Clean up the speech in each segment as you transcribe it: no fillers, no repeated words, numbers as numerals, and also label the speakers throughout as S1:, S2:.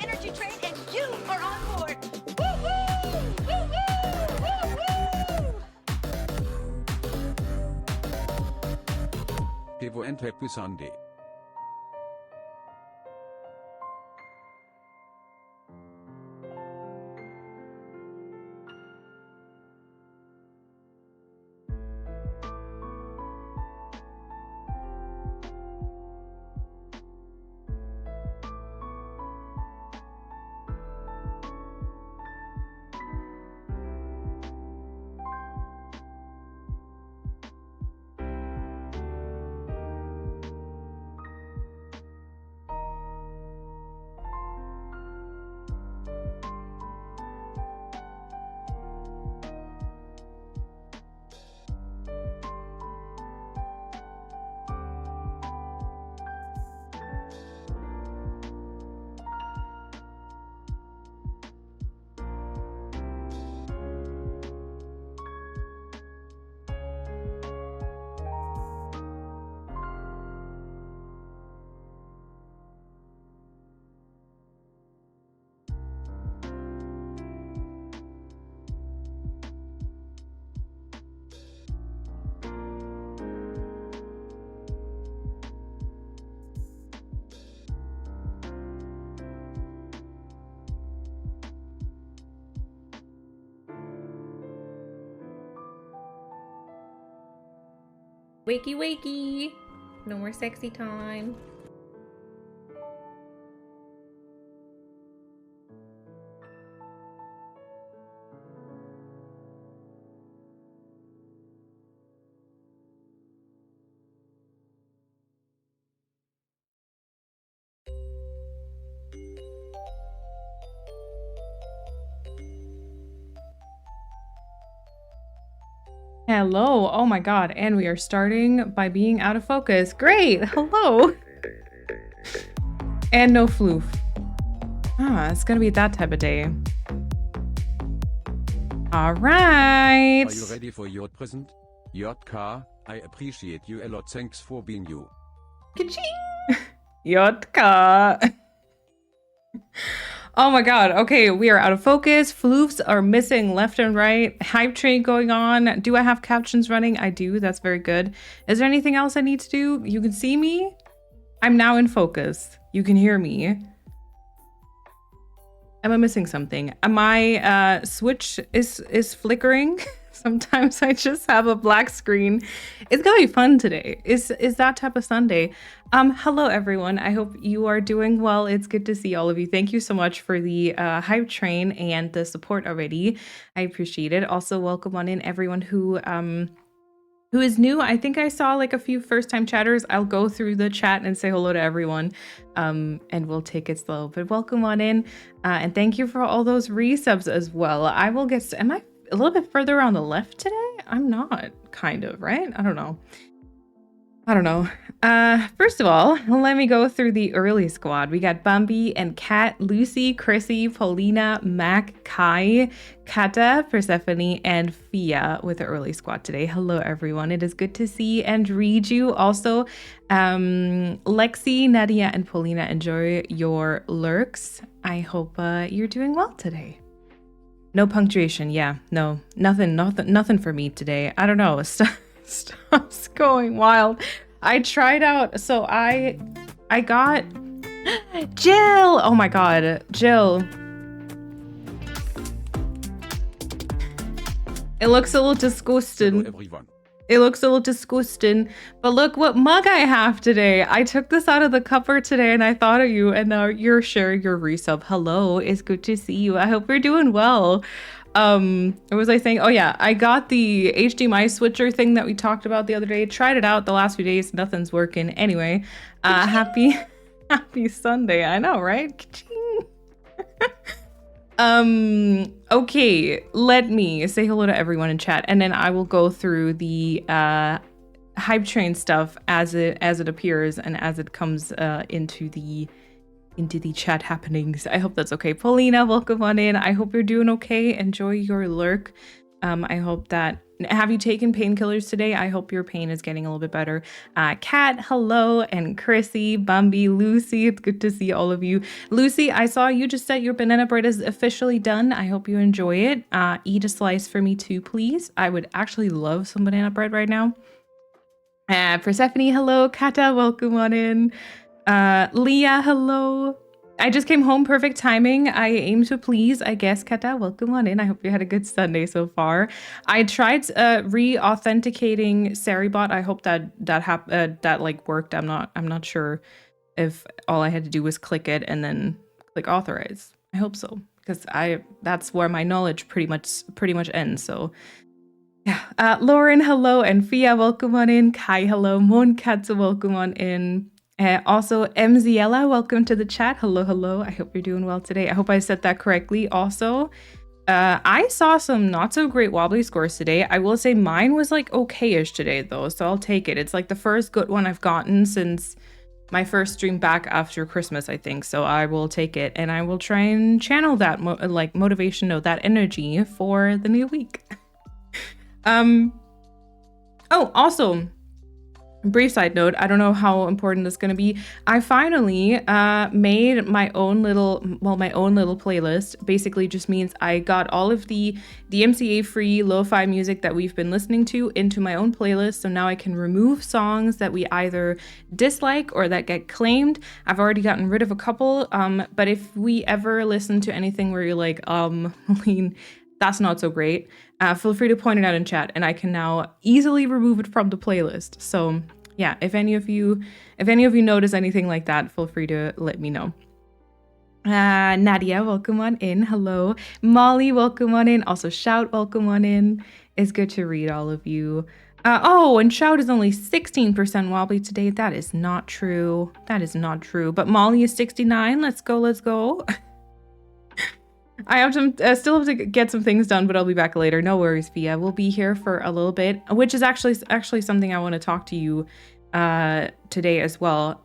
S1: energy train, and you are on board. Woo-hoo! Woo-hoo! Woo-hoo!
S2: Devo and Happy Sunday. Wakey wakey. No more sexy time. Hello. Oh my god. And we are starting by being out of focus. Great. Hello. And no floof. Ah, it's gonna be that type of day. All right.
S3: Are you ready for your present? Yotka, I appreciate you a lot. Thanks for being you.
S2: Ka-ching! Yotka. Oh my god. Okay, we are out of focus. Floofs are missing left and right. Hype train going on. Do I have captions running? I do. That's very good. Is there anything else I need to do? You can see me. I'm now in focus. You can hear me. Am I missing something? My switch is flickering. Sometimes I just have a black screen. It's gonna be fun today. Is that type of Sunday. Hello everyone. I hope you are doing well. It's good to see all of you. Thank you so much for the hype train and the support already. I appreciate it. Also, welcome on in everyone who is new. I think I saw like a few first-time chatters. I'll go through the chat and say hello to everyone, and we'll take it slow. But welcome on in, and thank you for all those resubs as well. I will get. Am I a little bit further on the left today? I'm not, kind of, right? I don't know. First of all, let me go through the early squad. We got Bambi and Kat, Lucy, Chrissy, Paulina, Mac, Kai, Kata, Persephone, and Fia with the early squad today. Hello, everyone. It is good to see and read you. Also, Lexi, Nadia, and Paulina, enjoy your lurks. I hope you're doing well today. No punctuation. Yeah, no, nothing for me today. I don't know. Stuff's going wild. I tried out, so I got Jill. Oh my god, Jill. It looks a little disgusting.
S3: Hello, everyone.
S2: It looks a little disgusting, but look what mug I have today. I took this out of the cupboard today and I thought of you, and now you're sharing your resub. Hello, it's good to see you. I hope you're doing well. What was I saying? Oh yeah, I got the HDMI switcher thing that we talked about the other day. Tried it out the last few days. Nothing's working. Anyway, happy Sunday. I know, right? Okay, let me say hello to everyone in chat, and then I will go through the hype train stuff as it appears and as it comes into the chat happenings. I hope that's okay. Paulina, welcome on in. I hope you're doing okay. Enjoy your lurk. I hope that. Have you taken painkillers today? I hope your pain is getting a little bit better. Kat, hello, and Chrissy, Bambi, Lucy, it's good to see all of you. Lucy, I saw you just said your banana bread is officially done. I hope you enjoy it. Eat a slice for me too, please. I would actually love some banana bread right now. Persephone, hello. Kata, welcome on in. Leah, hello. I just came home, perfect timing. I aim to please, I guess. Kata, welcome on in. I hope you had a good Sunday so far. I tried re-authenticating Saribot. I hope that like worked. I'm not sure if all I had to do was click it and then click authorize. I hope so, because that's where my knowledge pretty much ends. So yeah. Lauren, hello, and Fia, welcome on in. Kai, hello. Mon Katsu, welcome on in. Also, MZella, welcome to the chat. Hello. I hope you're doing well today. I hope I said that correctly. Also, I saw some not so great Wobbly scores today. I will say mine was like okay-ish today though, so I'll take it. It's like the first good one I've gotten since my first stream back after Christmas, I think. So I will take it, and I will try and channel that motivation, that energy for the new week. Oh, also, brief side note, I don't know how important this is going to be. I finally made my own little playlist. Basically just means I got all of the DMCA free lo-fi music that we've been listening to into my own playlist. So now I can remove songs that we either dislike or that get claimed. I've already gotten rid of a couple, but if we ever listen to anything where you're like, Lean, that's not so great, feel free to point it out in chat and I can now easily remove it from the playlist. So yeah, if any of you notice anything like that, feel free to let me know. Nadia, welcome on in. Hello. Molly, welcome on in. Also, Shout, welcome on in. It's good to read all of you. Oh, and Shout is only 16% wobbly today. That is not true. That is not true. But Molly is 69. Let's go. Let's go. I have some, still have to get some things done, but I'll be back later. No worries, Via. We'll be here for a little bit, which is actually something I want to talk to you today as well.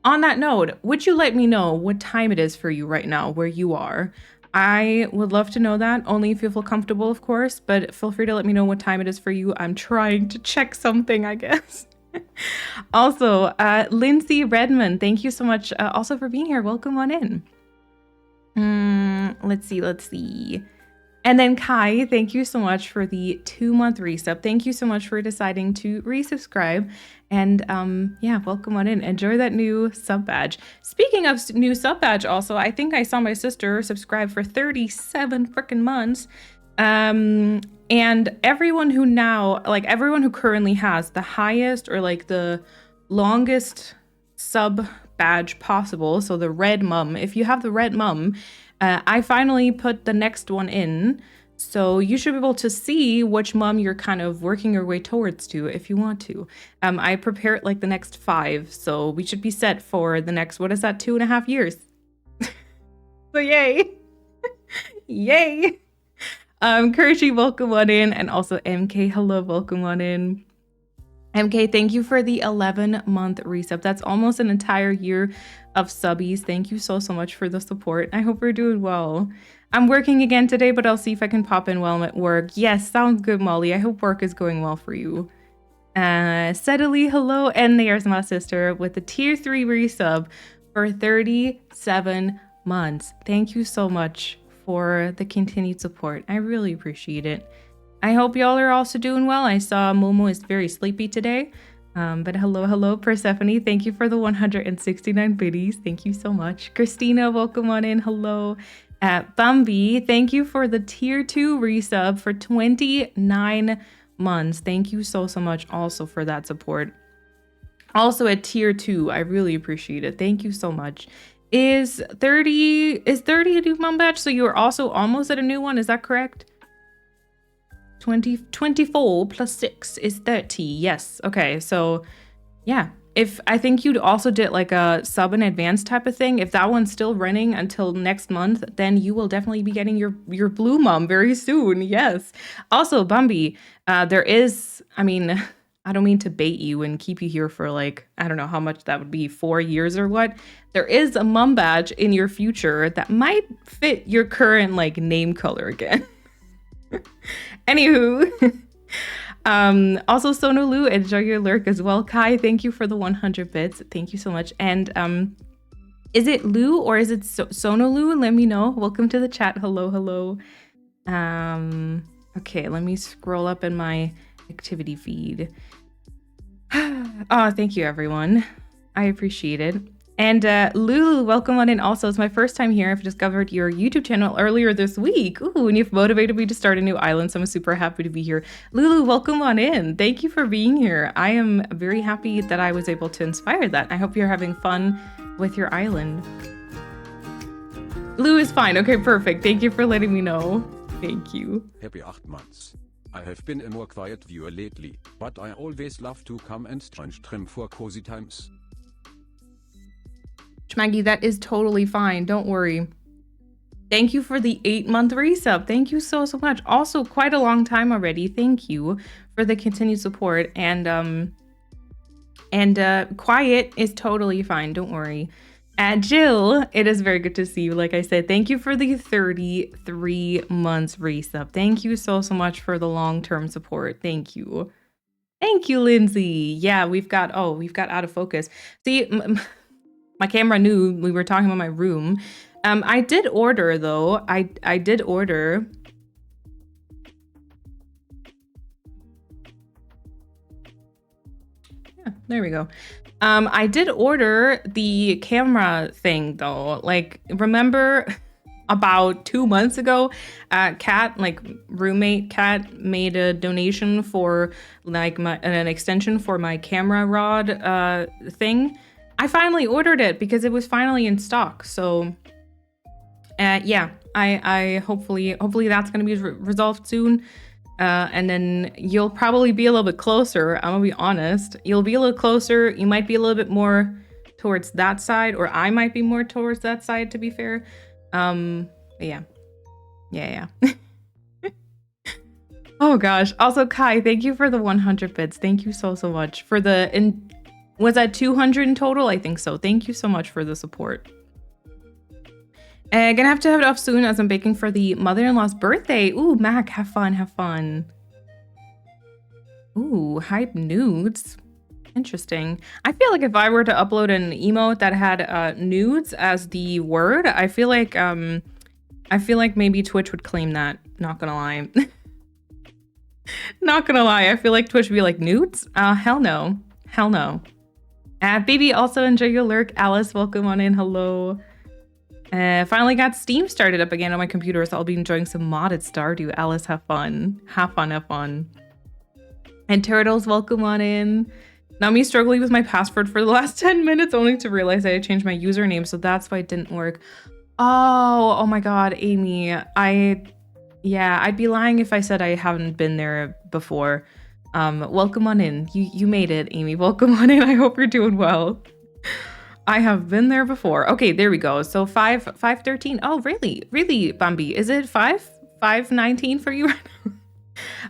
S2: On that note, would you let me know what time it is for you right now, where you are? I would love to know that, only if you feel comfortable, of course, but feel free to let me know what time it is for you. I'm trying to check something, I guess. Also, Lindsay Redmond, thank you so much also for being here. Welcome on in. Let's see. And then Kai, thank you so much for the 2-month resub. Thank you so much for deciding to resubscribe. And yeah, welcome on in. Enjoy that new sub badge. Speaking of new sub badge, also, I think I saw my sister subscribe for 37 freaking months. And everyone who now, like everyone who currently has the highest or like the longest sub badge possible, so the red mum, if you have the red mum, I finally put the next one in, so you should be able to see which mum you're kind of working your way towards to if you want to. I prepared like the next 5, so we should be set for the next, what is that, 2.5 years. So yay. Yay. Kershi, welcome on in, and also MK, hello, welcome on in. MK, thank you for the 11-month resub. That's almost an entire year of subbies. Thank you so much for the support. I hope you're doing well. I'm working again today, but I'll see if I can pop in while I'm at work. Yes, sounds good, Molly. I hope work is going well for you. Steadily, hello. And there's my sister with the tier 3 resub for 37 months. Thank you so much for the continued support. I really appreciate it. I hope y'all are also doing well. I saw Momo is very sleepy today. But hello, Persephone. Thank you for the 169 biddies. Thank you so much. Christina, welcome on in. Hello. Bambi, thank you for the tier 2 resub for 29 months. Thank you so much also for that support. Also at tier 2, I really appreciate it. Thank you so much. Is 30 a new mom badge? So you are also almost at a new one, is that correct? 24 plus 6 is 30. Yes. Okay. So yeah, if I think you'd also did like a sub in advance type of thing, if that one's still running until next month, then you will definitely be getting your blue mom very soon. Yes. Also, Bambi, there is, I mean, I don't mean to bait you and keep you here for like, I don't know how much that would be, 4 years or what. There is a mom badge in your future that might fit your current like name color again. Anywho, also Sonolu, enjoy your lurk as well. Kai, thank you for the 100 bits. Thank you so much. And is it Lu or is it Sonolu? Let me know. Welcome to the chat. Hello. Okay, let me scroll up in my activity feed. Oh, thank you everyone. I appreciate it. And Lulu, welcome on in also. It's my first time here. I've discovered your YouTube channel earlier this week. Ooh, and you've motivated me to start a new island, so I'm super happy to be here. Lulu, welcome on in. Thank you for being here. I am very happy that I was able to inspire that. I hope you're having fun with your island. Lou is fine. Okay, perfect. Thank you for letting me know. Thank you.
S3: Happy 8 months. I have been a more quiet viewer lately, but I always love to come and stream for cozy times.
S2: Schmaggy, that is totally fine. Don't worry. Thank you for the 8-month resub. Thank you so much. Also, quite a long time already. Thank you for the continued support. And quiet is totally fine. Don't worry. Jill, it is very good to see you. Like I said, thank you for the 33 months resub. Thank you so much for the long-term support. Thank you. Thank you, Lindsay. Yeah, we've got out of focus. See, my camera knew we were talking about my room. I did order though. I did order. Yeah, there we go. I did order the camera thing though. Like, remember about 2 months ago, Kat, like roommate Kat, made a donation for like an extension for my camera rod thing. I finally ordered it because it was finally in stock. So yeah, I hopefully that's gonna be resolved soon. And then you'll probably be a little bit closer. I'm gonna be honest. You'll be a little closer. You might be a little bit more towards that side, or I might be more towards that side, to be fair. Yeah. Oh gosh. Also, Kai, thank you for the 100 bits. Thank you so much for the. Was that 200 in total? I think so. Thank you so much for the support. Gonna have to have it off soon as I'm baking for the mother-in-law's birthday. Ooh, Mac, have fun. Ooh, hype nudes. Interesting. I feel like if I were to upload an emote that had nudes as the word, I feel like maybe Twitch would claim that. Not gonna lie. Not gonna lie. I feel like Twitch would be like, nudes? Hell no. Baby, also enjoy your lurk. Alice, welcome on in. Hello. Finally got Steam started up again on my computer, so I'll be enjoying some modded Stardew. Alice, have fun. Have fun. And Turtles, welcome on in. Now me struggling with my password for the last 10 minutes only to realize I had changed my username, so that's why it didn't work. Oh my god, Amy. I'd be lying if I said I haven't been there before. Welcome on in. You made it, Amy. Welcome on in. I hope you're doing well. I have been there before. Okay, there we go. So 5:13. Oh, really, Bambi? Is it 5:19 for you right now?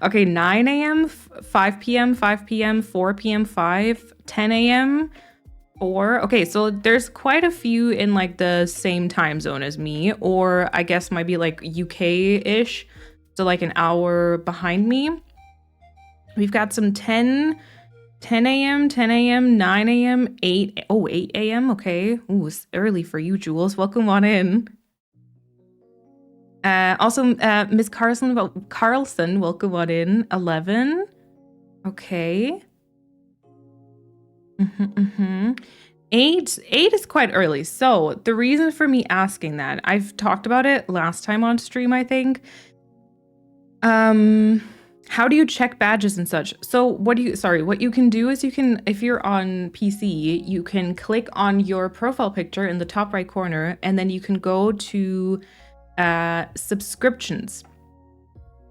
S2: Okay, 9 a.m., 5 p.m., 5 p.m., 4 p.m., 5, 10 a.m., 4. Okay, so there's quite a few in like the same time zone as me, or I guess might be like UK-ish, so like an hour behind me. We've got some 10 a.m., 9 a.m., 8 a.m. Okay. Ooh, it's early for you, Jules. Welcome on in. Also, Miss Carlson, welcome on in. 11. Okay. 8 is quite early. So the reason for me asking that, I've talked about it last time on stream, I think. How do you check badges and such? So what you can do is if you're on PC, you can click on your profile picture in the top right corner, and then you can go to subscriptions.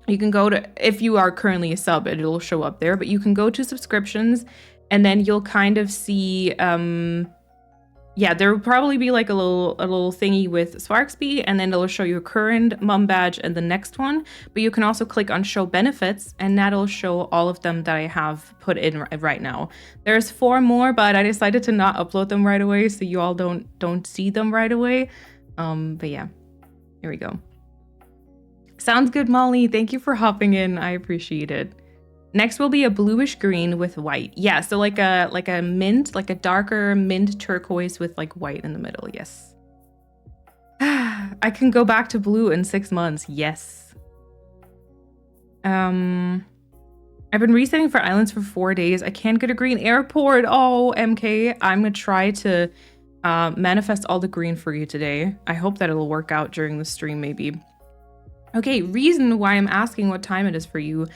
S2: You can go to, if you are currently a sub, it'll show up there, but you can go to subscriptions, and then you'll kind of see, there will probably be like a little thingy with Sparksby, and then it'll show you a current mum badge and the next one. But you can also click on show benefits, and that'll show all of them that I have put in right now. There's 4 more, but I decided to not upload them right away, so you all don't see them right away. But yeah, here we go. Sounds good, Molly. Thank you for hopping in. I appreciate it. Next will be a bluish green with white. Yeah, so like a mint, like a darker mint turquoise with like white in the middle. Yes. I can go back to blue in 6 months. Yes. I've been resetting for islands for 4 days. I can't get a green airport. Oh, MK. I'm gonna try to manifest all the green for you today. I hope that it'll work out during the stream maybe. Okay, reason why I'm asking what time it is for you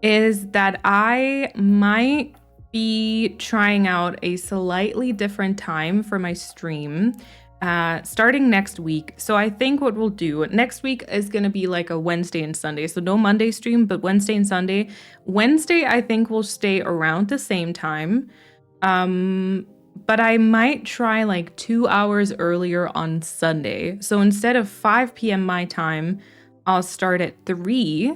S2: is that I might be trying out a slightly different time for my stream starting next week. So I think what we'll do next week is going to be like a Wednesday and Sunday. So no Monday stream, but Wednesday and Sunday. Wednesday, I think we'll stay around the same time. But I might try like 2 hours earlier on Sunday. So instead of 5 p.m. my time, I'll start at 3,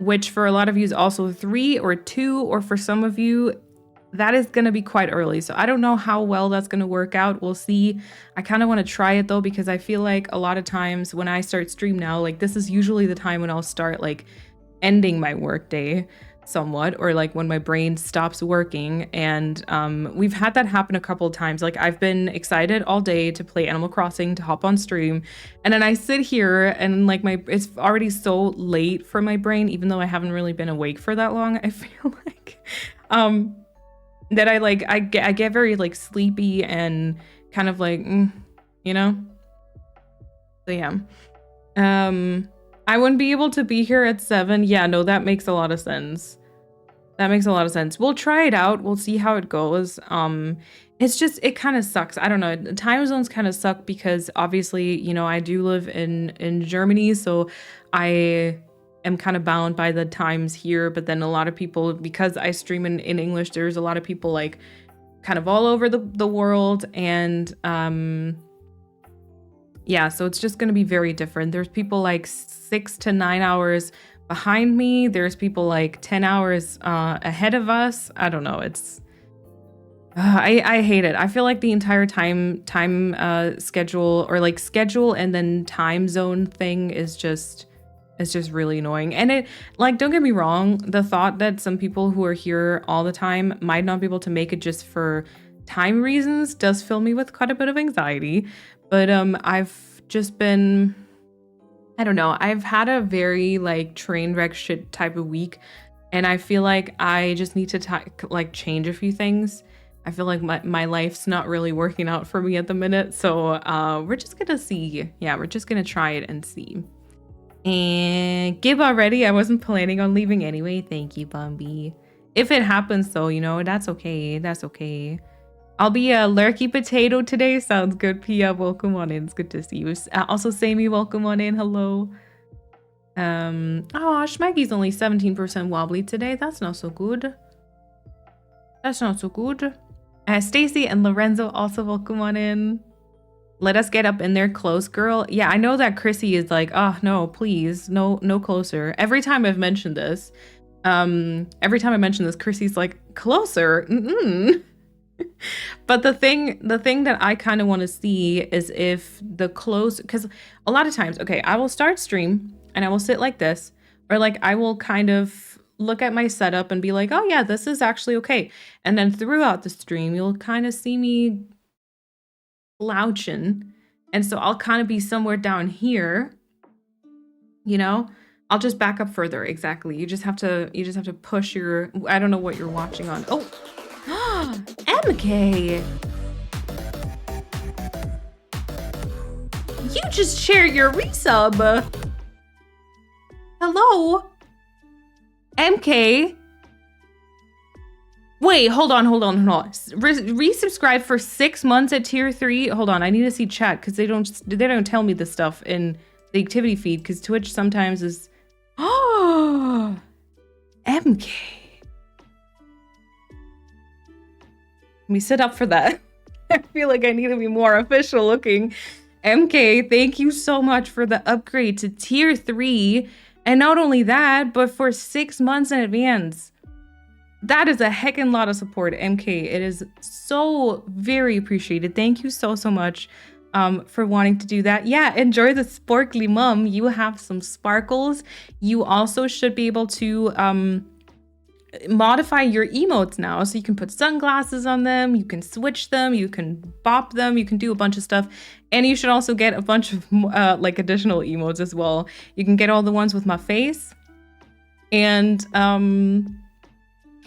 S2: which for a lot of you is also 3 or 2, or for some of you, that is going to be quite early. So I don't know how well that's going to work out. We'll see. I kind of want to try it though, because I feel like a lot of times when I start stream now, like this is usually the time when I'll start like ending my workday somewhat, or like when my brain stops working. And we've had that happen a couple of times. Like I've been excited all day to play Animal Crossing, to hop on stream, and then I sit here and like it's already so late for my brain, even though I haven't really been awake for that long. I feel like that I get very like sleepy and kind of like you know. So yeah. I wouldn't be able to be here at 7. Yeah, no, that makes a lot of sense. That makes a lot of sense. We'll try it out. We'll see how it goes. It's just, it kind of sucks. I don't know. Time zones kind of suck because obviously, you know, I do live in Germany, so I am kind of bound by the times here. But then a lot of people, because I stream in English, there's a lot of people like kind of all over the world. And yeah, so it's just going to be very different. There's people like 6 to 9 hours behind me. There's people like 10 hours ahead of us. I don't know. It's I hate it. I feel like the entire time schedule, or like schedule and then time zone thing is just really annoying. And it, like, don't get me wrong, the thought that some people who are here all the time might not be able to make it just for time reasons does fill me with quite a bit of anxiety. But I've just been, I don't know, I've had a very like train wreck shit type of week, and I feel like I just need to like change a few things. I feel like my life's not really working out for me at the minute, so we're just gonna see. Yeah, we're just gonna try it and see. And Gib already, I wasn't planning on leaving anyway. Thank you, Bumby. If it happens though, you know, that's okay. That's okay. I'll be a lurky potato today. Sounds good, Pia. Welcome on in. It's good to see you. Also, Sammy, welcome on in. Hello. Oh, Schmeggy's only 17% wobbly today. That's not so good. That's not so good. Stacy and Lorenzo also welcome on in. Let us get up in there close, girl. Yeah, I know that Chrissy is like, oh no, please, no closer. Every time I've mentioned this, Chrissy's like, closer. But the thing that I kind of want to see is if the close, because a lot of times, okay, I will start stream and I will sit like this, or like I will kind of look at my setup and be like, oh yeah, this is actually okay. And then throughout the stream, you'll kind of see me slouching. And so I'll kind of be somewhere down here, you know? I'll just back up further. Exactly. You just have to push your, I don't know what you're watching on. Oh, MK. You just shared your resub. Hello? MK. Wait, hold on. Resubscribe for 6 months at tier 3. Hold on, I need to see chat because they don't tell me this stuff in the activity feed because Twitch sometimes is. Oh, MK. Let me sit up for that. I feel like I need to be more official looking. MK, thank you so much for the upgrade to tier 3. And not only that, but for 6 months in advance. That is a heckin' lot of support, MK. It is so very appreciated. Thank you so much for wanting to do that. Yeah, enjoy the sparkly mum. You have some sparkles. You also should be able to modify your emotes now. So you can put sunglasses on them, you can switch them, you can bop them, you can do a bunch of stuff. And you should also get a bunch of like additional emotes as well. You can get all the ones with my face. And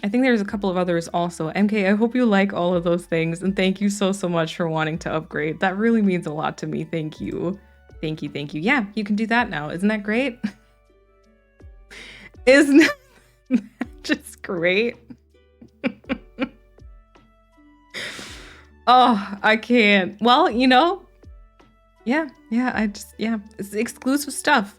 S2: I think there's a couple of others also. MK, I hope you like all of those things. And thank you so much for wanting to upgrade. That really means a lot to me. Thank you. Thank you. Yeah, you can do that now. Isn't that great? Isn't that just great? Oh, I can't. Well, you know, yeah, it's exclusive stuff.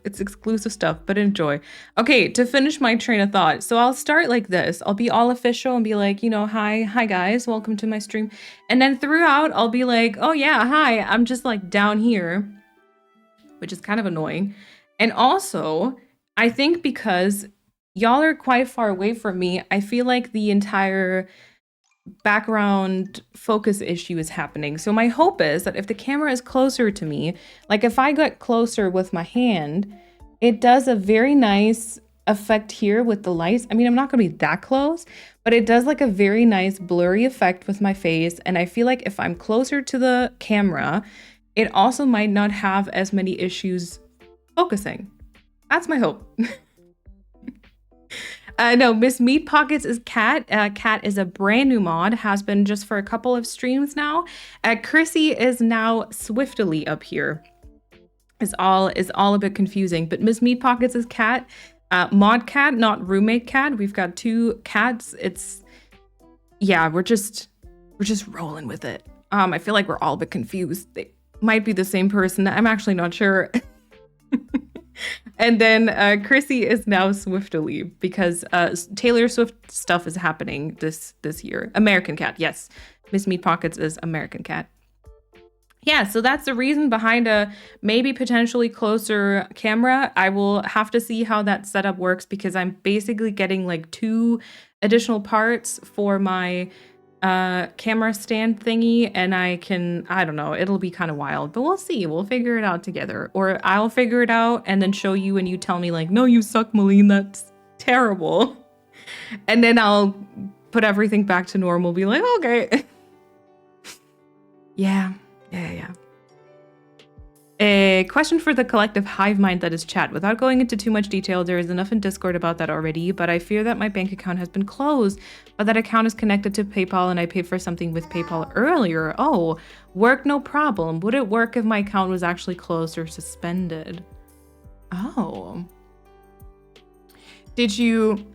S2: But enjoy. Okay, to finish my train of thought. So I'll start like this. I'll be all official and be like, you know, hi guys, welcome to my stream. And then throughout, I'll be like, oh yeah, hi, I'm just like down here, which is kind of annoying. And also, I think because y'all are quite far away from me, I feel like the entire background focus issue is happening. So my hope is that if the camera is closer to me, like if I get closer with my hand, it does a very nice effect here with the lights. I mean, I'm not gonna be that close, but it does like a very nice blurry effect with my face. And I feel like if I'm closer to the camera, it also might not have as many issues focusing. That's my hope. No, Miss Meat Pockets is Cat. Cat is a brand new mod, has been just for a couple of streams now. Chrissy is now Swiftly up here. is all a bit confusing. But Miss Meat Pockets is cat, mod cat, not roommate cat. We've got 2 cats. Yeah, we're just rolling with it. I feel like we're all a bit confused. They might be the same person. I'm actually not sure. And then Chrissy is now Swiftily because Taylor Swift stuff is happening this year. American cat, yes. Miss Meat Pockets is American cat. Yeah, so that's the reason behind a maybe potentially closer camera. I will have to see how that setup works because I'm basically getting like 2 additional parts for my camera stand thingy, and I don't know, it'll be kind of wild, but we'll see. We'll figure it out together, or I'll figure it out and then show you and you tell me like, no, you suck, Malene, that's terrible. And then I'll put everything back to normal, be like, okay. Yeah. A question for the collective hive mind that is chat. Without going into too much detail, there is enough in Discord about that already, but I fear that my bank account has been closed, but that account is connected to PayPal and I paid for something with PayPal earlier. Oh, work no problem. Would it work if my account was actually closed or suspended? Oh. Did you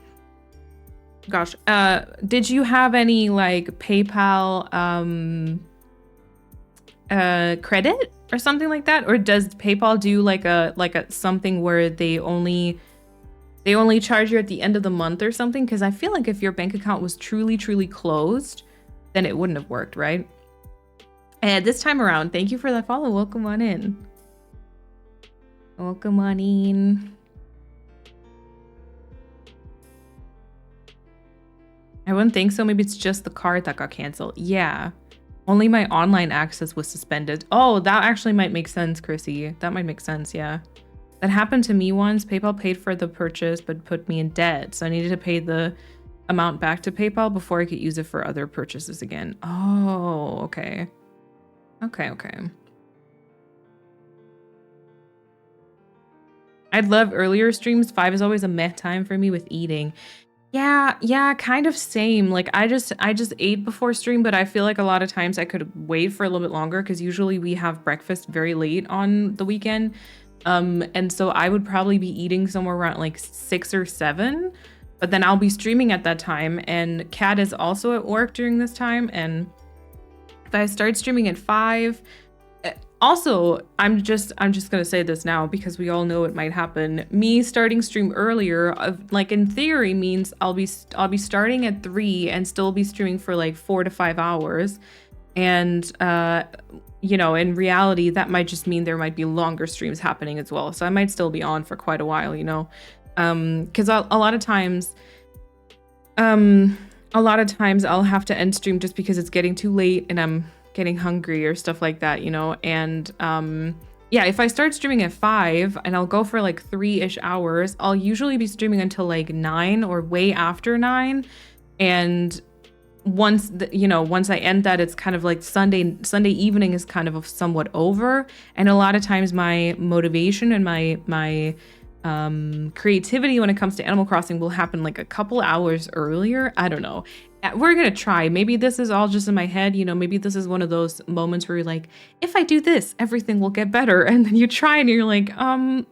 S2: have any like PayPal credit or something like that, or does PayPal do like a something where they only charge you at the end of the month or something? Because I feel like if your bank account was truly closed, then it wouldn't have worked, right? And this time around, thank you for that follow. Welcome on in. Welcome on in. I wouldn't think so. Maybe it's just the card that got canceled. Yeah. Only my online access was suspended. Oh, that actually might make sense, Chrissy. That might make sense, yeah. That happened to me once. PayPal paid for the purchase, but put me in debt. So I needed to pay the amount back to PayPal before I could use it for other purchases again. Oh, okay. Okay. I'd love earlier streams. 5 is always a meh time for me with eating. Yeah, kind of same. Like I just ate before stream, but I feel like a lot of times I could wait for a little bit longer because usually we have breakfast very late on the weekend. And so I would probably be eating somewhere around like 6 or 7, but then I'll be streaming at that time, and Kat is also at work during this time. And if I start streaming at 5, also, I'm just gonna say this now because we all know it might happen. Me starting stream earlier, like in theory, means I'll be starting at 3 and still be streaming for like 4 to 5 hours, and you know, in reality, that might just mean there might be longer streams happening as well. So I might still be on for quite a while, you know, because a lot of times I'll have to end stream just because it's getting too late and I'm getting hungry or stuff like that, you know. And yeah, if I start streaming at 5 and I'll go for like 3-ish hours, I'll usually be streaming until like 9 or way after 9. And once I end that, it's kind of like Sunday evening is kind of somewhat over. And a lot of times my motivation and my creativity when it comes to Animal Crossing will happen like a couple hours earlier. I don't know. We're gonna try. Maybe this is all just in my head, you know. Maybe this is one of those moments where you're like, if I do this, everything will get better, and then you try and you're like,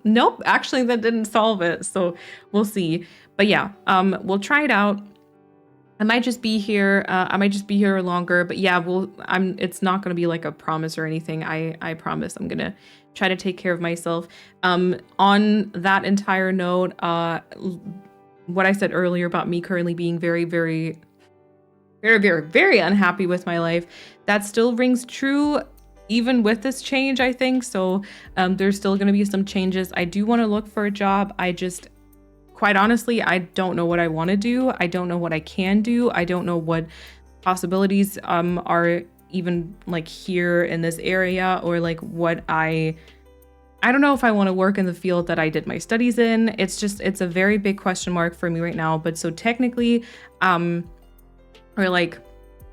S2: nope, actually that didn't solve it. So we'll see. But yeah, we'll try it out. I might just be here. I might just be here longer. But yeah, it's not gonna be like a promise or anything. I promise I'm gonna try to take care of myself. On that entire note, what I said earlier about me currently being very, very unhappy with my life, that still rings true even with this change, I think. So there's still going to be some changes. I do want to look for a job. I just, quite honestly, I don't know what I want to do. I don't know what I can do. I don't know what possibilities are even like here in this area, or like what I don't know if I want to work in the field that I did my studies in. It's a very big question mark for me right now. But so technically, or like,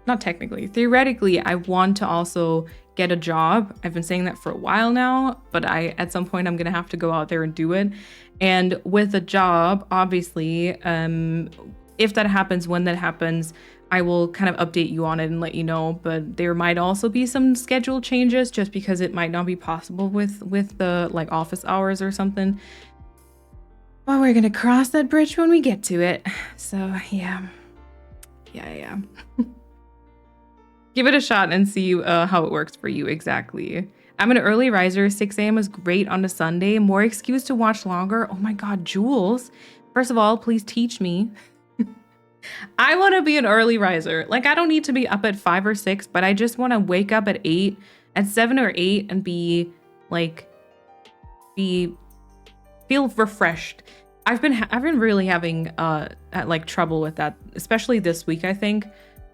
S2: not technically, theoretically, I want to also get a job. I've been saying that for a while now, but at some point I'm gonna have to go out there and do it. And with a job, obviously, if that happens, when that happens, I will kind of update you on it and let you know. But there might also be some schedule changes just because it might not be possible with the like office hours or something. Well, we're gonna cross that bridge when we get to it. So yeah. Give it a shot and see how it works for you exactly. I'm an early riser. 6 a.m. is great on a Sunday. More excuse to watch longer. Oh my God, Jules. First of all, please teach me. I want to be an early riser. Like, I don't need to be up at 5 or 6, but I just want to wake up at 7 or 8 and feel refreshed. I've been really having like trouble with that, especially this week, I think.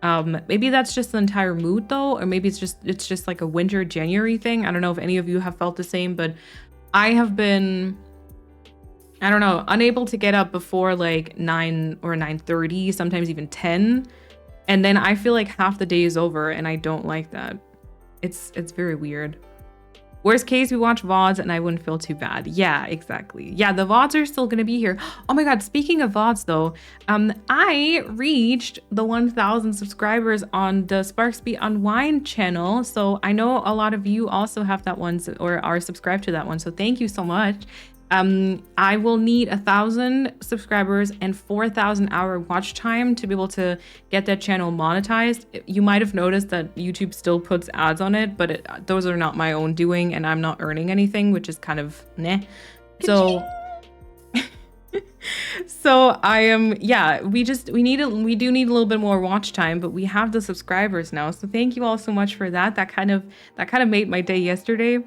S2: Maybe that's just the entire mood though, or maybe it's just like a winter January thing. I don't know if any of you have felt the same, but I have been, I don't know, unable to get up before like 9 or 9:30, sometimes even 10. And then I feel like half the day is over and I don't like that. It's very weird. Worst case, we watch VODs and I wouldn't feel too bad. Yeah, exactly. Yeah, the VODs are still gonna be here. Oh my God, speaking of VODs though, I reached the 1,000 subscribers on the Sparksby Unwind channel. So I know a lot of you also have that one or are subscribed to that one. So thank you so much. I will need 1,000 subscribers and 4,000 hour watch time to be able to get that channel monetized. You might have noticed that YouTube still puts ads on it, but those are not my own doing and I'm not earning anything, which is kind of meh. So I am, yeah, we do need a little bit more watch time, but we have the subscribers now. So thank you all so much for that. That kind of made my day yesterday.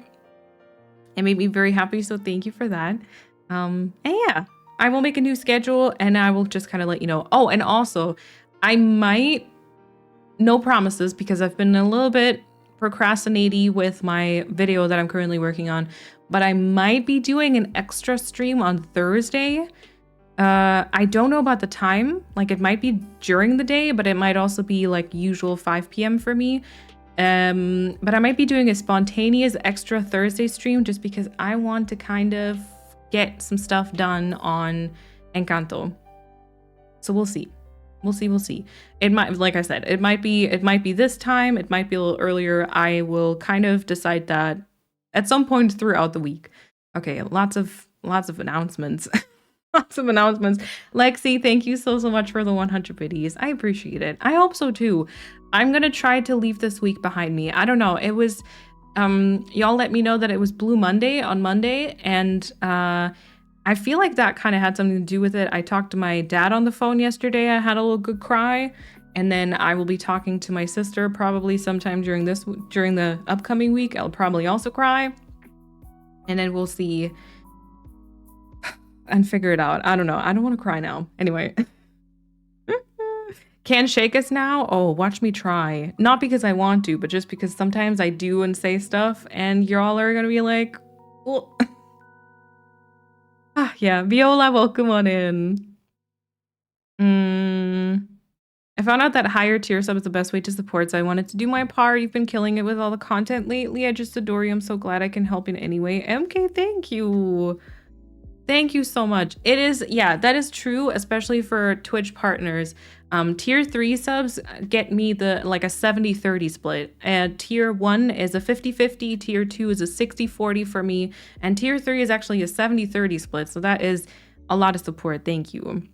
S2: It made me very happy, so thank you for that. And yeah, I will make a new schedule and I will just kind of let you know. Oh, and also, I might, no promises because I've been a little bit procrastinating with my video that I'm currently working on, but I might be doing an extra stream on Thursday. I don't know about the time, like it might be during the day, but it might also be like usual 5 p.m. for me. But I might be doing a spontaneous extra Thursday stream just because I want to kind of get some stuff done on Encanto. So we'll see. We'll see. It might, like I said, it might be this time, it might be a little earlier. I will kind of decide that at some point throughout the week. Okay, lots of announcements. Lots of announcements. Lexi, thank you so much for the 100 biddies. I appreciate it. I hope so too. I'm gonna try to leave this week behind me. I don't know. It was, y'all let me know that it was Blue Monday on Monday, and I feel like that kind of had something to do with it. I talked to my dad on the phone yesterday. I had a little good cry, and then I will be talking to my sister probably sometime during the upcoming week. I'll probably also cry, and then we'll see and figure it out. I don't know. I don't want to cry now. Anyway. Can shake us now? Oh, watch me try. Not because I want to, but just because sometimes I do and say stuff and y'all are gonna be like, well. Yeah, Viola, welcome on in. I found out that higher tier sub is the best way to support, so I wanted to do my part. You've been killing it with all the content lately. I just adore you. I'm so glad I can help in any way. MK, thank you. Thank you so much. It is, yeah, that is true, especially for Twitch partners. Tier 3 subs get me like a 70-30 split. And tier 1 is a 50-50, tier 2 is a 60-40 for me, and tier 3 is actually a 70-30 split. So that is a lot of support. Thank you.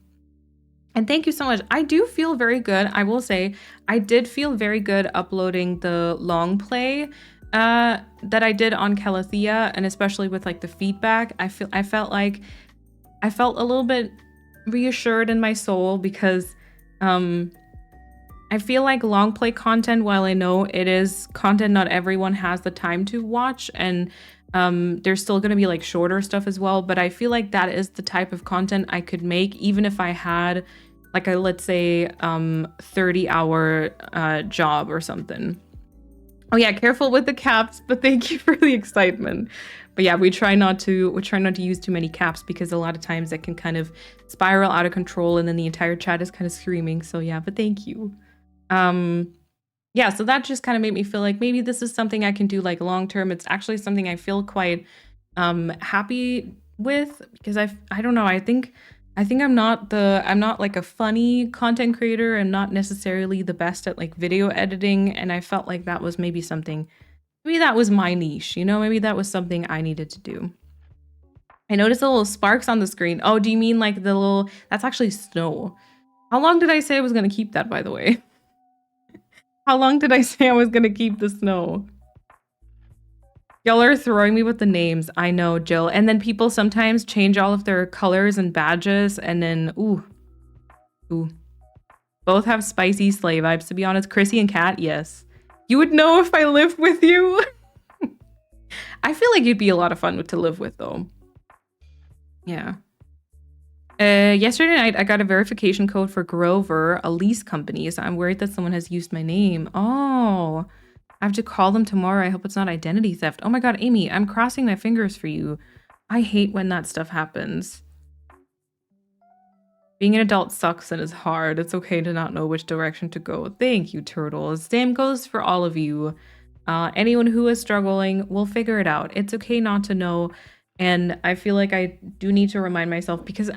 S2: And thank you so much. I do feel very good. I will say I did feel very good uploading the long play that I did on Calathea, and especially with like the feedback. I felt a little bit reassured in my soul because I feel like long play content, while I know it is content not everyone has the time to watch, and there's still going to be like shorter stuff as well, but I feel like that is the type of content I could make even if I had like a, let's say 30-hour job or something. Oh yeah, careful with the caps, but thank you for the excitement. But yeah, we try not to use too many caps because a lot of times that can kind of spiral out of control and then the entire chat is kind of screaming. So yeah, but thank you. Yeah, so that just kind of made me feel like maybe this is something I can do like long term. It's actually something I feel quite happy with because I don't know, I think I think I'm not like a funny content creator. I'm not necessarily the best at like video editing, and I felt like that was maybe something, maybe that was my niche, you know, maybe that was something I needed to do. I noticed the little sparks on the screen. Oh, do you mean like the little, that's actually snow. How long did I say I was gonna keep that, by the way? How long did I say I was gonna keep the snow? Y'all are throwing me with the names. I know, Jill. And then people sometimes change all of their colors and badges, and then, ooh. Both have spicy sleigh vibes, to be honest. Chrissy and Kat, yes. You would know if I lived with you. I feel like you'd be a lot of fun to live with, though. Yeah. Yesterday night, I got a verification code for Grover, a lease company, so I'm worried that someone has used my name. Oh. I have to call them tomorrow. I hope it's not identity theft. Oh my god, Amy, I'm crossing my fingers for you. I hate when that stuff happens. Being an adult sucks and is hard. It's okay to not know which direction to go. Thank you, Turtles. Same goes for all of you. Anyone who is struggling, we'll figure it out. It's okay not to know. And I feel like I do need to remind myself, because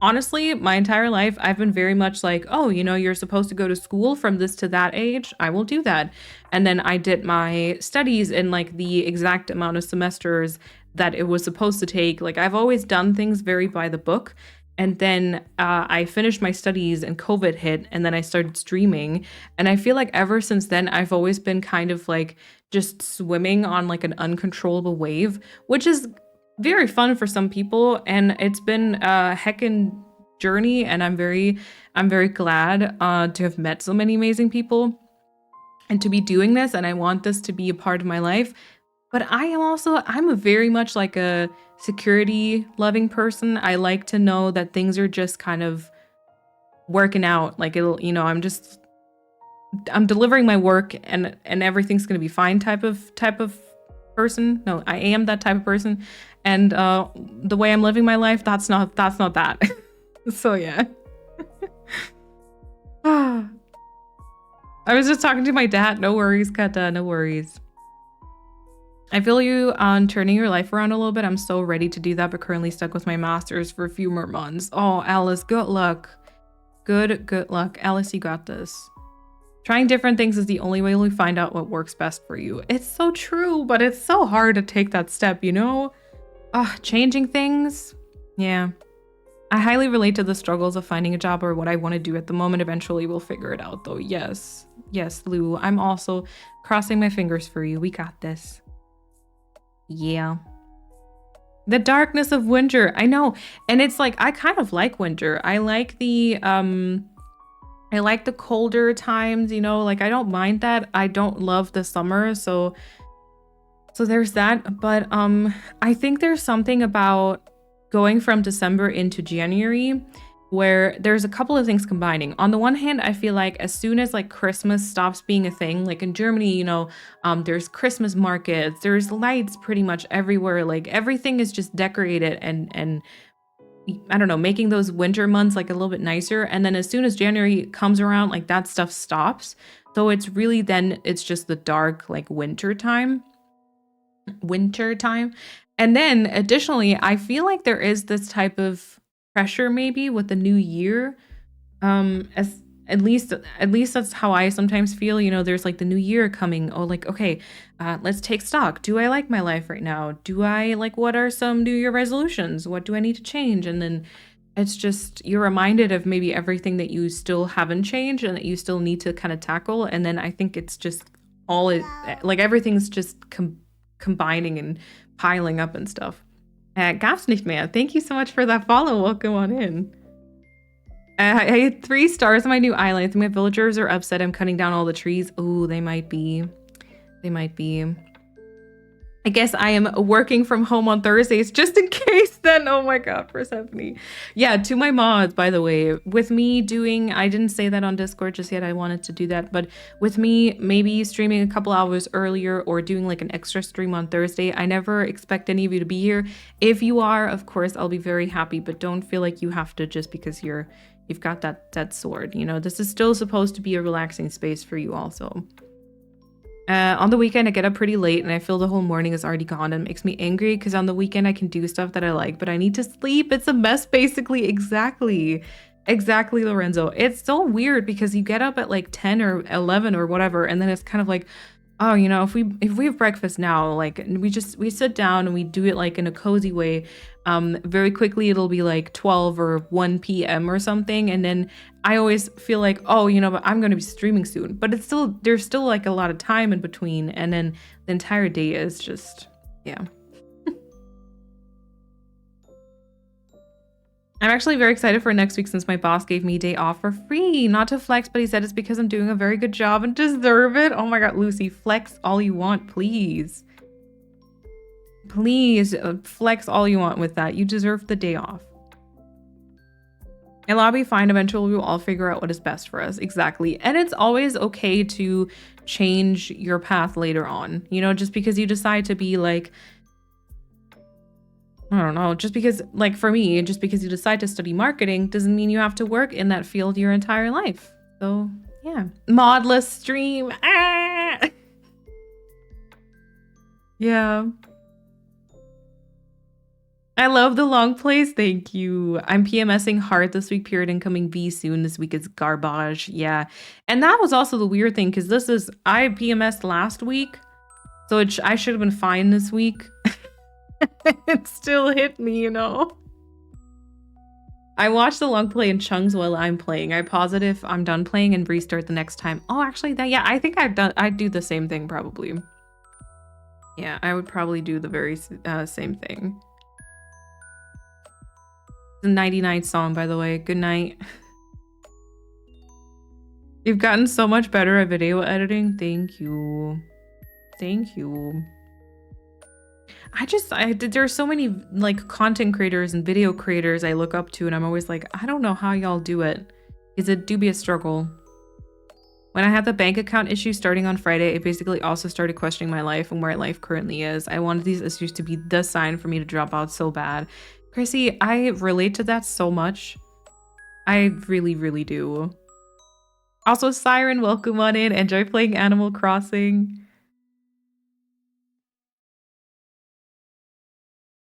S2: honestly, my entire life, I've been very much like, oh, you know, you're supposed to go to school from this to that age. I will do that. And then I did my studies in like the exact amount of semesters that it was supposed to take. Like I've always done things very by the book. And then I finished my studies and COVID hit, and then I started streaming. And I feel like ever since then, I've always been kind of like just swimming on like an uncontrollable wave, which is very fun for some people, and it's been a heckin' journey, and I'm very glad to have met so many amazing people and to be doing this, and I want this to be a part of my life. But I'm a very much like a security loving person. I like to know that things are just kind of working out, like it'll, you know, I'm delivering my work and everything's gonna be fine type of person. No, I am that type of person. And the way I'm living my life, that's not that. So yeah. I was just talking to my dad. No worries, Kata, no worries. I feel you on turning your life around a little bit. I'm so ready to do that, but currently stuck with my master's for a few more months. Oh, Alice, good luck. Good luck. Alice, you got this. Trying different things is the only way we find out what works best for you. It's so true, but it's so hard to take that step, you know? Changing things. Yeah. I highly relate to the struggles of finding a job or what I want to do at the moment. Eventually we'll figure it out though. Yes, Lou. I'm also crossing my fingers for you. We got this. Yeah. The darkness of winter. I know. And it's like, I kind of like winter. I like the colder times, you know, like I don't mind that. I don't love the summer. So there's that. But I think there's something about going from December into January where there's a couple of things combining. On the one hand, I feel like as soon as like Christmas stops being a thing, like in Germany, you know, there's Christmas markets, there's lights pretty much everywhere. Like everything is just decorated and I don't know, making those winter months like a little bit nicer. And then as soon as January comes around, like that stuff stops. So it's really then it's just the dark like winter time. And then additionally, I feel like there is this type of pressure maybe with the new year. As at least that's how I sometimes feel, you know, there's like the new year coming. Oh, like, okay, let's take stock. Do I like my life right now? Do I like, what are some new year resolutions? What do I need to change? And then it's just, you're reminded of maybe everything that you still haven't changed and that you still need to kind of tackle. And then I think it's just like everything's just combining and piling up and stuff. Gab's nicht mehr. Thank you so much for that follow. Welcome on in. I had 3 stars on my new eyeliner. I think my villagers are upset I'm cutting down all the trees. Oh, they might be. I guess I am working from home on Thursdays just in case then. Oh my god, Persephone. Yeah, to my mods, by the way, with me doing, I didn't say that on Discord just yet, I wanted to do that, but with me maybe streaming a couple hours earlier or doing like an extra stream on Thursday, I never expect any of you to be here. If you are, of course, I'll be very happy, but don't feel like you have to just because you've got that sword, you know, this is still supposed to be a relaxing space for you also. On the weekend, I get up pretty late and I feel the whole morning is already gone and it makes me angry because on the weekend I can do stuff that I like, but I need to sleep. It's a mess, basically. Exactly. Exactly, Lorenzo. It's so weird because you get up at like 10 or 11 or whatever, and then it's kind of like, oh, you know, if we have breakfast now, like we sit down and we do it like in a cozy way. Very quickly it'll be like 12 or 1 p.m. or something, and then I always feel like, oh, you know, but I'm going to be streaming soon. But there's still like a lot of time in between, and then the entire day is just, yeah. I'm actually very excited for next week since my boss gave me a day off for free. Not to flex, but he said it's because I'm doing a very good job and deserve it. Oh my god, Lucy, flex all you want, please. Please flex all you want with that. You deserve the day off. It'll all be fine. Eventually we'll all figure out what is best for us. Exactly. And it's always okay to change your path later on. You know, just because you decide to be like, I don't know, just because, like for me, just because you decide to study marketing doesn't mean you have to work in that field your entire life. So, yeah. Modless stream. Ah! Yeah. I love the long plays. Thank you. I'm PMSing hard this week, period, incoming B soon. This week is garbage. Yeah. And that was also the weird thing, because I PMSed last week, so I should have been fine this week. It still hit me, you know? I watch the long play in chunks while I'm playing. I pause it if I'm done playing and restart the next time. Oh, actually, yeah, I think I'd do the same thing probably. Yeah, I would probably do the very same thing. The 99 song, by the way. Good night. You've gotten so much better at video editing. Thank you. Thank you. There's so many like content creators and video creators I look up to, and I'm always like, I don't know how y'all do it. It's a dubious struggle. When I had the bank account issue starting on Friday, it basically also started questioning my life and where life currently is. I wanted these issues to be the sign for me to drop out so bad. Chrissy, I relate to that so much. I really, really do. Also, Siren, welcome on in. Enjoy playing Animal Crossing.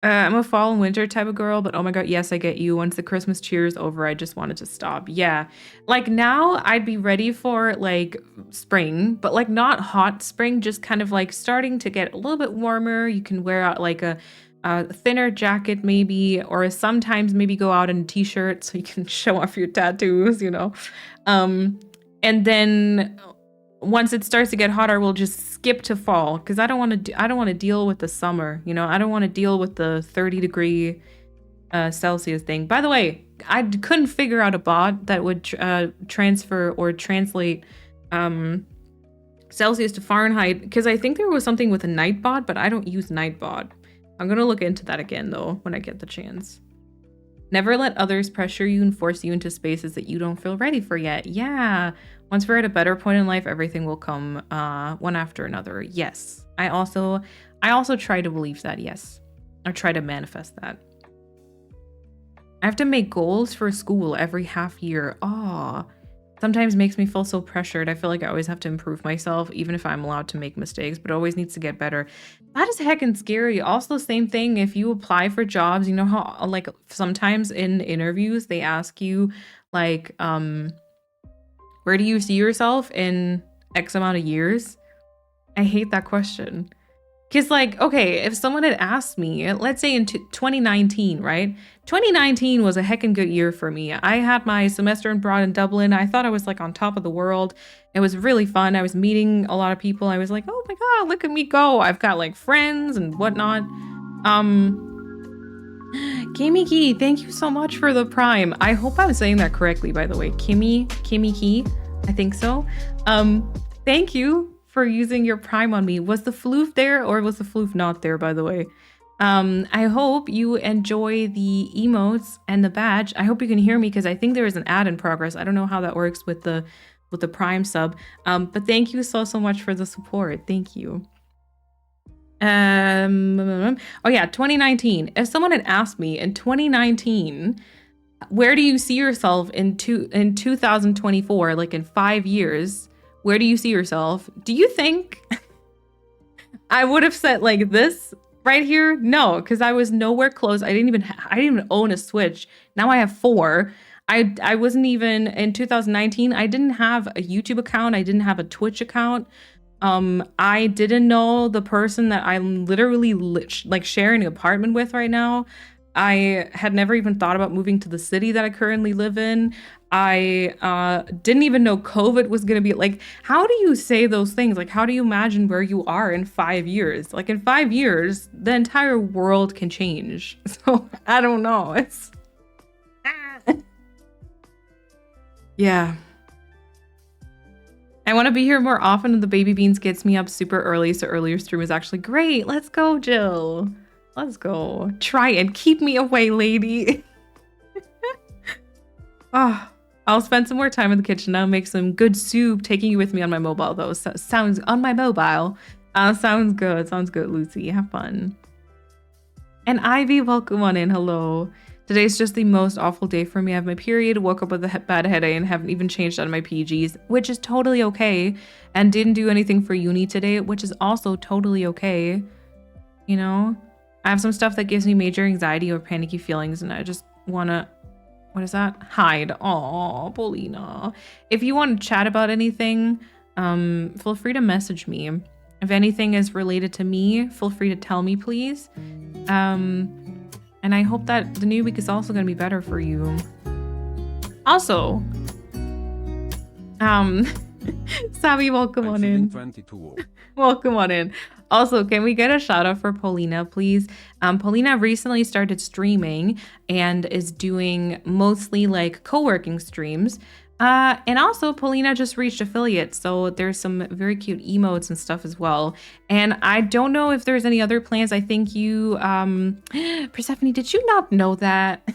S2: I'm a fall and winter type of girl, but oh my god, yes, I get you. Once the Christmas cheer is over, I just wanted to stop. Yeah. Like now I'd be ready for like spring, but like not hot spring, just kind of like starting to get a little bit warmer. You can wear out like a thinner jacket maybe, or sometimes maybe go out in a t-shirt so you can show off your tattoos, you know. And then once it starts to get hotter, we'll just skip to fall, because I don't want to deal with the summer, you know. I don't want to deal with the 30-degree Celsius thing. By the way, I couldn't figure out a bot that would transfer or translate Celsius to Fahrenheit, because I think there was something with a Nightbot, but I don't use Nightbot. I'm gonna look into that again though when I get the chance. Never let others pressure you and force you into spaces that you don't feel ready for yet. Yeah. Once we're at a better point in life, everything will come one after another. Yes. I also try to believe that. Yes. I try to manifest that. I have to make goals for school every half year. Oh, sometimes makes me feel so pressured. I feel like I always have to improve myself, even if I'm allowed to make mistakes, but it always needs to get better. That is heckin' scary. Also, same thing, if you apply for jobs, you know how like sometimes in interviews they ask you like, where do you see yourself in X amount of years? I hate that question. Because like, okay, if someone had asked me, let's say in 2019, right? 2019 was a heckin' good year for me. I had my semester abroad in Dublin. I thought I was like on top of the world. It was really fun. I was meeting a lot of people. I was like, oh my god, look at me go. I've got like friends and whatnot. Kimmy Key, thank you so much for the Prime. I hope I'm saying that correctly, by the way. Kimmy Key, I think so. Thank you for using your Prime on me. Was the floof there or was the floof not there, by the way? I hope you enjoy the emotes and the badge. I hope you can hear me because I think there is an ad in progress. I don't know how that works with the Prime sub. But thank you so much for the support. Thank you. Oh yeah, 2019. If someone had asked me in 2019, where do you see yourself in 2024, like in 5 years? Where do you see yourself? Do you think I would have said like this right here. No, because I was nowhere close. I didn't even own a Switch. Now I have 4. I wasn't even in 2019. I didn't have a YouTube account. I didn't have a Twitch account. I didn't know the person that I'm literally like sharing an apartment with right now. I had never even thought about moving to the city that I currently live in. I didn't even know COVID was gonna be like, how do you say those things? Like, how do you imagine where you are in 5 years? Like in 5 years, the entire world can change. So I don't know. It's yeah. I want to be here more often, and the baby beans gets me up super early, so earlier stream is actually great. Let's go, Jill. Let's go. Try and keep me away, lady. Oh, I'll spend some more time in the kitchen now, make some good soup, taking you with me on my mobile, though. So, sounds on my mobile. Sounds good. Sounds good, Lucy. Have fun. And Ivy, welcome on in. Hello. Today's just the most awful day for me. I have my period, woke up with a bad headache, and haven't even changed out of my PGs, which is totally okay. And didn't do anything for uni today, which is also totally okay. You know? I have some stuff that gives me major anxiety or panicky feelings, and I just want to, what is that? Hide. Aw, Paulina. If you want to chat about anything, feel free to message me. If anything is related to me, feel free to tell me, please. And I hope that the new week is also going to be better for you. Also, Sabi, welcome on in.
S3: 22.
S2: Welcome on in. Also, can we get a shout out for Paulina, please? Paulina recently started streaming and is doing mostly like co-working streams. And also Paulina just reached affiliate, so there's some very cute emotes and stuff as well. And I don't know if there's any other plans. I think you, Persephone, did you not know that?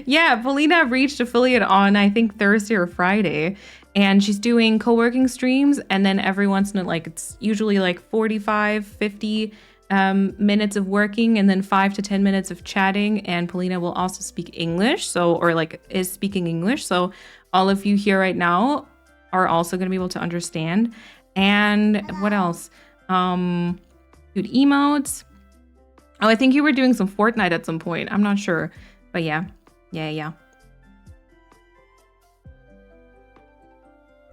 S2: Yeah, Paulina reached affiliate on, I think, Thursday or Friday. And she's doing co-working streams, and then every once in a, like, it's usually like 45, 50 minutes of working, and then 5 to 10 minutes of chatting. And Paulina will also speak English, so, or like is speaking English. So all of you here right now are also going to be able to understand. And what else? Good emotes. Oh, I think you were doing some Fortnite at some point. I'm not sure, but yeah.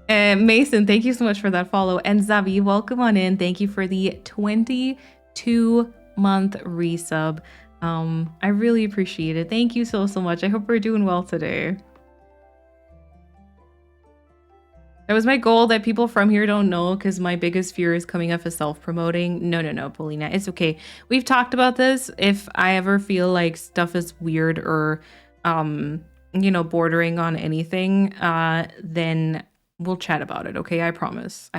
S2: Mason, thank you so much for that follow. And Zavi, welcome on in. Thank you for the 22-month resub. I really appreciate it. Thank you so much. I hope we're doing well today. That was my goal that people from here don't know, because my biggest fear is coming off as self-promoting. No, Paulina, it's okay. We've talked about this. If I ever feel like stuff is weird or, you know, bordering on anything, then we'll chat about it, okay? I promise.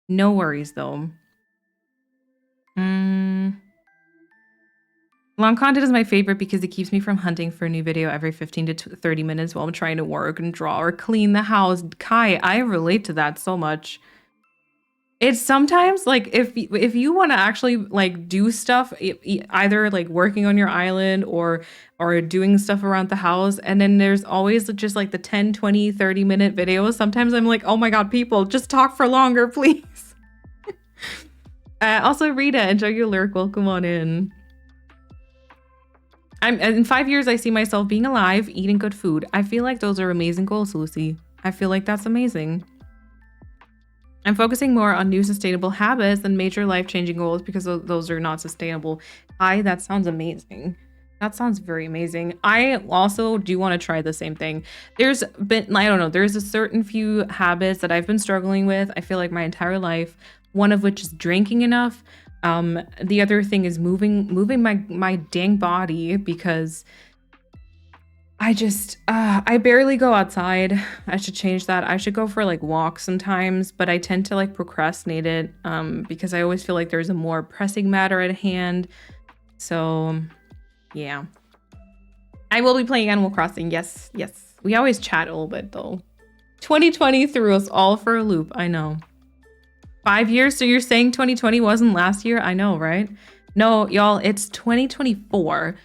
S2: No worries, though. Long content is my favorite because it keeps me from hunting for a new video every 15 to 30 minutes while I'm trying to work and draw or clean the house. Kai, I relate to that so much. It's sometimes like if you want to actually like do stuff, either like working on your island or doing stuff around the house, and then there's always just like the 10, 20, 30 minute videos. Sometimes I'm like, oh my god, people, just talk for longer, please. Also, Rita, enjoy your lyric. Welcome on in. In 5 years, I see myself being alive, eating good food. I feel like those are amazing goals, Lucy. I feel like that's amazing. I'm focusing more on new sustainable habits than major life-changing goals because those are not sustainable. That sounds amazing. That sounds very amazing. I also do want to try the same thing. There's been, I don't know, there's a certain few habits that I've been struggling with, I feel like my entire life. One of which is drinking enough. The other thing is moving my dang body, because I barely go outside. I should change that. I should go for like walks sometimes, but I tend to like procrastinate it because I always feel like there's a more pressing matter at hand. So yeah. I will be playing Animal Crossing. Yes. We always chat a little bit though. 2020 threw us all for a loop. I know. 5 years? So you're saying 2020 wasn't last year? I know, right? No, y'all, it's 2024.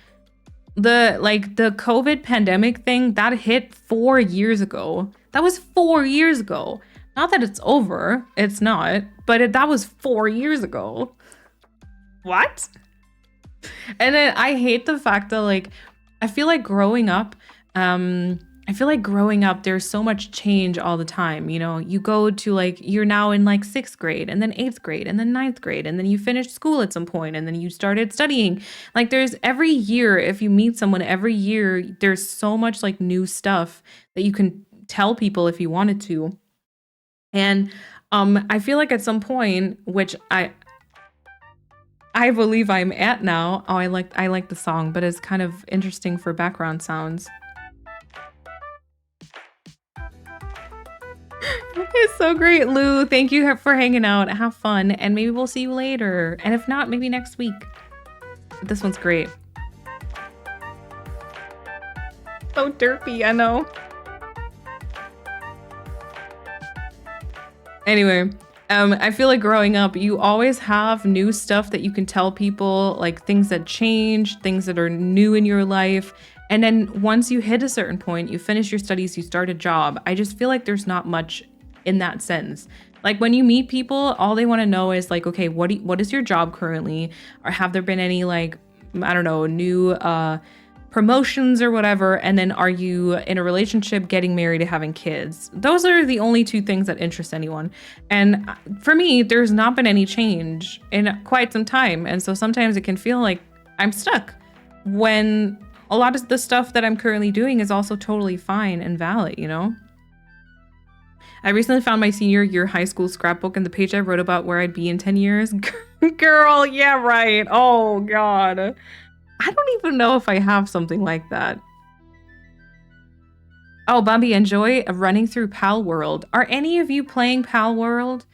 S2: The COVID pandemic thing that hit 4 years ago. That was 4 years ago. Not that it's over, it's not, but that was 4 years ago. What? And then I hate the fact that, like, I feel like growing up, there's so much change all the time. You know, you go to, like, you're now in like 6th grade and then 8th grade and then 9th grade. And then you finished school at some point and then you started studying. Like, there's every year, if you meet someone every year, there's so much like new stuff that you can tell people if you wanted to. And I feel like at some point, which I believe I'm at now. Oh, I like the song, but it's kind of interesting for background sounds. It's so great, Lou. Thank you for hanging out. Have fun, and maybe we'll see you later. And if not, maybe next week. But this one's great. So derpy, I know. Anyway, I feel like growing up, you always have new stuff that you can tell people, like things that change, things that are new in your life. And then once you hit a certain point, you finish your studies, you start a job. I just feel like there's not much in that sense. Like when you meet people, all they want to know is like, okay, what is your job currently? Or have there been any, like, I don't know, new promotions or whatever? And then are you in a relationship, getting married, having kids? Those are the only two things that interest anyone. And for me, there's not been any change in quite some time. And so sometimes it can feel like I'm stuck when a lot of the stuff that I'm currently doing is also totally fine and valid, you know? I recently found my senior year high school scrapbook, and the page I wrote about where I'd be in 10 years. Girl, yeah, right. Oh, God. I don't even know if I have something like that. Oh, Bambi, enjoy running through Pal World. Are any of you playing Pal World?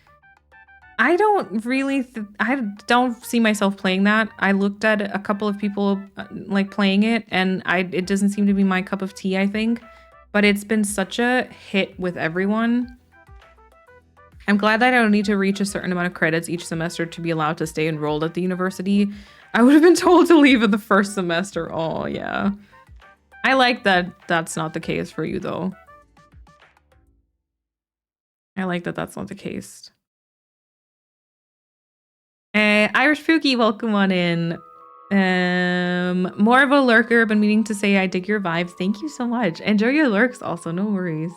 S2: I don't really, I don't see myself playing that. I looked at a couple of people like playing it, and it doesn't seem to be my cup of tea, I think. But it's been such a hit with everyone. I'm glad that I don't need to reach a certain amount of credits each semester to be allowed to stay enrolled at the university. I would have been told to leave in the first semester. Oh, yeah. I like that that's not the case for you, though. I like that that's not the case. Irish Pookie, welcome on in. More of a lurker, been meaning to say I dig your vibes. Thank you so much. Enjoy your lurks also, no worries.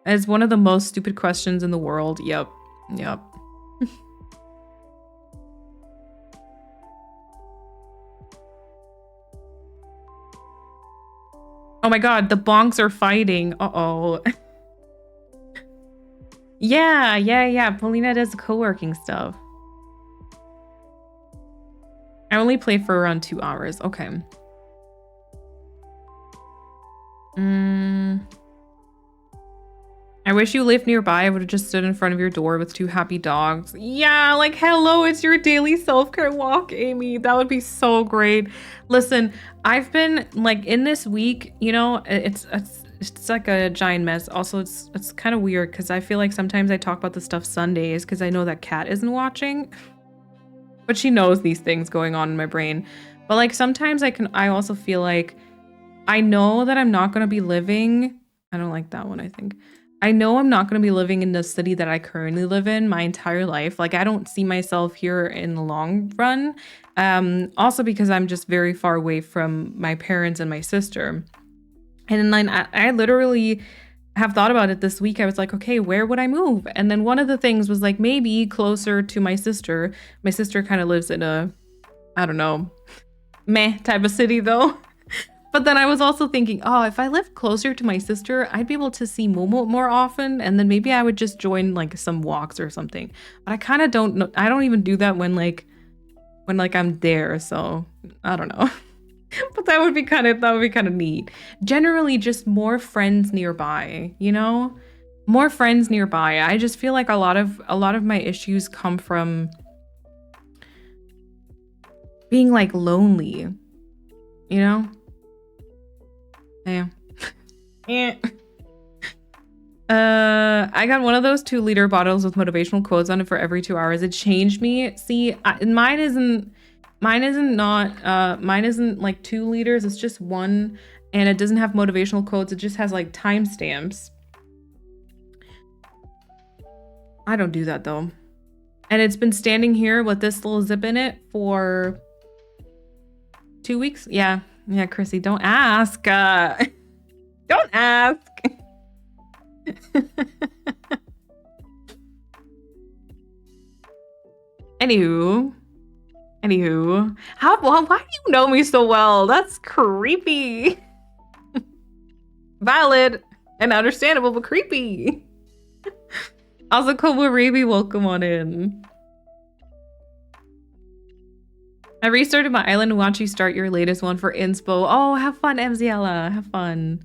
S2: It's one of the most stupid questions in the world. Yep. Oh my god, the bonks are fighting. Uh-oh. Yeah. Paulina does co-working stuff. I only play for around 2 hours. Okay. I wish you lived nearby. I would have just stood in front of your door with 2 happy dogs. Yeah, like, hello, it's your daily self-care walk, Amy. That would be so great. Listen, I've been, like, in this week, you know, it's like a giant mess. Also, it's kind of weird because I feel like sometimes I talk about this stuff Sundays because I know that Kat isn't watching. But she knows these things going on in my brain. But, like, sometimes I also feel like I know that I'm not going to be living. I don't like that one, I think. I know I'm not going to be living in the city that I currently live in my entire life. Like, I don't see myself here in the long run. Also because I'm just very far away from my parents and my sister. And then I literally have thought about it this week. I was like, okay, where would I move? And then one of the things was like, maybe closer to my sister. My sister kind of lives in a, I don't know, meh type of city though. But then I was also thinking, oh, if I lived closer to my sister, I'd be able to see Momo more often. And then maybe I would just join like some walks or something. But I kind of don't know. I don't even do that when I'm there. So I don't know. But that would be kind of neat. Generally, just more friends nearby, you know? More friends nearby. I just feel like a lot of my issues come from being like lonely, you know? Yeah. I got one of those 2-liter bottles with motivational quotes on it for every 2 hours. It changed me. See, mine isn't like 2 liters. It's just one, and it doesn't have motivational quotes. It just has like timestamps. I don't do that though. And it's been standing here with this little zip in it for 2 weeks. Yeah. Yeah, Chrissy, don't ask. Don't ask. Anywho. Why do you know me so well? That's creepy. Valid and understandable, but creepy. Also, Komorebi, welcome on in. I restarted my island and watch you start your latest one for inspo. Oh, have fun, MZLA. Have fun.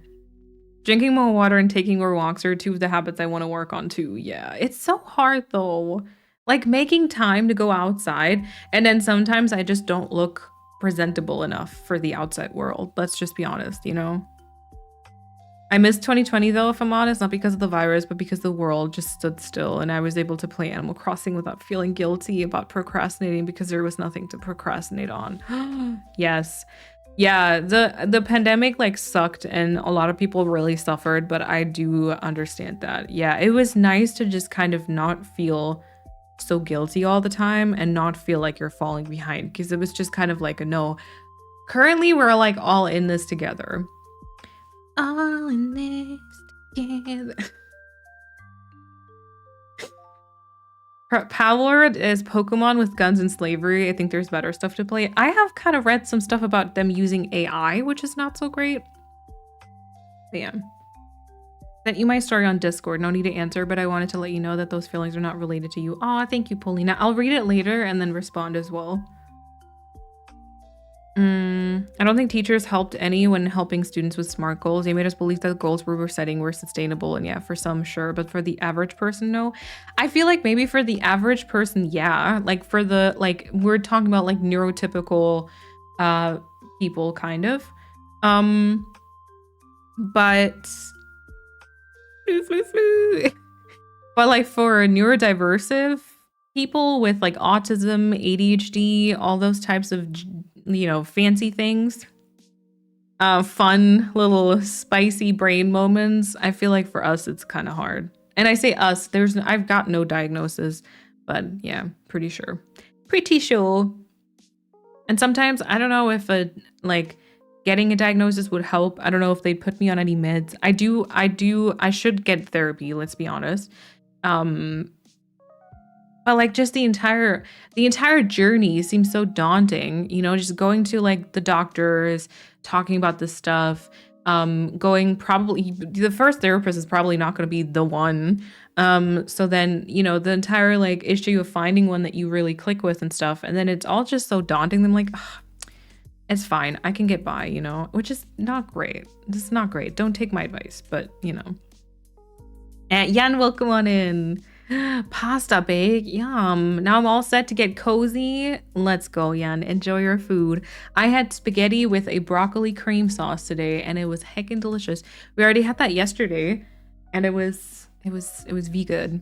S2: Drinking more water and taking more walks are two of the habits I want to work on too. Yeah, it's so hard though. Like making time to go outside, and then sometimes I just don't look presentable enough for the outside world. Let's just be honest, you know? I missed 2020 though, if I'm honest, not because of the virus, but because the world just stood still and I was able to play Animal Crossing without feeling guilty about procrastinating because there was nothing to procrastinate on. Yes. Yeah, the pandemic like sucked and a lot of people really suffered, but I do understand that. Yeah, it was nice to just kind of not feel so guilty all the time and not feel like you're falling behind, because it was just kind of like a no. Currently, we're like all in this together. All in this together. Power is Pokemon with guns and slavery. I think there's better stuff to play. I have kind of read some stuff about them using AI, which is not so great. But yeah. Sent you my story on Discord. No need to answer, but I wanted to let you know that those feelings are not related to you. Aw, thank you, Polina. I'll read it later and then respond as well. I don't think teachers helped any when helping students with SMART goals. They made us believe that the goals we were setting were sustainable, and yeah, for some, sure, but for the average person, no. I feel like maybe for the average person, yeah. Like for the, like, we're talking about like neurotypical people, kind of. But but like for neurodiversive people with like autism, ADHD, all those types of, you know, fancy things, fun little spicy brain moments, I feel like for us it's kind of hard. And I say us, I've got no diagnosis, but yeah, pretty sure. And sometimes I don't know if getting a diagnosis would help. I don't know if they'd put me on any meds. I should get therapy, let's be honest. But like just the entire journey seems so daunting, you know, just going to like the doctors, talking about this stuff, probably the first therapist is probably not going to be the one. So then, you know, the entire like issue of finding one that you really click with and stuff. And then it's all just so daunting. I'm like, it's fine. I can get by, you know, which is not great. This is not great. Don't take my advice, but you know. And Jan, welcome on in. Pasta bake, yum. Now I'm all set to get cozy. Let's go, Jan. Enjoy your food. I had spaghetti with a broccoli cream sauce today, and it was heckin' delicious. We already had that yesterday, and it was good.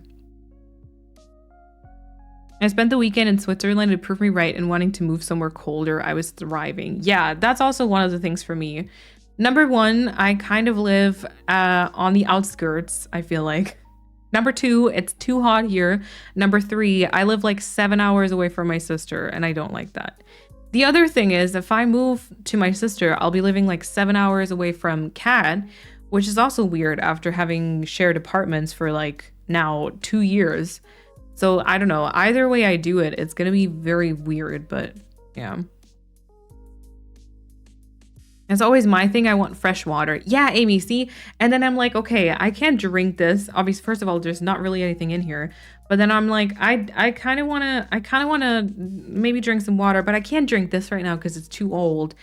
S2: I spent the weekend in Switzerland. It proved me right in wanting to move somewhere colder. I was thriving. Yeah, that's also one of the things for me. Number one, I kind of live on the outskirts, I feel like. Number two, it's too hot here. Number three, I live like 7 hours away from my sister, and I don't like that. The other thing is, if I move to my sister, I'll be living like 7 hours away from Kat, which is also weird after having shared apartments for like now 2 years. So I don't know. Either way I do it, it's gonna be very weird, but yeah. It's always my thing. I want fresh water. Yeah, Amy, see? And then I'm like, okay, I can't drink this. Obviously, first of all, there's not really anything in here. But then I'm like, I kind of want to maybe drink some water, but I can't drink this right now because it's too old.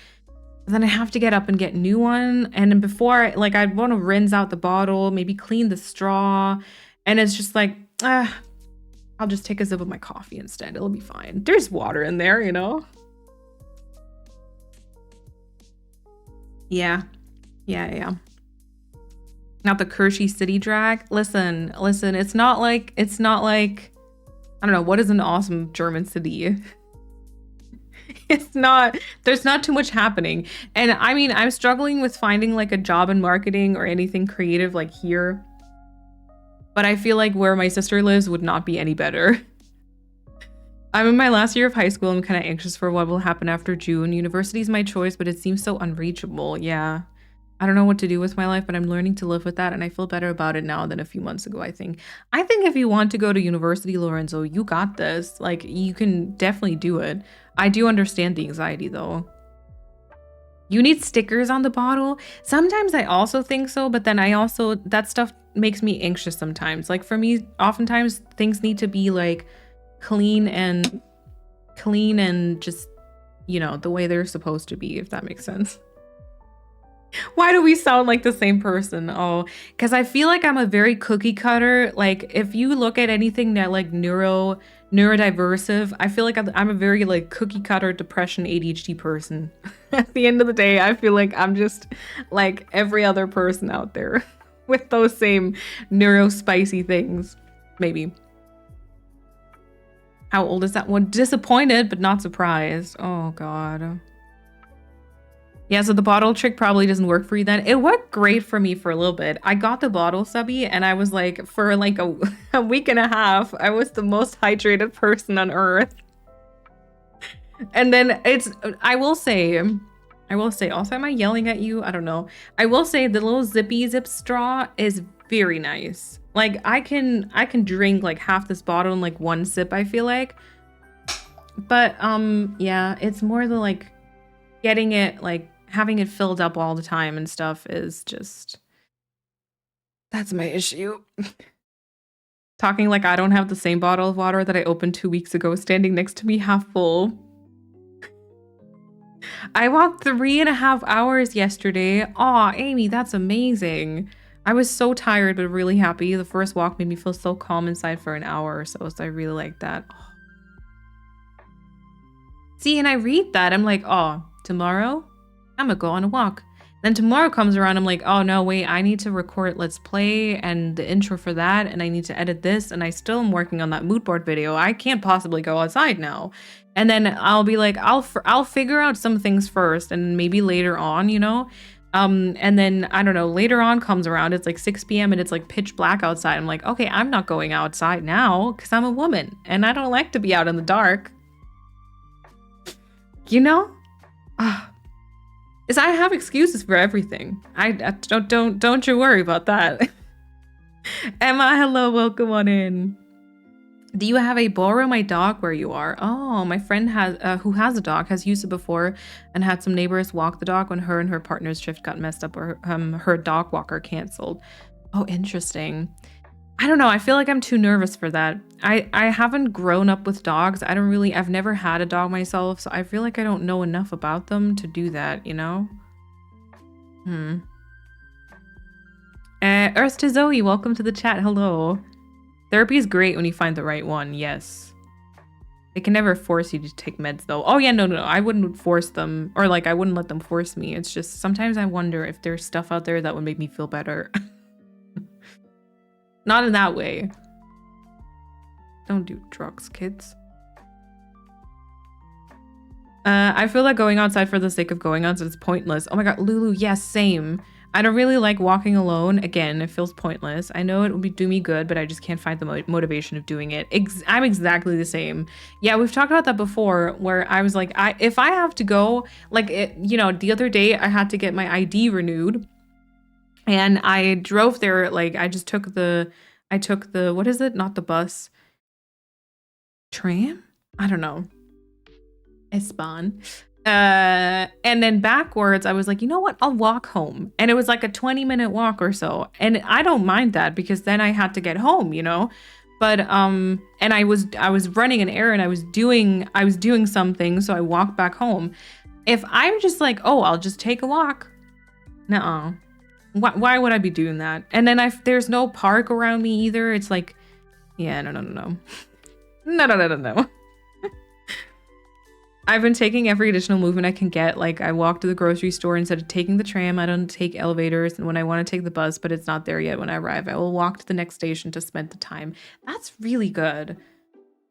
S2: But then I have to get up and get a new one. And then before, like, I'd want to rinse out the bottle, maybe clean the straw. And it's just like, I'll just take a sip of my coffee instead. It'll be fine. There's water in there, you know? Yeah. Not the Kershey City drag. Listen, it's not like, I don't know, what is an awesome German city? It's not, there's not too much happening. And I mean, I'm struggling with finding like a job in marketing or anything creative like here. But I feel like where my sister lives would not be any better. I'm in my last year of high school. I'm kind of anxious for what will happen after June. University's my choice, but it seems so unreachable. Yeah. I don't know what to do with my life, but I'm learning to live with that, and I feel better about it now than a few months ago, I think. I think if you want to go to university, Lorenzo, you got this. Like, you can definitely do it. I do understand the anxiety, though. You need stickers on the bottle? Sometimes I also think so, but then that stuff makes me anxious sometimes. Like, for me, oftentimes things need to be, like, clean and just, you know, the way they're supposed to be, if that makes sense. Why do we sound like the same person? Oh, because I feel like I'm a very cookie cutter. Like, if you look at anything that like neurodiversive, I feel like I'm a very like cookie cutter depression ADHD person. At the end of the day, I feel like I'm just like every other person out there with those same neurospicy things. Maybe. How old is that one? Disappointed, but not surprised. Oh, God. Yeah, so the bottle trick probably doesn't work for you then. It worked great for me for a little bit. I got the bottle subby and I was like, for like a week and a half, I was the most hydrated person on earth. And then I will say, also, am I yelling at you? I don't know. I will say the little zippy zip straw is very nice. Like I can drink like half this bottle in like one sip, I feel like. But yeah, it's more the like getting it, like having it filled up all the time and stuff is just, that's my issue. Talking like I don't have the same bottle of water that I opened 2 weeks ago standing next to me half full. I walked 3.5 hours yesterday. Aw, Amy, that's amazing. I was so tired, but really happy. The first walk made me feel so calm inside for an hour or so I really like that. Oh. See, and I read that. I'm like, oh, tomorrow, I'm gonna go on a walk. Then tomorrow comes around, I'm like, oh no, wait, I need to record Let's Play and the intro for that, and I need to edit this, and I still am working on that mood board video. I can't possibly go outside now. And then I'll be like, I'll figure out some things first, and maybe later on, you know? And then, I don't know, later on comes around, it's like 6 p.m. and it's like pitch black outside. I'm like, okay, I'm not going outside now because I'm a woman, and I don't like to be out in the dark. You know? Is I have excuses for everything. I don't you worry about that. Emma, hello, welcome on in. Do you have a borrow my dog where you are? Oh, my friend has who has a dog has used it before and had some neighbors walk the dog when her and her partner's shift got messed up or her dog walker canceled. Oh, interesting. I don't know. I feel like I'm too nervous for that. I haven't grown up with dogs. I've never had a dog myself, so I feel like I don't know enough about them to do that, you know? Earth to Zoe, welcome to the chat. Hello. Therapy is great when you find the right one, yes. They can never force you to take meds though. Oh yeah, no. I wouldn't force them, or like I wouldn't let them force me. It's just sometimes I wonder if there's stuff out there that would make me feel better. Not in that way. Don't do drugs, kids. I feel like going outside for the sake of going outside is pointless. Oh my god, Lulu, yes, same. I don't really like walking alone. Again, it feels pointless. I know it would do me good, but I just can't find the motivation of doing it. I'm exactly the same. Yeah, we've talked about that before, where I was like, if I have to go, like, you know, the other day I had to get my ID renewed. And I drove there, like, I took the, what is it? Not the bus. Tram? I don't know. S-Bahn. And then backwards, I was like, you know what? I'll walk home. And it was like a 20-minute walk or so. And I don't mind that because then I had to get home, you know? But, and I was running an errand. I was doing something. So I walked back home. If I'm just like, oh, I'll just take a walk. Nuh-uh. Why would I be doing that? And then there's no park around me either. It's like, yeah, no. No. I've been taking every additional movement I can get. Like I walk to the grocery store instead of taking the tram. I don't take elevators. And when I want to take the bus, but it's not there yet when I arrive, I will walk to the next station to spend the time. That's really good.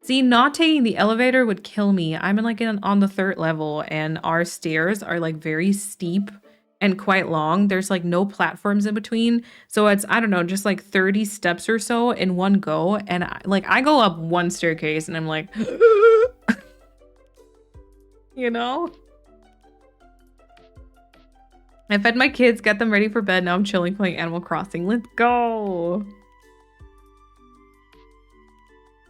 S2: See, not taking the elevator would kill me. I'm on the 3rd level and our stairs are like very steep. and quite long. There's like no platforms in between. So it's, I don't know, just like 30 steps or so in one go. And I go up one staircase and I'm like, you know? I fed my kids, got them ready for bed. Now I'm chilling playing Animal Crossing. Let's go.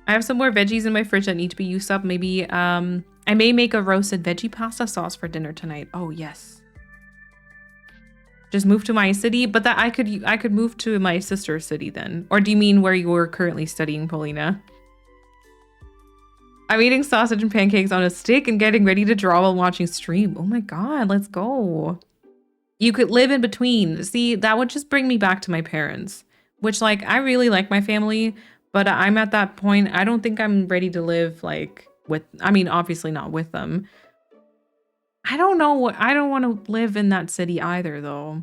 S2: I have some more veggies in my fridge that need to be used up. Maybe I may make a roasted veggie pasta sauce for dinner tonight. Oh yes. Just move to my city, but that I could move to my sister's city then. Or do you mean where you were currently studying, Paulina? I'm eating sausage and pancakes on a stick and getting ready to draw while watching stream. Oh my god, let's go. You could live in between. See, that would just bring me back to my parents, which like I really like my family, but I'm at that point. I don't think I'm ready to live like with, I mean, obviously not with them. I don't know. I don't want to live in that city either though.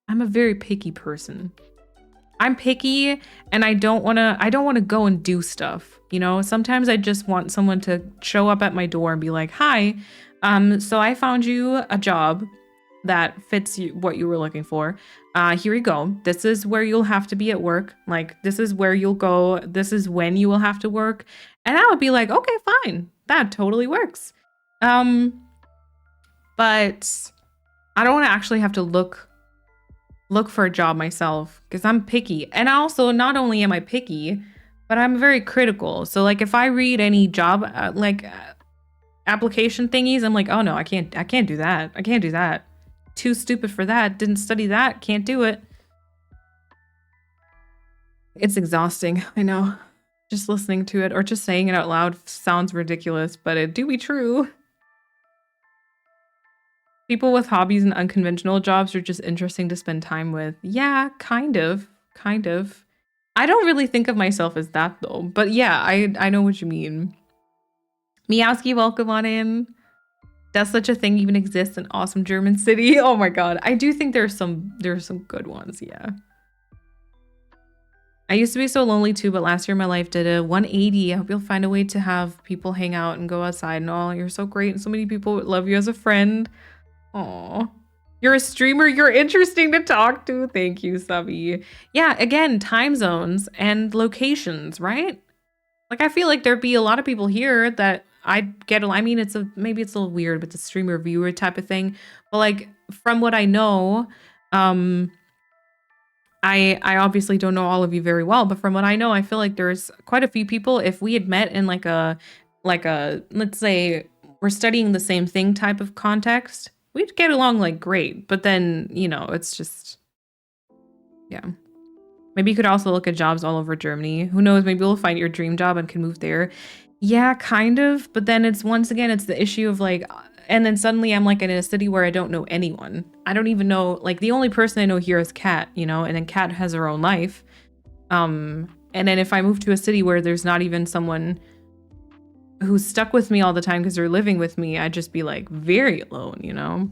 S2: I'm a very picky person. I'm picky and I don't want to go and do stuff. You know, sometimes I just want someone to show up at my door and be like, hi, so I found you a job that fits what you were looking for. Here you go. This is where you'll have to be at work. Like, this is where you'll go. This is when you will have to work. And I would be like, okay, fine. That totally works. But I don't want to actually have to look for a job myself because I'm picky. And also, not only am I picky, but I'm very critical. So like if I read any job application thingies, I'm like, oh no, I can't do that. I can't do that. Too stupid for that. Didn't study that. Can't do it. It's exhausting. I know. Just listening to it or just saying it out loud sounds ridiculous, but it do be true. People with hobbies and unconventional jobs are just interesting to spend time with. Yeah, kind of. I don't really think of myself as that though, but yeah, I know what you mean. Miowski, welcome on in. Does such a thing even exist in awesome German city? Oh my god, I do think there's some good ones, yeah. I used to be so lonely too, but last year my life did a 180. I hope you'll find a way to have people hang out and go outside and all. You're so great and so many people love you as a friend. Aw. You're a streamer. You're interesting to talk to. Thank you, Subby. Yeah, again, time zones and locations, right? Like, I feel like there'd be a lot of people here that I'd get. I mean, maybe it's a little weird, but it's a streamer viewer type of thing. But like, from what I know, I obviously don't know all of you very well, but from what I know, I feel like there's quite a few people. If we had met in like a let's say we're studying the same thing type of context, we'd get along like great. But then, you know, it's just, yeah. Maybe you could also look at jobs all over Germany. Who knows? Maybe we'll find your dream job and can move there. Yeah, kind of. But then it's once again, it's the issue of like, and then suddenly I'm like in a city where I don't know anyone. I don't even know, like the only person I know here is Kat, you know, and then Kat has her own life. And then if I move to a city where there's not even someone who's stuck with me all the time because they're living with me, I'd just be like very alone, you know?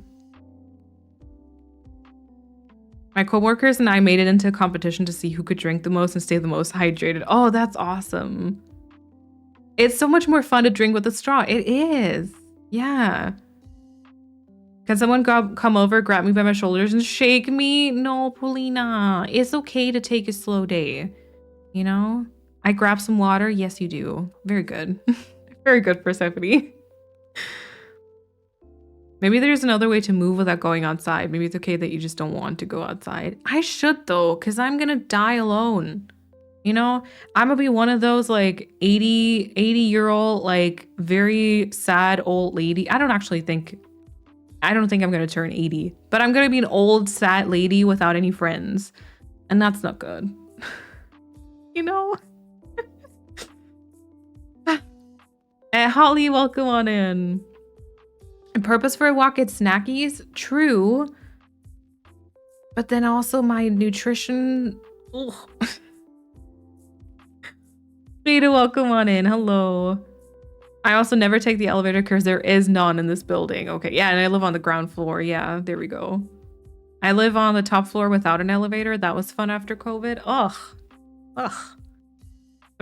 S2: My coworkers and I made it into a competition to see who could drink the most and stay the most hydrated. Oh, that's awesome. It's so much more fun to drink with a straw. It is. Yeah. Can someone come over, grab me by my shoulders and shake me? No, Paulina. It's okay to take a slow day. You know? I grab some water. Yes, you do. Very good. Very good, Persephone. Maybe there's another way to move without going outside. Maybe it's okay that you just don't want to go outside. I should though, because I'm gonna die alone. You know, I'm gonna be one of those like 80-year-old, like very sad old lady. I don't think I'm gonna turn 80, but I'm gonna be an old sad lady without any friends. And that's not good. You know? Holly, welcome on in. Purpose for a walk, it's snackies. True. But then also my nutrition. Rita, welcome on in. Hello. I also never take the elevator because there is none in this building. Okay, yeah, and I live on the ground floor. Yeah, there we go. I live on the top floor without an elevator. That was fun after COVID. Ugh.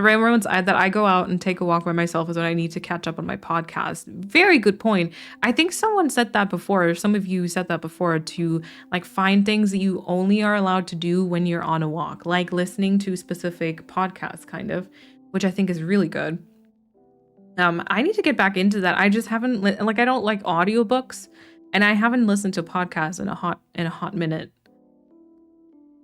S2: The rare moments that I go out and take a walk by myself is when I need to catch up on my podcast. Very good point. I think someone said that before, or some of you said that before, to like find things that you only are allowed to do when you're on a walk, like listening to specific podcasts, kind of, which I think is really good. I need to get back into that. I just haven't like I don't like audiobooks, and I haven't listened to podcasts in a hot minute.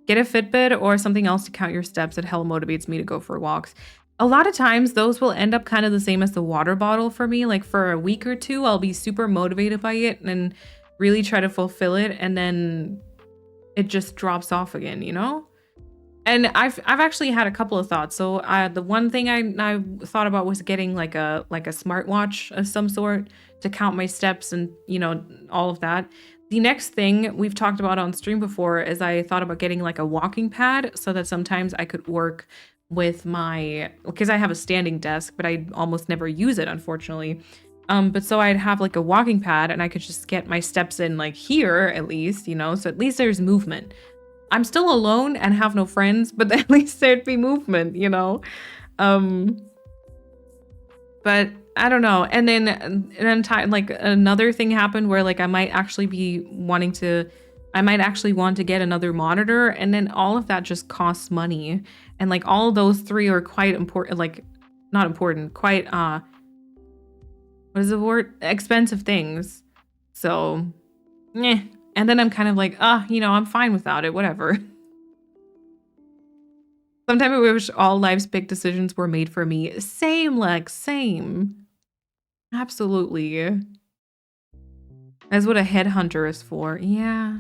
S2: Get a Fitbit or something else to count your steps. It hell motivates me to go for walks. A lot of times those will end up kind of the same as the water bottle for me. Like for a week or two, I'll be super motivated by it and really try to fulfill it, and then it just drops off again, you know? And I've actually had a couple of thoughts. So the one thing I thought about was getting like a smartwatch of some sort to count my steps and, you know, all of that. The next thing we've talked about on stream before is I thought about getting like a walking pad so that sometimes I could work with because I have a standing desk, but I almost never use it, unfortunately. But so I'd have like a walking pad and I could just get my steps in like here at least, you know, so at least there's movement. I'm still alone and have no friends, but at least there'd be movement, you know? But I don't know. And then like another thing happened where like I might actually want to get another monitor, and then all of that just costs money. And like all of those three are quite important, like not important, quite what is the word? Expensive things. So, and then I'm kind of like, you know, I'm fine without it, whatever. Sometimes I wish all life's big decisions were made for me. Same, Lex, same. Absolutely. That's what a headhunter is for. Yeah.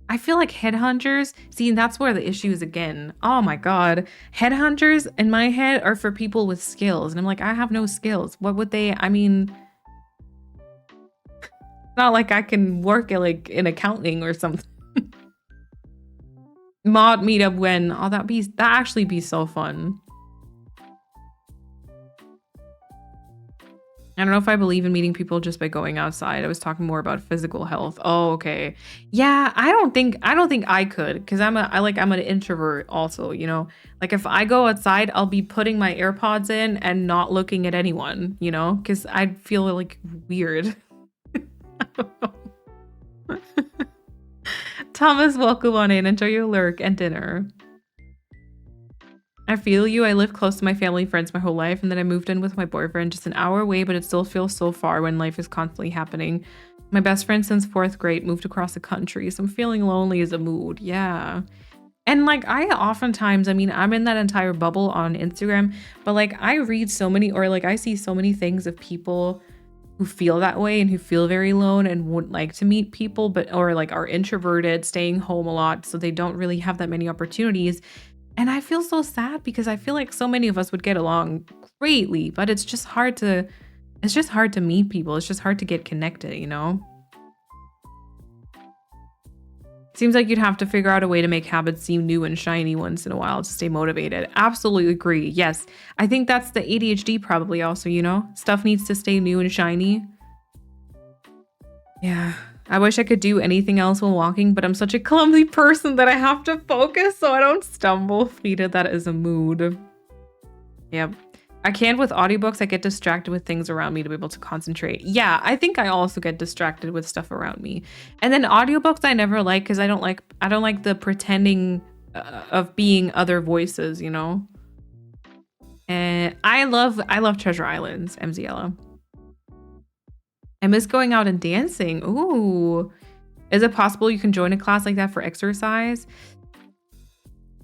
S2: I feel like headhunters, see, that's where the issue is again. Oh my God. Headhunters in my head are for people with skills. And I'm like, I have no skills. What would they, I mean, it's not like I can work at like in accounting or something. Mod meetup when, oh, that actually be so fun. I don't know if I believe in meeting people just by going outside. I was talking more about physical health. Oh, okay. Yeah, I don't think I could, because I'm an introvert also, you know. Like if I go outside, I'll be putting my AirPods in and not looking at anyone, you know, because I'd feel like weird. I don't know. Thomas, welcome on in. Enjoy your lurk and dinner. I feel you. I lived close to my family and friends my whole life, and then I moved in with my boyfriend just an hour away, but it still feels so far when life is constantly happening. My best friend since 4th grade moved across the country, so I'm feeling lonely as a mood. Yeah. And like I oftentimes, I mean, I'm in that entire bubble on Instagram, but like I read so many, or like I see so many things of people who feel that way and who feel very alone and would like to meet people, but or like are introverted, staying home a lot, so they don't really have that many opportunities. And I feel so sad because I feel like so many of us would get along greatly, but it's just hard to meet people. It's just hard to get connected, you know? Seems like you'd have to figure out a way to make habits seem new and shiny once in a while to stay motivated. Absolutely agree. Yes. I think that's the ADHD probably also, you know? Stuff needs to stay new and shiny. Yeah. I wish I could do anything else while walking, but I'm such a clumsy person that I have to focus so I don't stumble. Frida, that is a mood. Yep. I can't with audiobooks. I get distracted with things around me to be able to concentrate. Yeah, I think I also get distracted with stuff around me. And then audiobooks I never like because I don't like the pretending of being other voices, you know? And I love Treasure Islands, MZLA. I miss going out and dancing. Ooh. Is it possible you can join a class like that for exercise?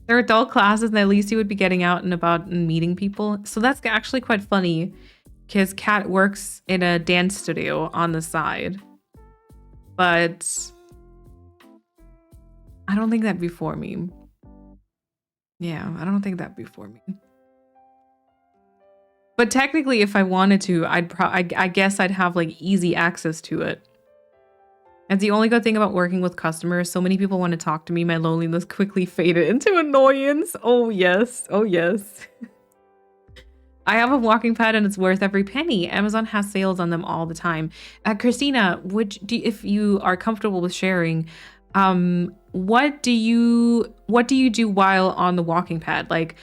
S2: They're adult classes, and at least you would be getting out and about and meeting people. So that's actually quite funny because Kat works in a dance studio on the side. But I don't think that'd be for me. Yeah, I don't think that'd be for me. But technically, if I wanted to, I guess I'd have like easy access to it. That's the only good thing about working with customers. So many people want to talk to me. My loneliness quickly faded into annoyance. Oh yes, oh yes. I have a walking pad and it's worth every penny. Amazon has sales on them all the time. Christina, if you are comfortable with sharing, what do you do while on the walking pad? Like,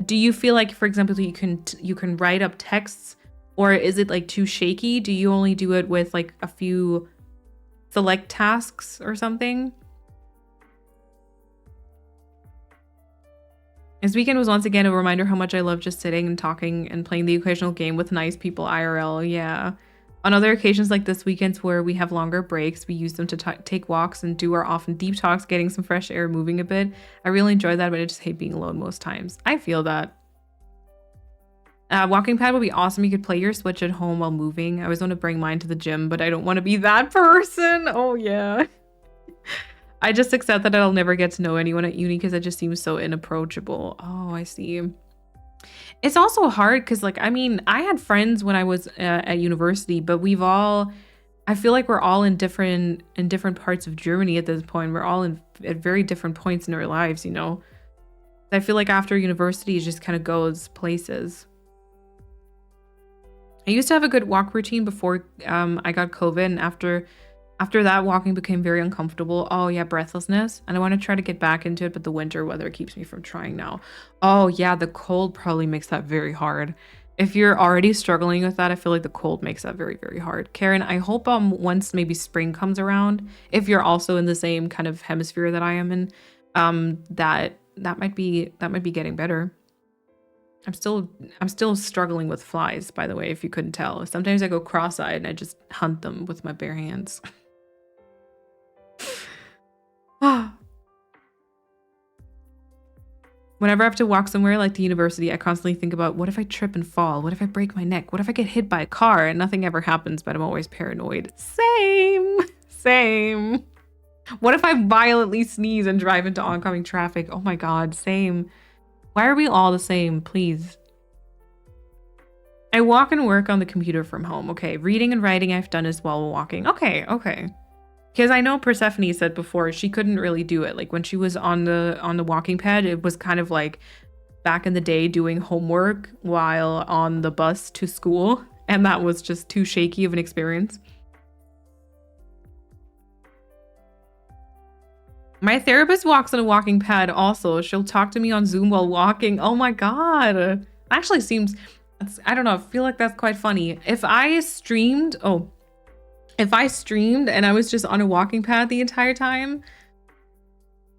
S2: do you feel like, for example, you can write up texts, or is it like too shaky? Do you only do it with like a few select tasks or something? This weekend was once again a reminder how much I love just sitting and talking and playing the occasional game with nice people IRL. Yeah. On other occasions like this weekends where we have longer breaks, we use them to take walks and do our often deep talks, getting some fresh air, moving a bit. I really enjoy that, but I just hate being alone most times. I feel that. Walking pad would be awesome. You could play your Switch at home while moving. I always want to bring mine to the gym, but I don't want to be that person. Oh yeah. I just accept that I'll never get to know anyone at uni because it just seems so inapproachable. Oh, I see. It's also hard because, like, I mean, I had friends when I was at university, but I feel like we're all in different parts of Germany at this point. We're all at very different points in our lives, you know? I feel like after university, it just kind of goes places. I used to have a good walk routine before I got COVID, and after that, walking became very uncomfortable. Oh yeah, breathlessness. And I want to try to get back into it, but the winter weather keeps me from trying now. Oh yeah, the cold probably makes that very hard. If you're already struggling with that, I feel like the cold makes that very, very hard. Karen, I hope once maybe spring comes around, if you're also in the same kind of hemisphere that I am in, that might be getting better. I'm still struggling with flies, by the way, if you couldn't tell. Sometimes I go cross-eyed and I just hunt them with my bare hands. Whenever I have to walk somewhere like the university, I constantly think about, what if I trip and fall? What if I break my neck? What if I get hit by a car? And nothing ever happens, but I'm always paranoid. Same. What if I violently sneeze and drive into oncoming traffic? Oh my god, same. Why are we all the same, please? I walk and work on the computer from home. Okay, reading and writing I've done as well while walking. Okay. Because I know Persephone said before she couldn't really do it. Like when she was on the walking pad, it was kind of like back in the day doing homework while on the bus to school. And that was just too shaky of an experience. My therapist walks on a walking pad also. She'll talk to me on Zoom while walking. Oh my god. Actually seems, I don't know, I feel like that's quite funny. If I streamed and I was just on a walking pad the entire time,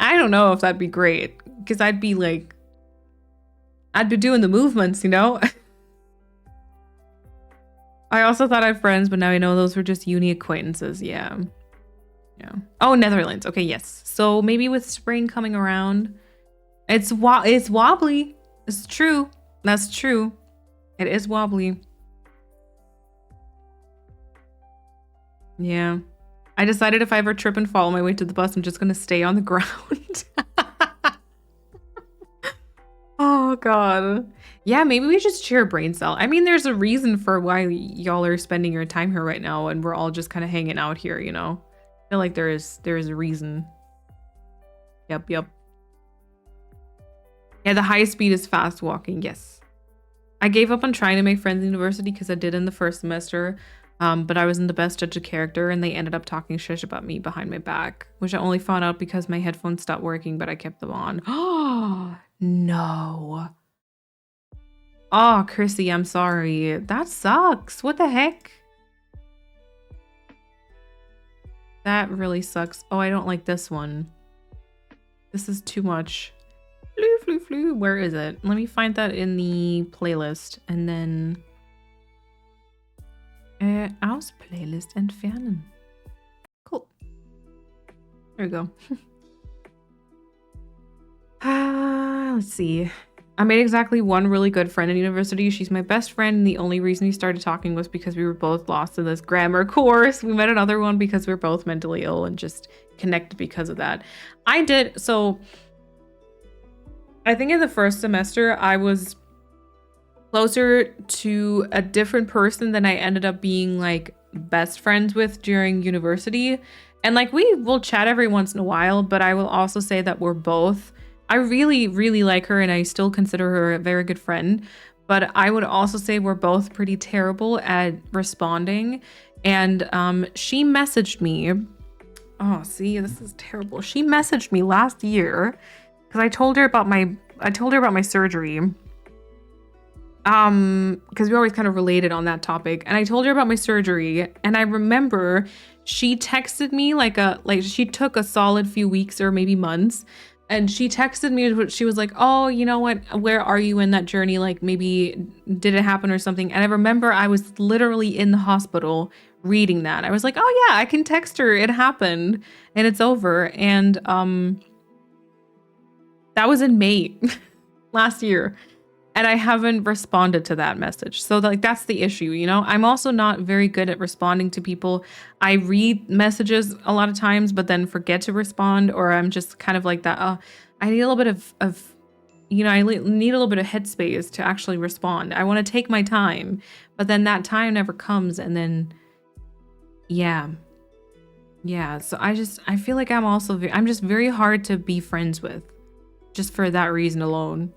S2: I don't know if that'd be great. Because I'd be doing the movements, you know? I also thought I had friends, but now I know those were just uni acquaintances. Yeah. Oh, Netherlands. Okay, yes. So maybe with spring coming around, it's wobbly. It's true. That's true. It is wobbly. Yeah. I decided if I ever trip and fall on my way to the bus, I'm just going to stay on the ground. Oh, God. Yeah, maybe we just share a brain cell. I mean, there's a reason for why y'all are spending your time here right now, and we're all just kind of hanging out here, you know? I feel like there is a reason. Yep. Yeah, the high speed is fast walking. Yes. I gave up on trying to make friends in university because I did in the first semester. But I wasn't the best judge of character, and they ended up talking shish about me behind my back, which I only found out because my headphones stopped working, but I kept them on. Oh, no. Oh, Chrissy, I'm sorry. That sucks. What the heck? That really sucks. Oh, I don't like this one. This is too much. Flu. Where is it? Let me find that in the playlist and then aus Playlist entfernen. Cool. There we go. Let's see. I made exactly one really good friend in university. She's my best friend, and the only reason we started talking was because we were both lost in this grammar course. We met another one because we were both mentally ill and just connected because of that. So I think in the first semester, I was closer to a different person than I ended up being like best friends with during university. And like we will chat every once in a while, but I will also say that I really, really like her and I still consider her a very good friend. But I would also say we're both pretty terrible at responding. And she messaged me. Oh, see, this is terrible. She messaged me last year because I told her about my told her about my surgery. Because we always kind of related on that topic, and I told her about my surgery, and I remember she texted me like she took a solid few weeks or maybe months, and she texted me, she was like, oh, you know what, where are you in that journey, like maybe did it happen or something? And I remember I was literally in the hospital reading that. I was like, oh yeah, I can text her, it happened and it's over. And that was in May last year. And I haven't responded to that message. So like that's the issue, you know? I'm also not very good at responding to people. I read messages a lot of times, but then forget to respond, or I'm just kind of like that. I need a little bit of you know, I need a little bit of headspace to actually respond. I want to take my time, but then that time never comes. And then, yeah. So I feel like I'm just very hard to be friends with, just for that reason alone.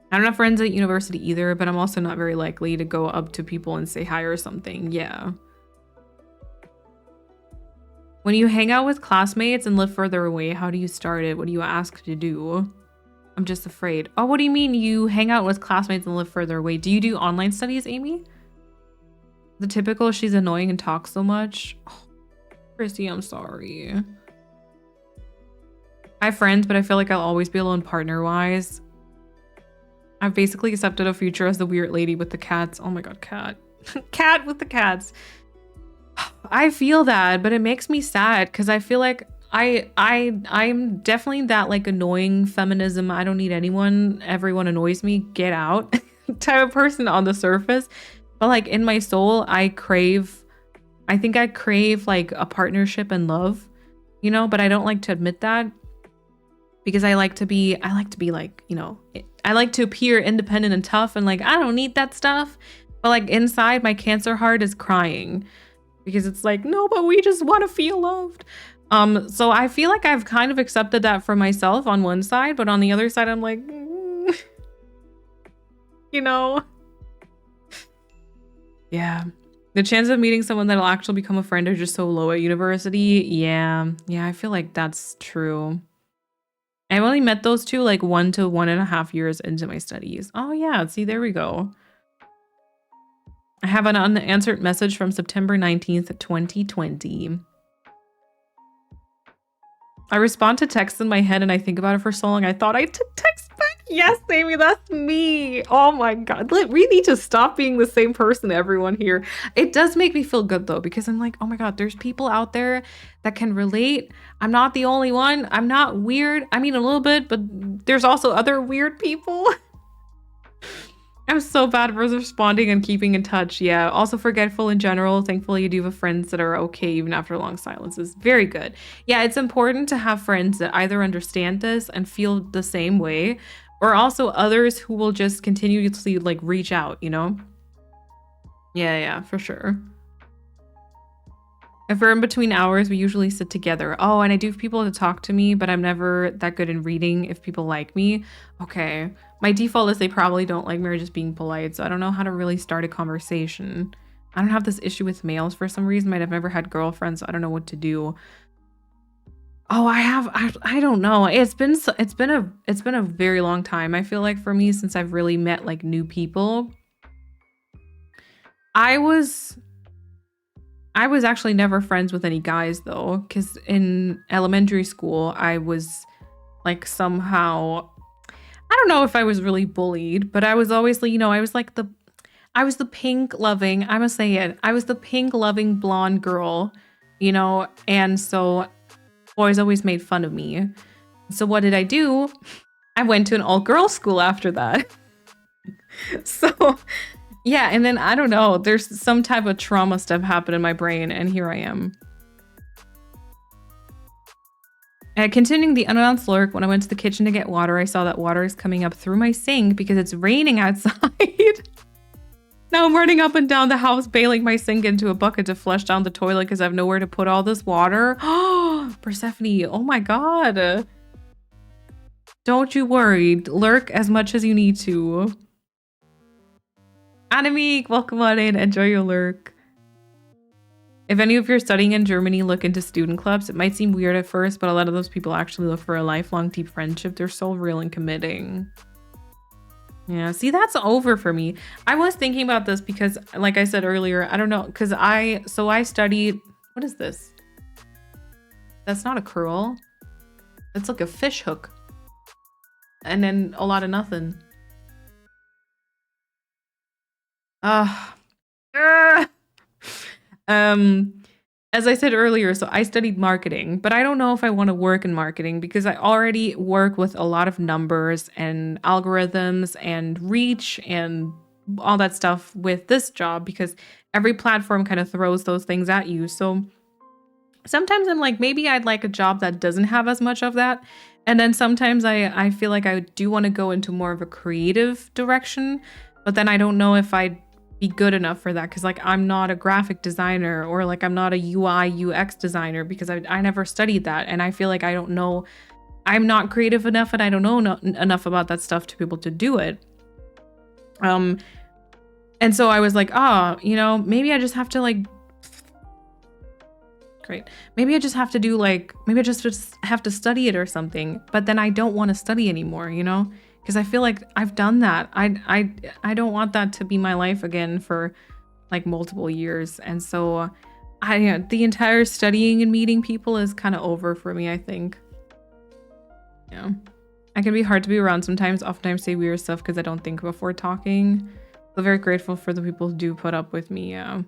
S2: I don't have friends at university either, but I'm also not very likely to go up to people and say hi or something. Yeah. When you hang out with classmates and live further away, how do you start it? What do you ask to do? I'm just afraid. Oh, what do you mean you hang out with classmates and live further away? Do you do online studies, Amy? The typical, she's annoying and talks so much. Oh, Chrissy, I'm sorry. I have friends, but I feel like I'll always be alone partner-wise. I've basically accepted a future as the weird lady with the cats. Oh my god, cat. Cat with the cats. I feel that, but it makes me sad because I feel like I'm definitely that like annoying feminism. I don't need anyone. Everyone annoys me. Get out type of person on the surface. But like in my soul, I think I crave like a partnership and love, you know, but I don't like to admit that because I like to be like, you know, I like to appear independent and tough and like, I don't need that stuff. But like inside, my cancer heart is crying because it's like, no, but we just want to feel loved. So I feel like I've kind of accepted that for myself on one side, but on the other side, I'm like, you know, yeah. The chance of meeting someone that'll actually become a friend are just so low at university. Yeah, I feel like that's true. I've only met those two like 1 to 1.5 years into my studies. Oh yeah, see, there we go. I have an unanswered message from September 19th, 2020. I respond to texts in my head and I think about it for so long. I thought I took text back. Yes, Amy, that's me. Oh my God. We need to stop being the same person, everyone here. It does make me feel good though, because I'm like, oh my God, there's people out there that can relate. I'm not the only one. I'm not weird. I mean, a little bit, but there's also other weird people. I'm so bad for responding and keeping in touch. Yeah, also forgetful in general. Thankfully, you do have friends that are okay even after long silences. Very good. Yeah, it's important to have friends that either understand this and feel the same way, or also others who will just continuously like reach out, you know? Yeah, for sure. If we're in between hours, we usually sit together. Oh, and I do have people to talk to me, but I'm never that good in reading if people like me. Okay. My default is they probably don't like me or just being polite, so I don't know how to really start a conversation. I don't have this issue with males for some reason. I've never had girlfriends, so I don't know what to do. Oh, I don't know. It's been a very long time. I feel like for me since I've really met like new people. I was actually never friends with any guys though, because in elementary school I was like somehow, I don't know if I was really bullied, but I was always, you know, I was the pink loving, I must say it, I was the pink loving blonde girl, you know, and so boys always made fun of me. So what did I do? I went to an all-girls school after that. So yeah, and then I don't know, there's some type of trauma stuff happened in my brain, and here I am. Continuing the unannounced lurk, when I went to the kitchen to get water, I saw that water is coming up through my sink because it's raining outside. Now I'm running up and down the house, bailing my sink into a bucket to flush down the toilet because I have nowhere to put all this water. Oh, Persephone, oh my God. Don't you worry, lurk as much as you need to. Anime, welcome on in, enjoy your lurk. If any of you are studying in Germany, look into student clubs. It might seem weird at first, but a lot of those people actually look for a lifelong deep friendship. They're so real and committing. Yeah, see, that's over for me. I was thinking about this because, like I said earlier, I don't know, because I studied, what is this? That's not a curl. That's like a fish hook. And then a lot of nothing. As I said earlier, so I studied marketing, but I don't know if I want to work in marketing because I already work with a lot of numbers and algorithms and reach and all that stuff with this job because every platform kind of throws those things at you. So sometimes I'm like, maybe I'd like a job that doesn't have as much of that. And then sometimes I feel like I do want to go into more of a creative direction, but then I don't know if I'd be good enough for that because like I'm not a graphic designer or like I'm not a UI UX designer because I never studied that, and I feel like I don't know, I'm not creative enough and I don't know enough about that stuff to be able to do it. And so I was like, you know, maybe I just have to like maybe I just have to do like, maybe I just have to study it or something, but then I don't want to study anymore, you know? Because I feel like I've done that. I don't want that to be my life again for like multiple years. And so the entire studying and meeting people is kind of over for me, I think. Yeah. I can be hard to be around sometimes, oftentimes say weird stuff because I don't think before talking. So very grateful for the people who do put up with me, yeah.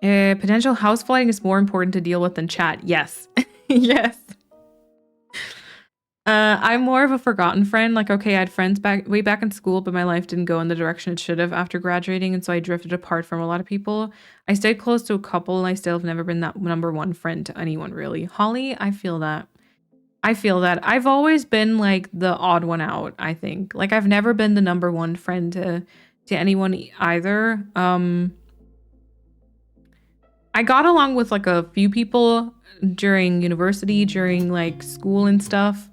S2: Potential house flooding is more important to deal with than chat. Yes. Yes. I'm more of a forgotten friend. Like, okay, I had friends way back in school, but my life didn't go in the direction it should have after graduating, and so I drifted apart from a lot of people. I stayed close to a couple, and I still have never been that number one friend to anyone, really. Holly, I feel that. I feel that. I've always been, like, the odd one out, I think. Like, I've never been the number one friend to anyone either. I got along with, like, a few people during university, during, like, school and stuff.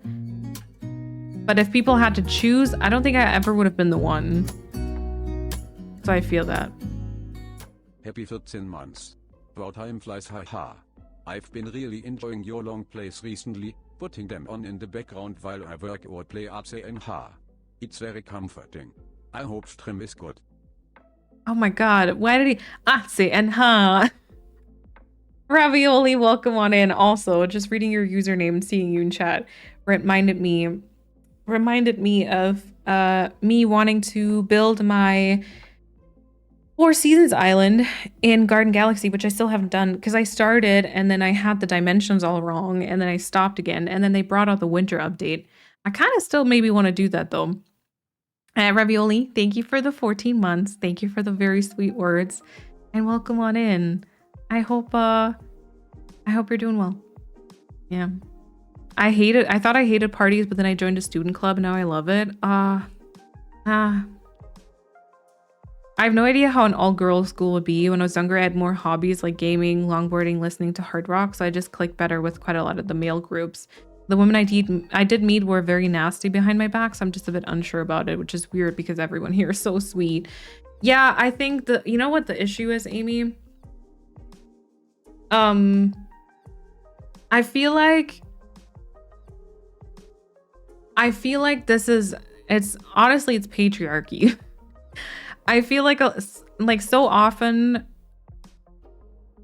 S2: But if people had to choose, I don't think I ever would have been the one. So I feel that.
S3: Happy 14 months. Wow, time flies, haha. I've been really enjoying your long plays recently, putting them on in the background while I work or play RCNH. It's very comforting. I hope stream is good.
S2: Oh my god, why did he... RCNH. Ravioli, welcome on in. Also, just reading your username and seeing you in chat reminded me of me wanting to build my Four Seasons island in Garden Galaxy, which I still haven't done because I started and then I had the dimensions all wrong and then I stopped again and then they brought out the winter update. I kind of still maybe want to do that though. Ravioli, thank you for the 14 months. Thank you for the very sweet words and welcome on in. I hope you're doing well. Yeah. I thought I hated parties, but then I joined a student club and now I love it. I have no idea how an all-girls school would be. When I was younger, I had more hobbies like gaming, longboarding, listening to hard rock, so I just clicked better with quite a lot of the male groups. The women I did meet were very nasty behind my back, so I'm just a bit unsure about it, which is weird because everyone here is so sweet. Yeah, I think you know what the issue is, Amy? I feel like it's patriarchy. I feel like so often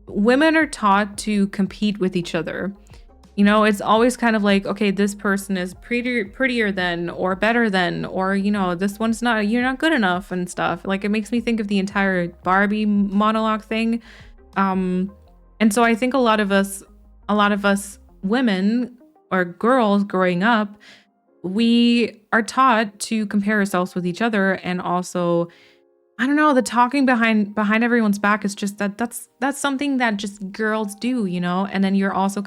S2: women are taught to compete with each other. You know, it's always kind of like, okay, this person is prettier than or better than, or, you know, this one's not, you're not good enough and stuff. Like, it makes me think of the entire Barbie monologue thing. And so I think a lot of us women or girls growing up, we are taught to compare ourselves with each other. And also, I don't know, the talking behind everyone's back is just that's something that just girls do, you know? And then you're also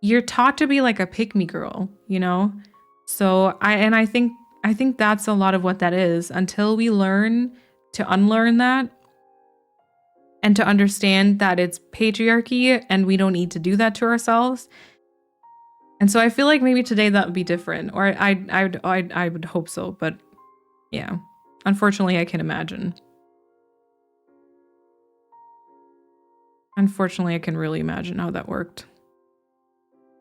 S2: you're taught to be like a pick-me girl, you know? So I think that's a lot of what that is until we learn to unlearn that and to understand that it's patriarchy and we don't need to do that to ourselves. And so I feel like maybe today that would be different, or I would hope so, but yeah, unfortunately I can imagine. Unfortunately, I can really imagine how that worked.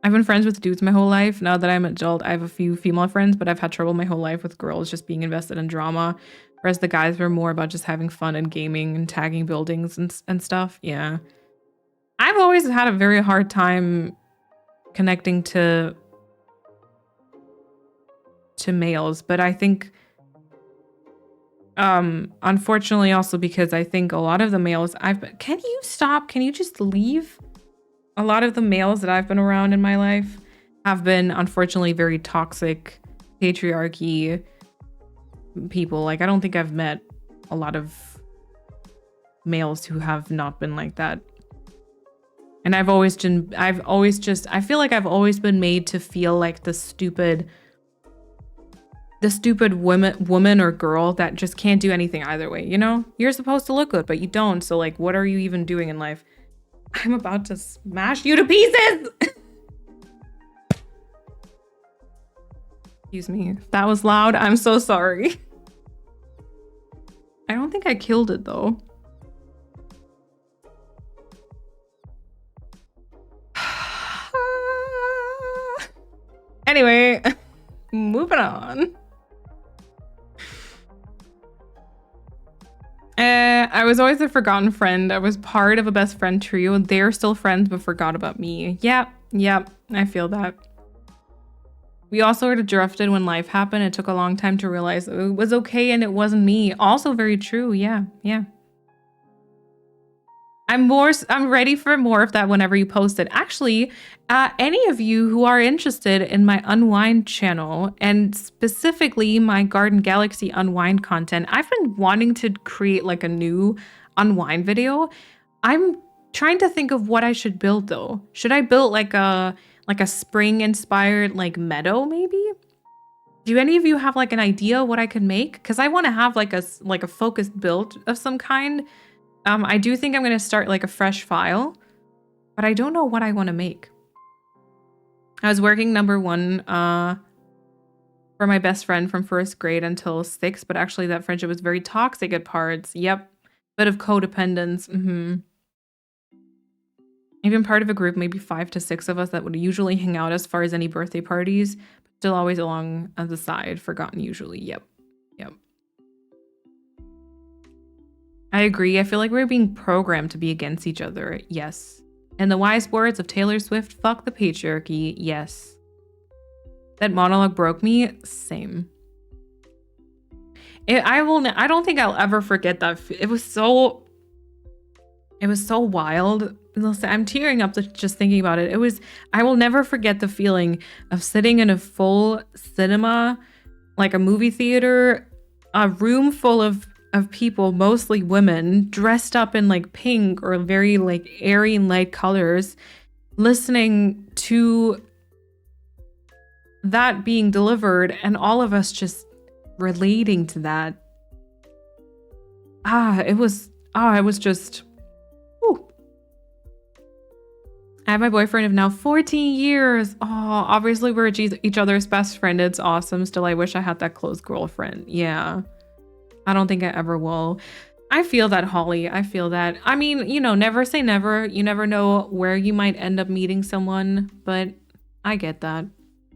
S2: I've been friends with dudes my whole life. Now that I'm an adult, I have a few female friends, but I've had trouble my whole life with girls just being invested in drama. Whereas the guys were more about just having fun and gaming and tagging buildings and stuff. Yeah. I've always had a very hard time connecting to males, but I think unfortunately also because I think a lot of the males can you stop? Can you just leave? A lot of the males that I've been around in my life have been unfortunately very toxic patriarchy people. Like I don't think I've met a lot of males who have not been like that. And I feel like I've always been made to feel like the stupid woman or girl that just can't do anything either way, you know? You're supposed to look good, but you don't. So like, what are you even doing in life? I'm about to smash you to pieces! Excuse me. If that was loud, I'm so sorry. I don't think I killed it though. Anyway, moving on. I was always a forgotten friend. I was part of a best friend trio. They're still friends, but forgot about me. Yep, I feel that. We all sort of drifted when life happened. It took a long time to realize it was okay and it wasn't me. Also very true. Yeah. I'm ready for more of that whenever you post it. Actually, any of you who are interested in my Unwind channel and specifically my Garden Galaxy Unwind content, I've been wanting to create like a new Unwind video. I'm trying to think of what I should build though. Should I build like a spring inspired like meadow maybe? Do any of you have like an idea what I could make? Because I want to have like a focused build of some kind. I do think I'm going to start like a fresh file, but I don't know what I want to make. I was working number 1 for my best friend from 1st grade until 6th, but actually that friendship was very toxic at parts. Yep. Bit of codependence. Even part of a group, maybe 5 to 6 of us that would usually hang out as far as any birthday parties, but still always along on the side, forgotten usually. Yep. I agree. I feel like we're being programmed to be against each other. Yes. And the wise words of Taylor Swift, fuck the patriarchy. Yes. That monologue broke me. Same. I don't think I'll ever forget that. It was so wild. I'm tearing up just thinking about it. I will never forget the feeling of sitting in a full cinema, like a movie theater, a room full of people, mostly women, dressed up in like pink or very like airy and light colors, listening to that being delivered and all of us just relating to that. It was just, whew. I have my boyfriend of now 14 years. Obviously we're each other's best friend. It's awesome. Still, I wish I had that close girlfriend. Yeah. I don't think I ever will. I feel that, Holly. I feel that. I mean, never say never. You never know where you might end up meeting someone, but I get that.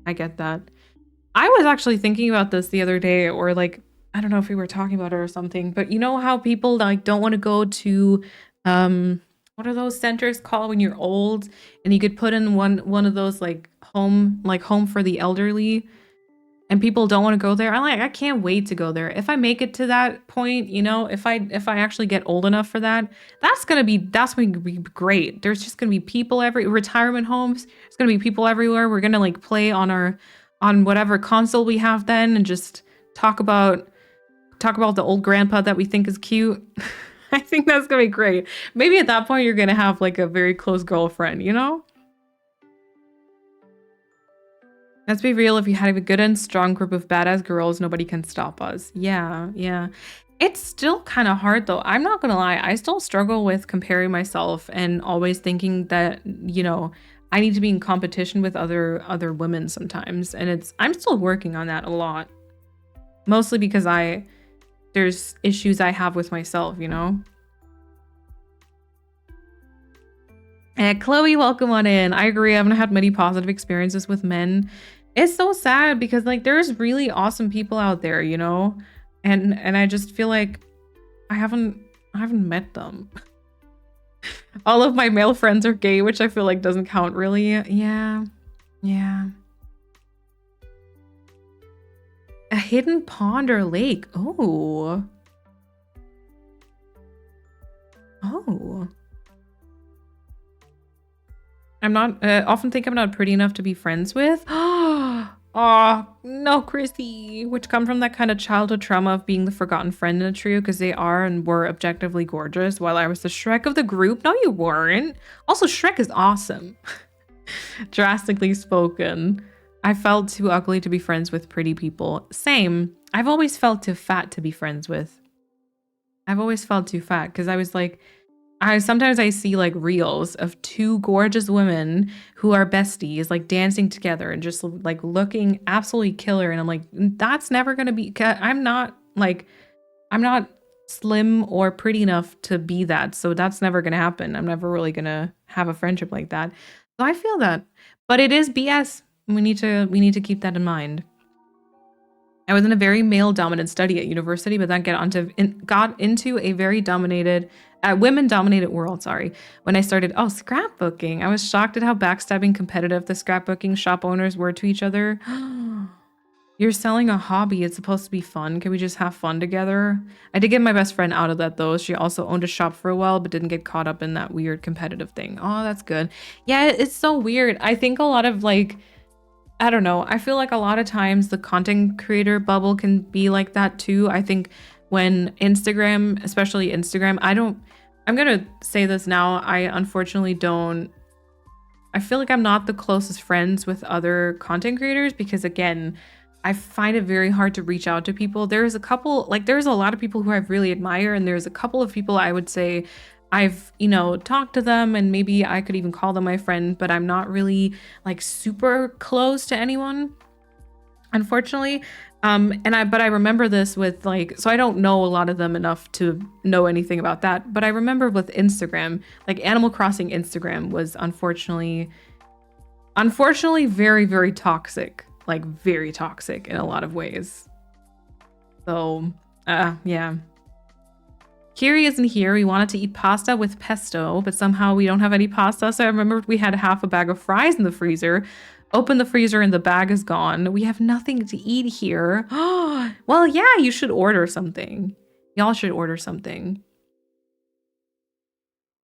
S2: I was actually thinking about this the other day, or like, I don't know if we were talking about it or something, but you know how people like don't want to go to, what are those centers called when you're old and you could put in one of those like home for the elderly? And people don't want to go there. I can't wait to go there. If I make it to that point, if I actually get old enough for that, that's gonna be great. There's just gonna be people retirement homes. There's gonna be people everywhere. We're gonna like play on whatever console we have then, and just talk about the old grandpa that we think is cute. I think that's gonna be great. Maybe at that point you're gonna have like a very close girlfriend, Let's be real, if you had a good and strong group of badass girls, nobody can stop us. Yeah. It's still kind of hard though. I'm not gonna lie. I still struggle with comparing myself and always thinking that, I need to be in competition with other women sometimes. And I'm still working on that a lot. Mostly because there's issues I have with myself, Chloe, welcome on in. I agree. I haven't had many positive experiences with men. It's so sad because like there's really awesome people out there, you know? And I just feel like I haven't met them. All of my male friends are gay, which I feel like doesn't count really. Yeah. Yeah. A hidden pond or lake. Oh. Oh. I'm not, often think I'm not pretty enough to be friends with. Oh, no, Chrissy. Which come from that kind of childhood trauma of being the forgotten friend in a trio because they are and were objectively gorgeous while I was the Shrek of the group. No, you weren't. Also, Shrek is awesome. Drastically spoken. I felt too ugly to be friends with pretty people. Same. I've always felt too fat to be friends with. I've always felt too fat because I was like, sometimes I see like reels of two gorgeous women who are besties, like dancing together and just like looking absolutely killer. And I'm like, that's never going to be, I'm not slim or pretty enough to be that. So that's never going to happen. I'm never really going to have a friendship like that. So I feel that, but it is BS. We need to keep that in mind. I was in a very male-dominant study at university, but then got into a very women-dominated world, sorry. When I started, scrapbooking. I was shocked at how backstabbing competitive the scrapbooking shop owners were to each other. You're selling a hobby. It's supposed to be fun. Can we just have fun together? I did get my best friend out of that, though. She also owned a shop for a while, but didn't get caught up in that weird competitive thing. Oh, that's good. Yeah, it's so weird. I think a lot of, like, I don't know. I feel like a lot of times the content creator bubble can be like that too. I think when Instagram, especially Instagram, I'm going to say this now. I unfortunately I feel like I'm not the closest friends with other content creators because again, I find it very hard to reach out to people. There's a lot of people who I really admire, and there's a couple of people I would say I've, talked to them and maybe I could even call them my friend, but I'm not really like super close to anyone, unfortunately. But I remember this with so I don't know a lot of them enough to know anything about that. But I remember with Instagram, like Animal Crossing Instagram was unfortunately very, very toxic, like very toxic in a lot of ways. So, yeah. Kiri isn't here. We wanted to eat pasta with pesto, but somehow we don't have any pasta. So I remember we had half a bag of fries in the freezer. Open the freezer and the bag is gone. We have nothing to eat here. Well, yeah, you should order something. Y'all should order something.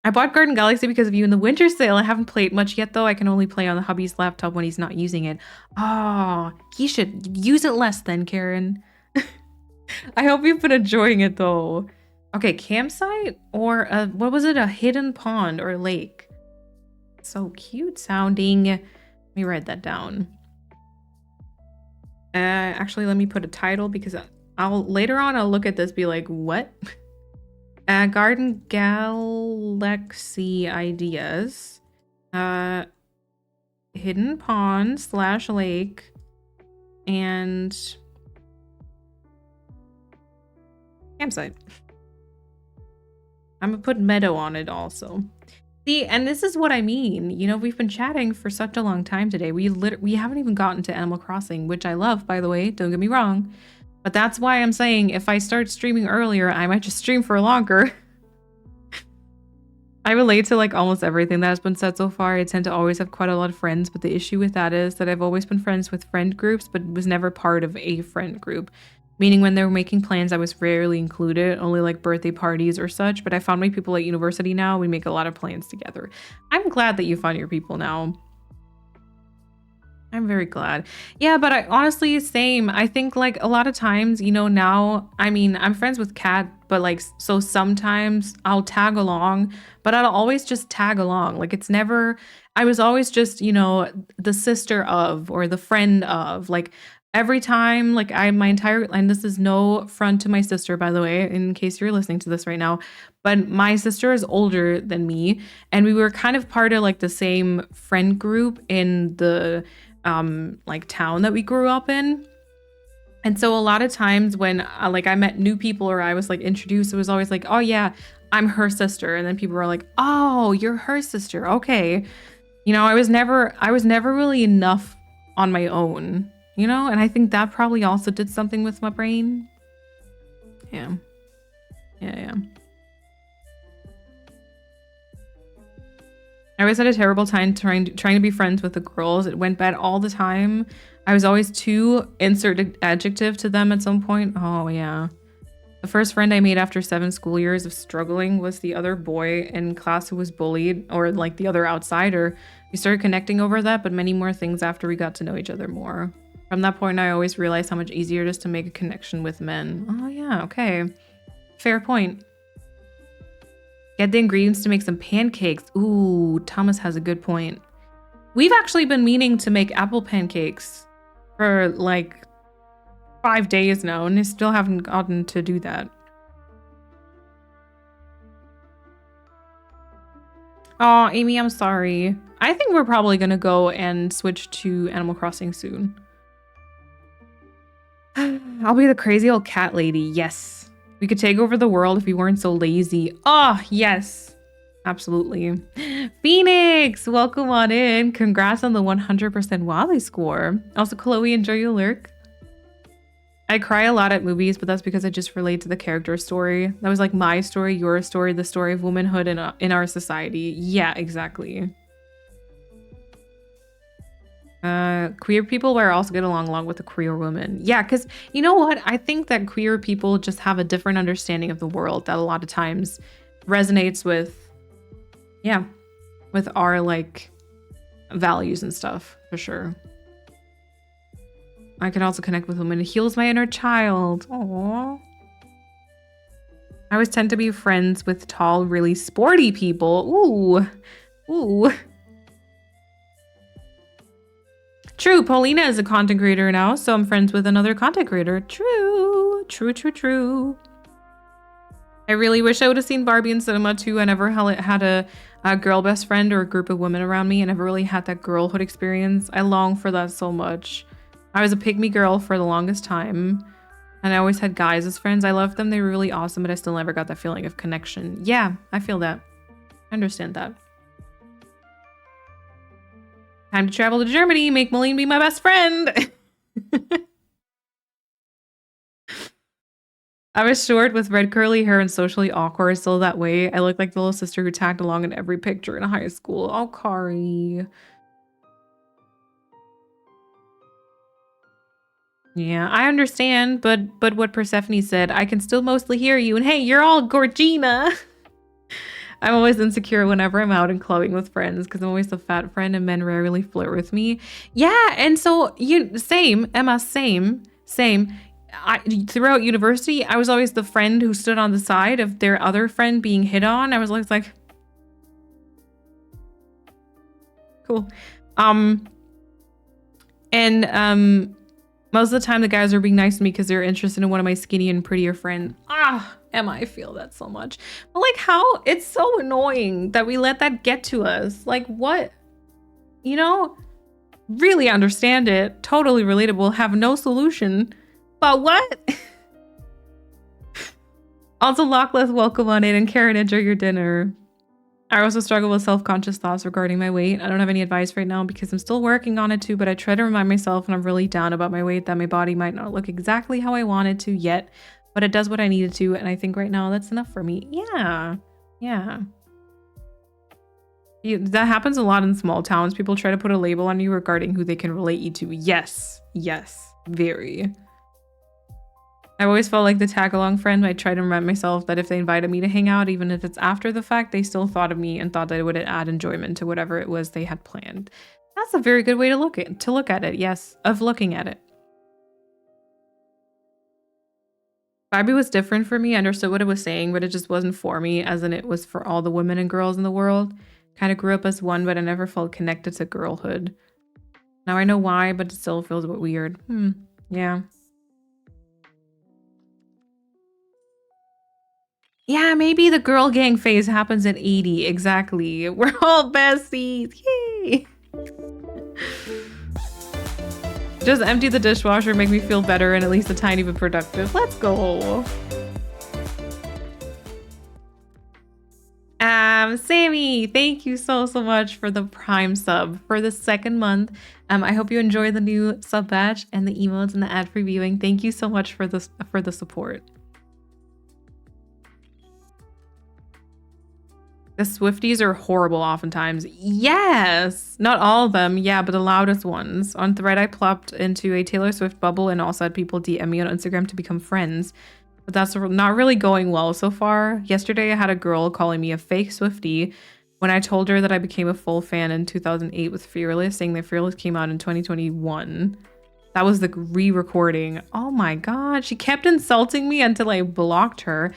S2: I bought Garden Galaxy because of you in the winter sale. I haven't played much yet, though. I can only play on the hubby's laptop when he's not using it. Oh, he should use it less then, Karen. I hope you've been enjoying it, though. Okay, campsite or what was it? A hidden pond or lake. So cute sounding. Let me write that down. Actually, let me put a title because later on I'll look at this be like, what? Garden Galaxy ideas. Hidden pond / lake and campsite. I'm gonna put meadow on it also. See, and this is what I mean. We've been chatting for such a long time today. We haven't even gotten to Animal Crossing, which I love, by the way. Don't get me wrong. But that's why I'm saying if I start streaming earlier, I might just stream for longer. I relate to like almost everything that has been said so far. I tend to always have quite a lot of friends, but the issue with that is that I've always been friends with friend groups, but was never part of a friend group. Meaning when they were making plans, I was rarely included, only like birthday parties or such. But I found my people at university now. We make a lot of plans together. I'm glad that you found your people now. I'm very glad. Yeah, but I honestly, same. I think like a lot of times, now, I mean, I'm friends with Kat, but like, so sometimes I'll tag along, but I'll always just tag along. Like it's never, I was always just, the sister of, or the friend of, like, every time, like and this is no front to my sister, by the way, in case you're listening to this right now, but my sister is older than me, and we were kind of part of like the same friend group in the like town that we grew up in. And so a lot of times when I met new people or I was like introduced, it was always like, oh yeah, I'm her sister. And then people were like, oh, you're her sister. Okay. You know, I was never really enough on my own, you know? And I think that probably also did something with my brain. Yeah. Yeah. I always had a terrible time trying to be friends with the girls. It went bad all the time. I was always too insert adjective to them at some point. Oh, yeah. The first friend I made after 7 school years of struggling was the other boy in class who was bullied, or like the other outsider. We started connecting over that, but many more things after we got to know each other more. From that point, I always realized how much easier it is to make a connection with men. Oh, yeah, okay. Fair point. Get the ingredients to make some pancakes. Ooh, Thomas has a good point. We've actually been meaning to make apple pancakes for like 5 days now, and I still haven't gotten to do that. Oh, Amy, I'm sorry. I think we're probably gonna go and switch to Animal Crossing soon. I'll be the crazy old cat lady. Yes. We could take over the world if we weren't so lazy. Oh, yes. Absolutely. Phoenix, welcome on in. Congrats on the 100% Wobbly score. Also, Chloe, enjoy your lurk. I cry a lot at movies, but that's because I just relate to the character story. That was like my story, your story, the story of womanhood in our society. Yeah, exactly. Queer people where I also get along with a queer woman. Yeah, because you know what? I think that queer people just have a different understanding of the world that a lot of times resonates with, yeah, with our like values and stuff, for sure. I can also connect with women. It heals my inner child. Aww. I always tend to be friends with tall, really sporty people. Ooh. True, Paulina is a content creator now, so I'm friends with another content creator. True. I really wish I would have seen Barbie in cinema too. I never had a girl best friend or a group of women around me. I never really had that girlhood experience. I long for that so much. I was a pygmy girl for the longest time, and I always had guys as friends. I loved them. They were really awesome, but I still never got that feeling of connection. Yeah, I feel that. I understand that. Time to travel to Germany, make Moline be my best friend. I was short with red curly hair and socially awkward, still that way. I looked like the little sister who tagged along in every picture in high school. Oh, Kari. Yeah, I understand, but what Persephone said, I can still mostly hear you, and hey, you're all Gorgina. I'm always insecure whenever I'm out and clubbing with friends because I'm always the fat friend and men rarely flirt with me. Yeah, and so Emma, same. Throughout university, I was always the friend who stood on the side of their other friend being hit on. I was always like, cool. Most of the time the guys are being nice to me because they're interested in one of my skinny and prettier friends. Emma, I feel that so much. But like, how it's so annoying that we let that get to us. Like, what? You know, really understand it. Totally relatable. Have no solution. But what? Also, Lockless, welcome on in. And Karen, enjoy your dinner. I also struggle with self-conscious thoughts regarding my weight. I don't have any advice right now because I'm still working on it too, but I try to remind myself when I'm really down about my weight that my body might not look exactly how I want it to yet, but it does what I need it to, and I think right now that's enough for me. Yeah. That happens a lot in small towns. People try to put a label on you regarding who they can relate you to. Yes, very. I always felt like the tag-along friend. I try to remind myself that if they invited me to hang out, even if it's after the fact, they still thought of me and thought that it would add enjoyment to whatever it was they had planned. That's a very good way to look at it. Yes, of looking at it. Barbie was different for me. I understood what it was saying, but it just wasn't for me, as in it was for all the women and girls in the world. Kind of grew up as one, but I never felt connected to girlhood. Now I know why, but it still feels a bit weird. Yeah. Yeah, maybe the girl gang phase happens at 80. Exactly. We're all besties. Yay! Just empty the dishwasher, make me feel better and at least a tiny bit productive. Let's go. Amy, thank you so much for the Prime sub for the second month. I hope you enjoy the new sub badge and the emotes and the ad-free viewing. Thank you so much for the support. The Swifties are horrible oftentimes. Yes! Not all of them, yeah, but the loudest ones. On Thread, I plopped into a Taylor Swift bubble and also had people DM me on Instagram to become friends. But that's not really going well so far. Yesterday, I had a girl calling me a fake Swiftie when I told her that I became a full fan in 2008 with Fearless, saying that Fearless came out in 2021. That was the re-recording. Oh my god, she kept insulting me until I blocked her.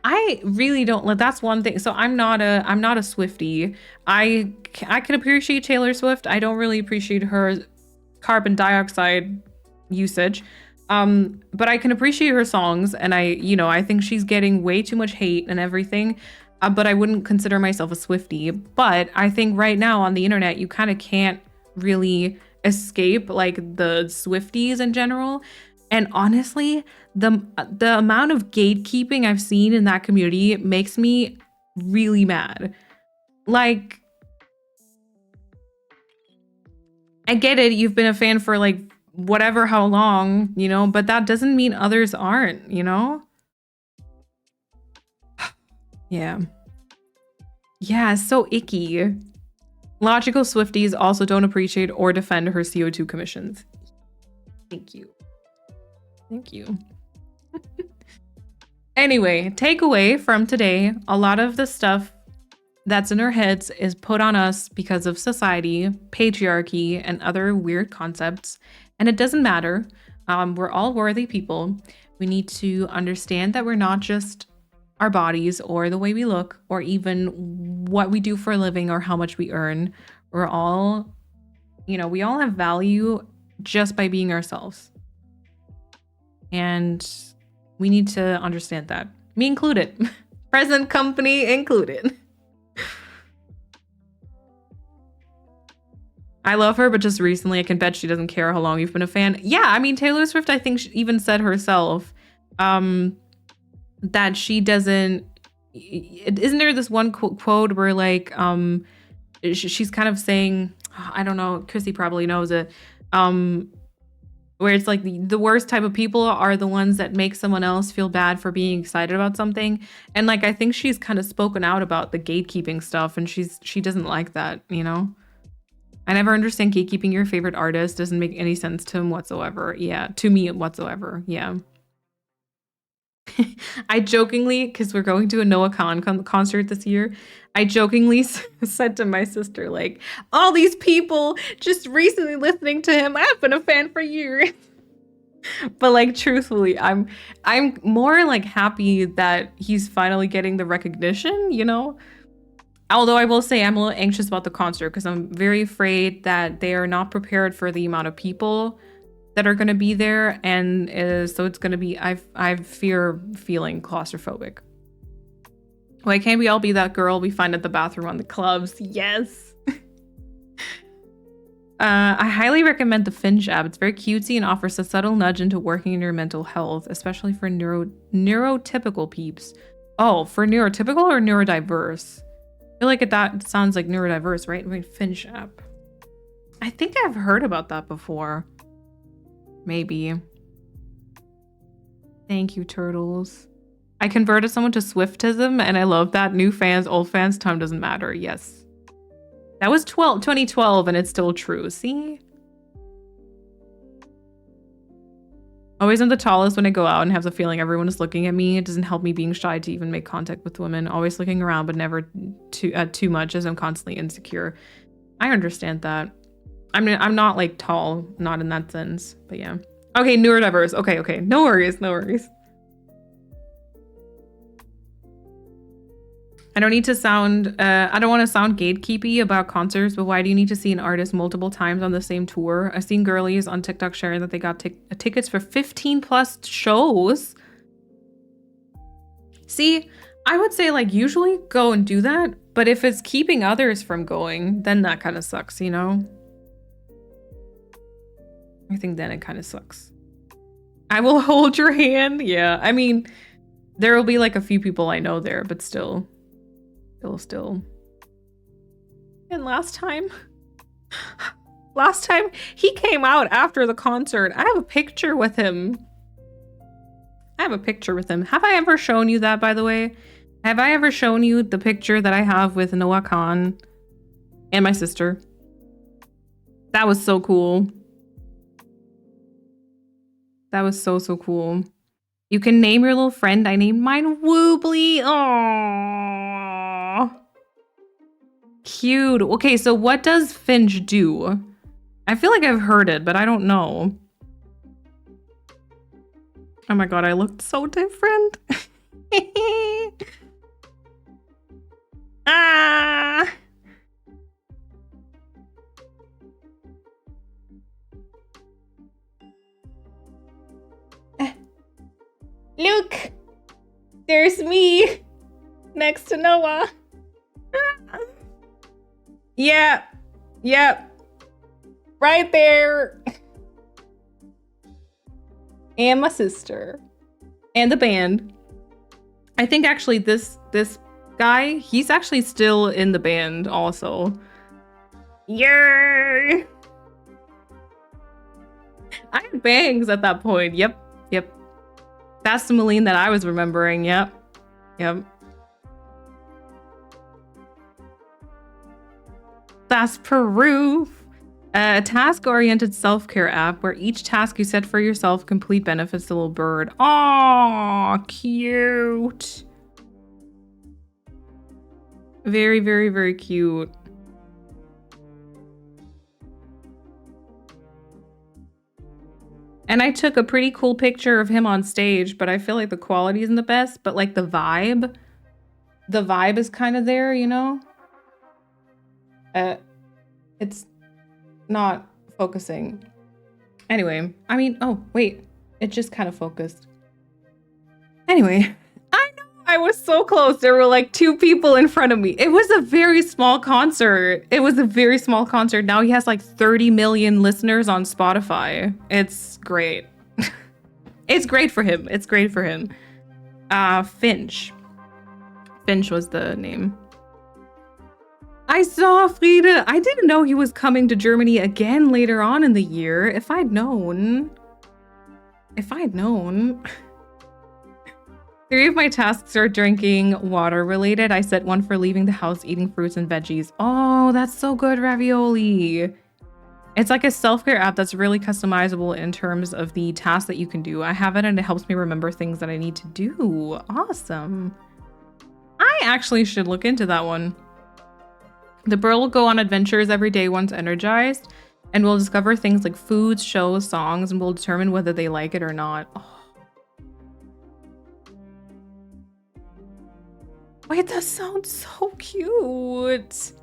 S2: I really don't. That's one thing. So I'm not a Swiftie. I can appreciate Taylor Swift. I don't really appreciate her carbon dioxide usage. But I can appreciate her songs, and I think she's getting way too much hate and everything. But I wouldn't consider myself a Swiftie. But I think right now on the internet, you kind of can't really escape like the Swifties in general. And honestly, the amount of gatekeeping I've seen in that community makes me really mad. Like, I get it, you've been a fan for like whatever, how long, but that doesn't mean others aren't, Yeah. Yeah, it's so icky. Logical Swifties also don't appreciate or defend her CO2 commissions. Thank you. Thank you. Anyway, takeaway from today, a lot of the stuff that's in our heads is put on us because of society, patriarchy, and other weird concepts. And it doesn't matter. We're all worthy people. We need to understand that we're not just our bodies or the way we look or even what we do for a living or how much we earn. We're all, we all have value just by being ourselves. And we need to understand that. Me included. Present company included. I love her, but just recently I can bet she doesn't care how long you've been a fan. Yeah, I mean, Taylor Swift, I think she even said herself that she doesn't... Isn't there this one quote where like she's kind of saying, I don't know, Chrissy probably knows it, where it's like the worst type of people are the ones that make someone else feel bad for being excited about something. And like, I think she's kind of spoken out about the gatekeeping stuff, and she doesn't like that, I never understand gatekeeping your favorite artist. Doesn't make any sense to him whatsoever. Yeah, to me whatsoever. Yeah. I jokingly, because we're going to a Noah Khan concert this year, I jokingly said to my sister, like, all these people just recently listening to him, I've been a fan for years. But like, truthfully, I'm more like happy that he's finally getting the recognition, Although I will say I'm a little anxious about the concert because I'm very afraid that they are not prepared for the amount of people that are going to be there, and so it's going to be, I fear feeling claustrophobic. Why can't we all be that girl we find at the bathroom on the clubs? Yes. I highly recommend the Finch app. It's very cutesy and offers a subtle nudge into working in your mental health, especially for neurotypical peeps. Oh, for neurotypical or neurodiverse? I feel like that sounds like neurodiverse, right? Wait, Finch app. I think I've heard about that before. Maybe. Thank you, turtles. I converted someone to Swiftism, and I love that. New fans, old fans, time doesn't matter. Yes. That was 2012, and it's still true. See? Always am the tallest when I go out and have the feeling everyone is looking at me. It doesn't help me being shy to even make contact with women. Always looking around, but never too much, as I'm constantly insecure. I understand that. I mean, I'm not like tall, not in that sense, but yeah. Okay, neurodiverse. Okay. No worries. I don't need to sound, I don't want to sound gatekeepy about concerts, but why do you need to see an artist multiple times on the same tour? I've seen girlies on TikTok sharing that they got tickets for 15 plus shows. See, I would say like usually go and do that, but if it's keeping others from going, then that kind of sucks, I think then it kind of sucks. I will hold your hand. Yeah, I mean, there will be like a few people I know there, but still. And last time he came out after the concert. I have a picture with him. Have I ever shown you that, by the way? Have I ever shown you the picture that I have with Noah Khan and my sister? That was so cool. That was so cool. You can name your little friend. I named mine Wobbly. Aww. Cute. Okay, so what does Finch do? I feel like I've heard it, but I don't know. Oh my god, I looked so different. Ah! Look! There's me! Next to Noah. Yeah. Yep. Right there. And my sister. And the band. I think actually this guy, he's actually still in the band also. Yay! I had bangs at that point. Yep. That's the Malene that I was remembering. Yep. That's proof. A task-oriented self-care app where each task you set for yourself complete benefits the little bird. Aw, cute. Very, very, very cute. And I took a pretty cool picture of him on stage, but I feel like the quality isn't the best, but like the vibe is kind of there, you know? It's not focusing. Anyway, I mean, oh, wait. It just kind of focused. Anyway, I know I was so close. There were like 2 people in front of me. It was a very small concert. Now he has like 30 million listeners on Spotify. It's great. It's great for him. Finch. Finch was the name. I saw Friede. I didn't know he was coming to Germany again later on in the year. If I'd known. 3 of my tasks are drinking water related. I set 1 for leaving the house, eating fruits and veggies. Oh, that's so good, Ravioli. It's like a self-care app that's really customizable in terms of the tasks that you can do. I have it and it helps me remember things that I need to do. Awesome. I actually should look into that one. The bird will go on adventures every day once energized, and will discover things like foods, shows, songs, and will determine whether they like it or not. Oh. Wait, that sounds so cute.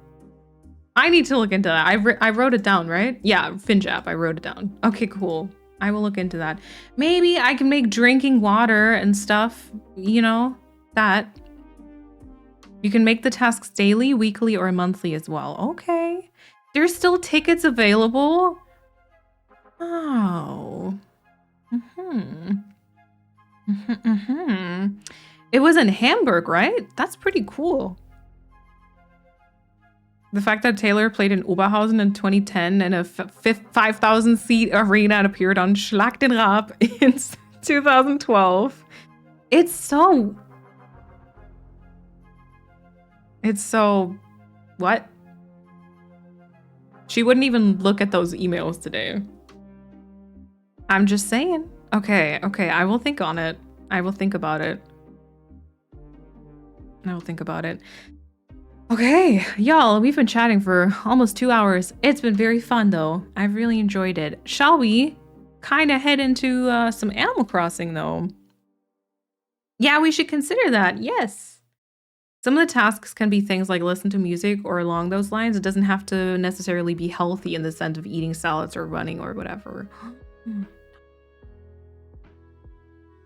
S2: I need to look into that. I wrote it down, right? Yeah, Finch app, I wrote it down. Okay, cool. I will look into that. Maybe I can make drinking water and stuff, you know, that. You can make the tasks daily, weekly, or monthly as well. Okay. There's still tickets available? Oh. It was in Hamburg, right? That's pretty cool. The fact that Taylor played in Oberhausen in 2010 in a 5,000 seat arena and appeared on Schlag den Raab in 2012. It's so... What? She wouldn't even look at those emails today. I'm just saying. Okay, I will think on it. I will think about it. Okay, y'all, we've been chatting for almost 2 hours. It's been very fun, though. I've really enjoyed it. Shall we kind of head into some Animal Crossing, though? Yeah, we should consider that. Yes. Some of the tasks can be things like listen to music or along those lines. It doesn't have to necessarily be healthy in the sense of eating salads or running or whatever.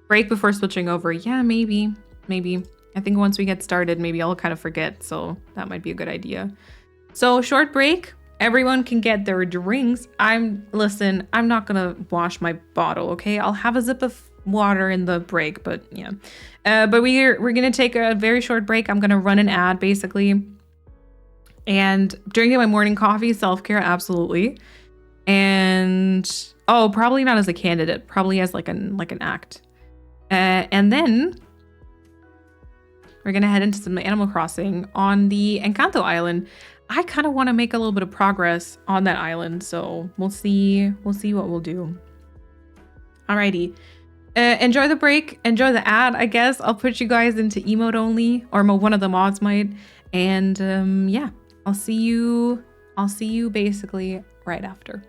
S2: Break before switching over. Yeah, maybe. I think once we get started, maybe I'll kind of forget. So that might be a good idea. So short break. Everyone can get their drinks. Listen, I'm not going to wash my bottle, okay? I'll have a sip of water in the break, but yeah. But we're gonna take a very short break. I'm gonna run an ad basically, And drinking my morning coffee, self-care, absolutely. And oh, probably not as a candidate, probably as like an act. And then we're gonna head into some Animal Crossing on the Encanto Island. I kind of want to make a little bit of progress on that island, so we'll see what we'll do. Alrighty. Enjoy the break, enjoy the ad, I guess. I'll put you guys into emote only, or one of the mods might. And yeah, I'll see you basically right after.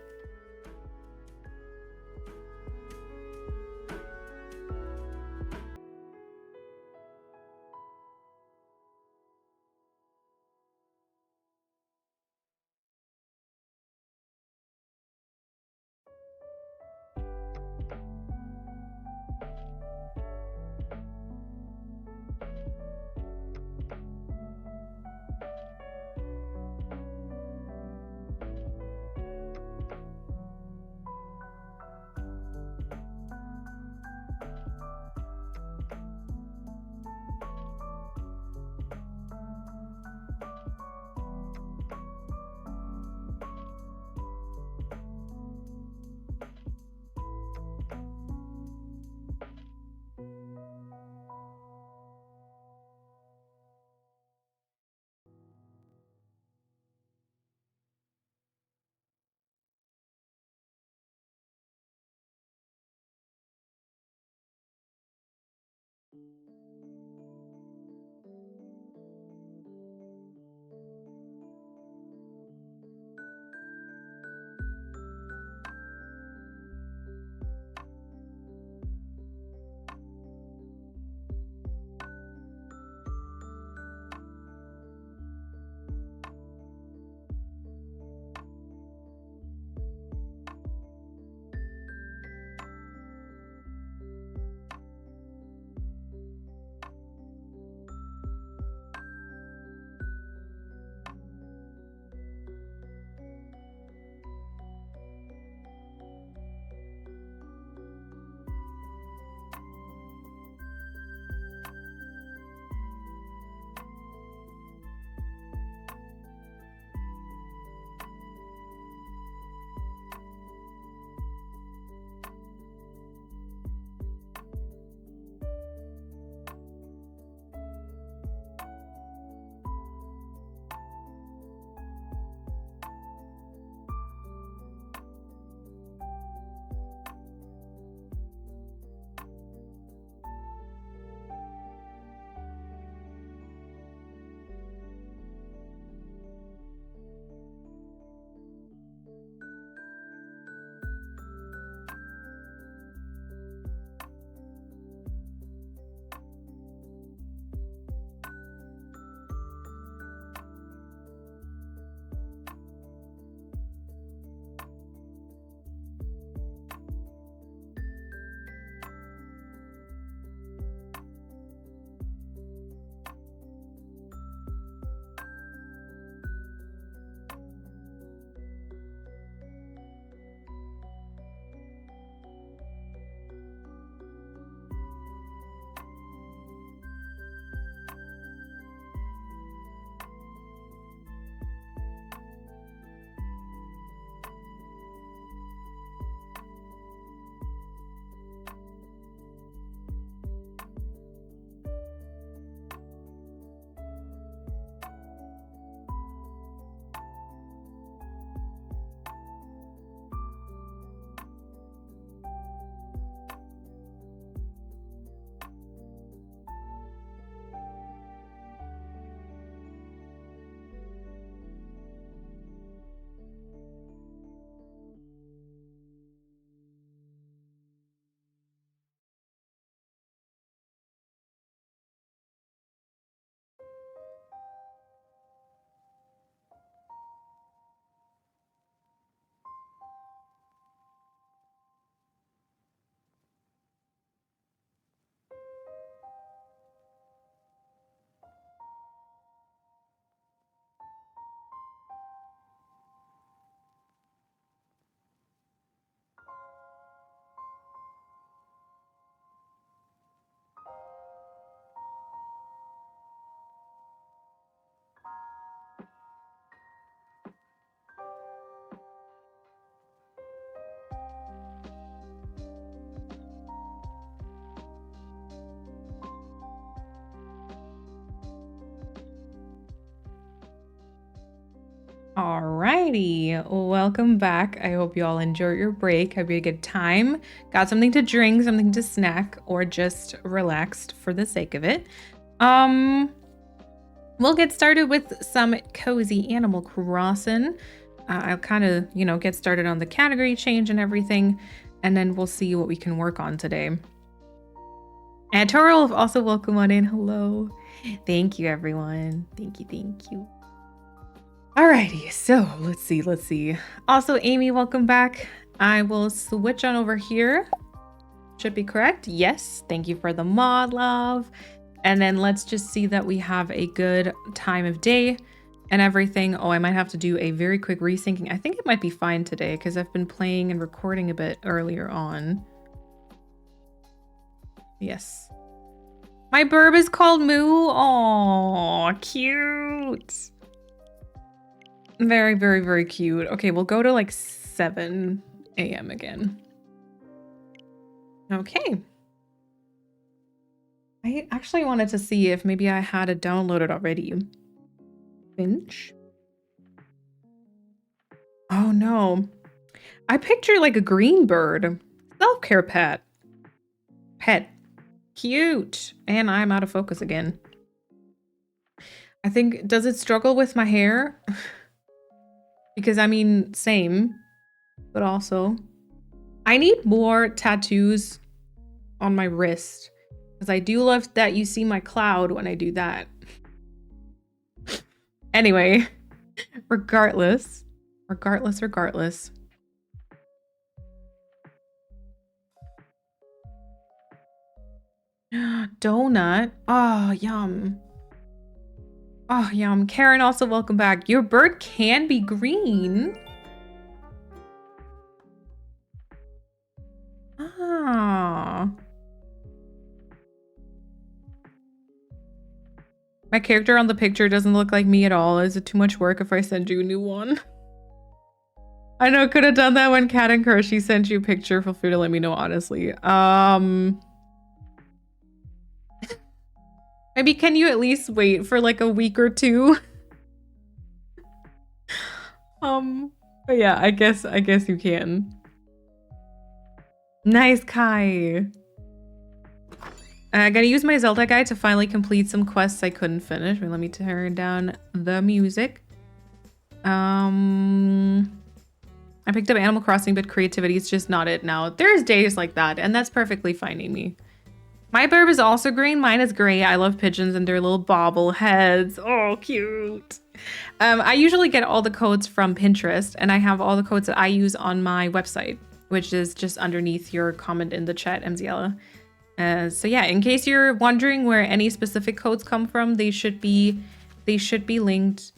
S2: Alrighty, welcome back. I hope you all enjoyed your break. Hope you had a good time. Got something to drink, something to snack, or just relaxed for the sake of it. We'll get started with some cozy Animal Crossing. I'll kind of, get started on the category change and everything, and then we'll see what we can work on today. And Toro, also welcome on in. Hello. Thank you, everyone. Thank you. Alrighty, so let's see. Also, Amy, welcome back. I will switch on over here. Should be correct. Yes, thank you for the mod, love. And then let's just see that we have a good time of day and everything. Oh, I might have to do a very quick resyncing. I think it might be fine today because I've been playing and recording a bit earlier on. Yes. My burb is called Moo. Aw, cute. Very, very, very cute. Okay, we'll go to like 7 a.m. again. Okay. I actually wanted to see if maybe I had it downloaded already. Finch? Oh no. I picture like a green bird. Self-care pet. Cute. And I'm out of focus again. I think, does it struggle with my hair? Because I mean, same, but also I need more tattoos on my wrist because I do love that you see my cloud when I do that. Anyway, regardless. Donut. Oh, yum. Oh, yum. Karen, also welcome back. Your bird can be green. Ah. My character on the picture doesn't look like me at all. Is it too much work if I send you a new one? I know, could have done that when Cat and Kershey sent you a picture. Feel free to let me know, honestly. Maybe can you at least wait for like a week or two? But yeah, I guess you can. Nice, Kai. I'm gonna use my Zelda guide to finally complete some quests I couldn't finish. Let me turn down the music. I picked up Animal Crossing, but creativity is just not it now. There's days like that, and that's perfectly fine, Amy. My burb is also green. Mine is gray. I love pigeons and their little bobble heads. Oh, cute. I usually get all the codes from Pinterest, and I have all the codes that I use on my website, which is just underneath your comment in the chat, MZL. So yeah, in case you're wondering where any specific codes come from, they should be linked.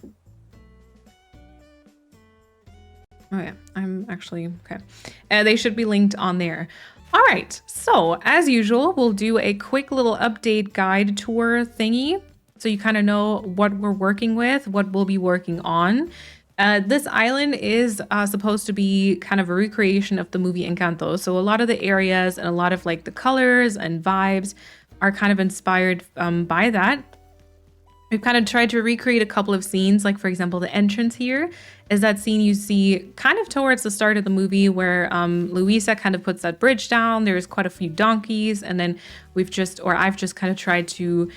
S2: Oh yeah, I'm actually okay. They should be linked on there. All right, so as usual, we'll do a quick little update guide tour thingy, so you kind of know what we're working with, what we'll be working on. This island is supposed to be kind of a recreation of the movie Encanto. So a lot of the areas and a lot of like the colors and vibes are kind of inspired by that. We've kind of tried to recreate a couple of scenes, like for example, the entrance here is that scene you see kind of towards the start of the movie where Luisa kind of puts that bridge down. There's quite a few donkeys, and then I've just kind of tried to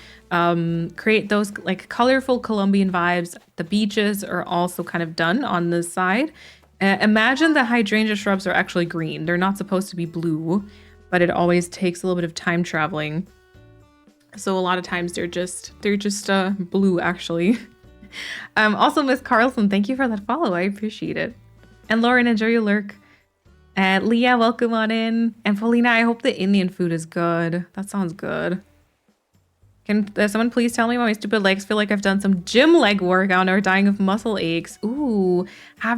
S2: create those like colorful Colombian vibes. The beaches are also kind of done on this side. Imagine the hydrangea shrubs are actually green. They're not supposed to be blue, but it always takes a little bit of time traveling. So a lot of times they're just blue actually. Also, Miss Carlson, thank you for that follow. I appreciate it. And Lauren, enjoy your lurk. Leah, welcome on in. And Paulina, I hope the Indian food is good. That sounds good. Can someone please tell me why my stupid legs feel like I've done some gym leg workout or dying of muscle aches? Ooh, I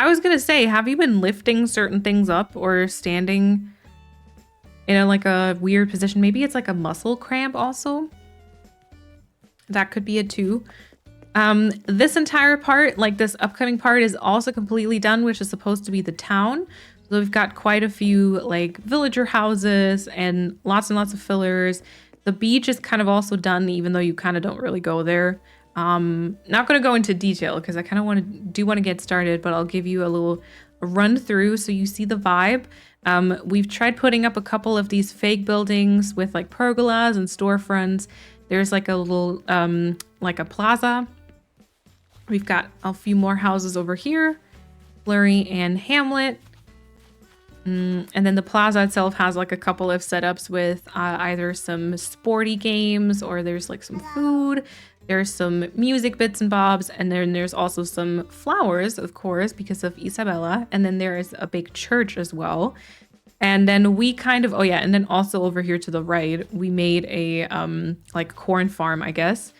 S2: was gonna say, have you been lifting certain things up or standing in a weird position? Maybe it's like a muscle cramp also. That could be it too. This entire part, like this upcoming part, is also completely done, which is supposed to be the town. So we've got quite a few like villager houses and lots of fillers. The beach is kind of also done, even though you kind of don't really go there. Not going to go into detail because I kind of want to get started, but I'll give you a little run through so you see the vibe. We've tried putting up a couple of these fake buildings with like pergolas and storefronts. There's like a little, like a plaza. We've got a few more houses over here, Flurry and Hamlet. And then the plaza itself has like a couple of setups with either some sporty games or there's like some food. There's some music bits and bobs. And then there's also some flowers, of course, because of Isabella. And then there is a big church as well. And then we kind of, oh yeah, and then also over here to the right, we made a like corn farm, I guess.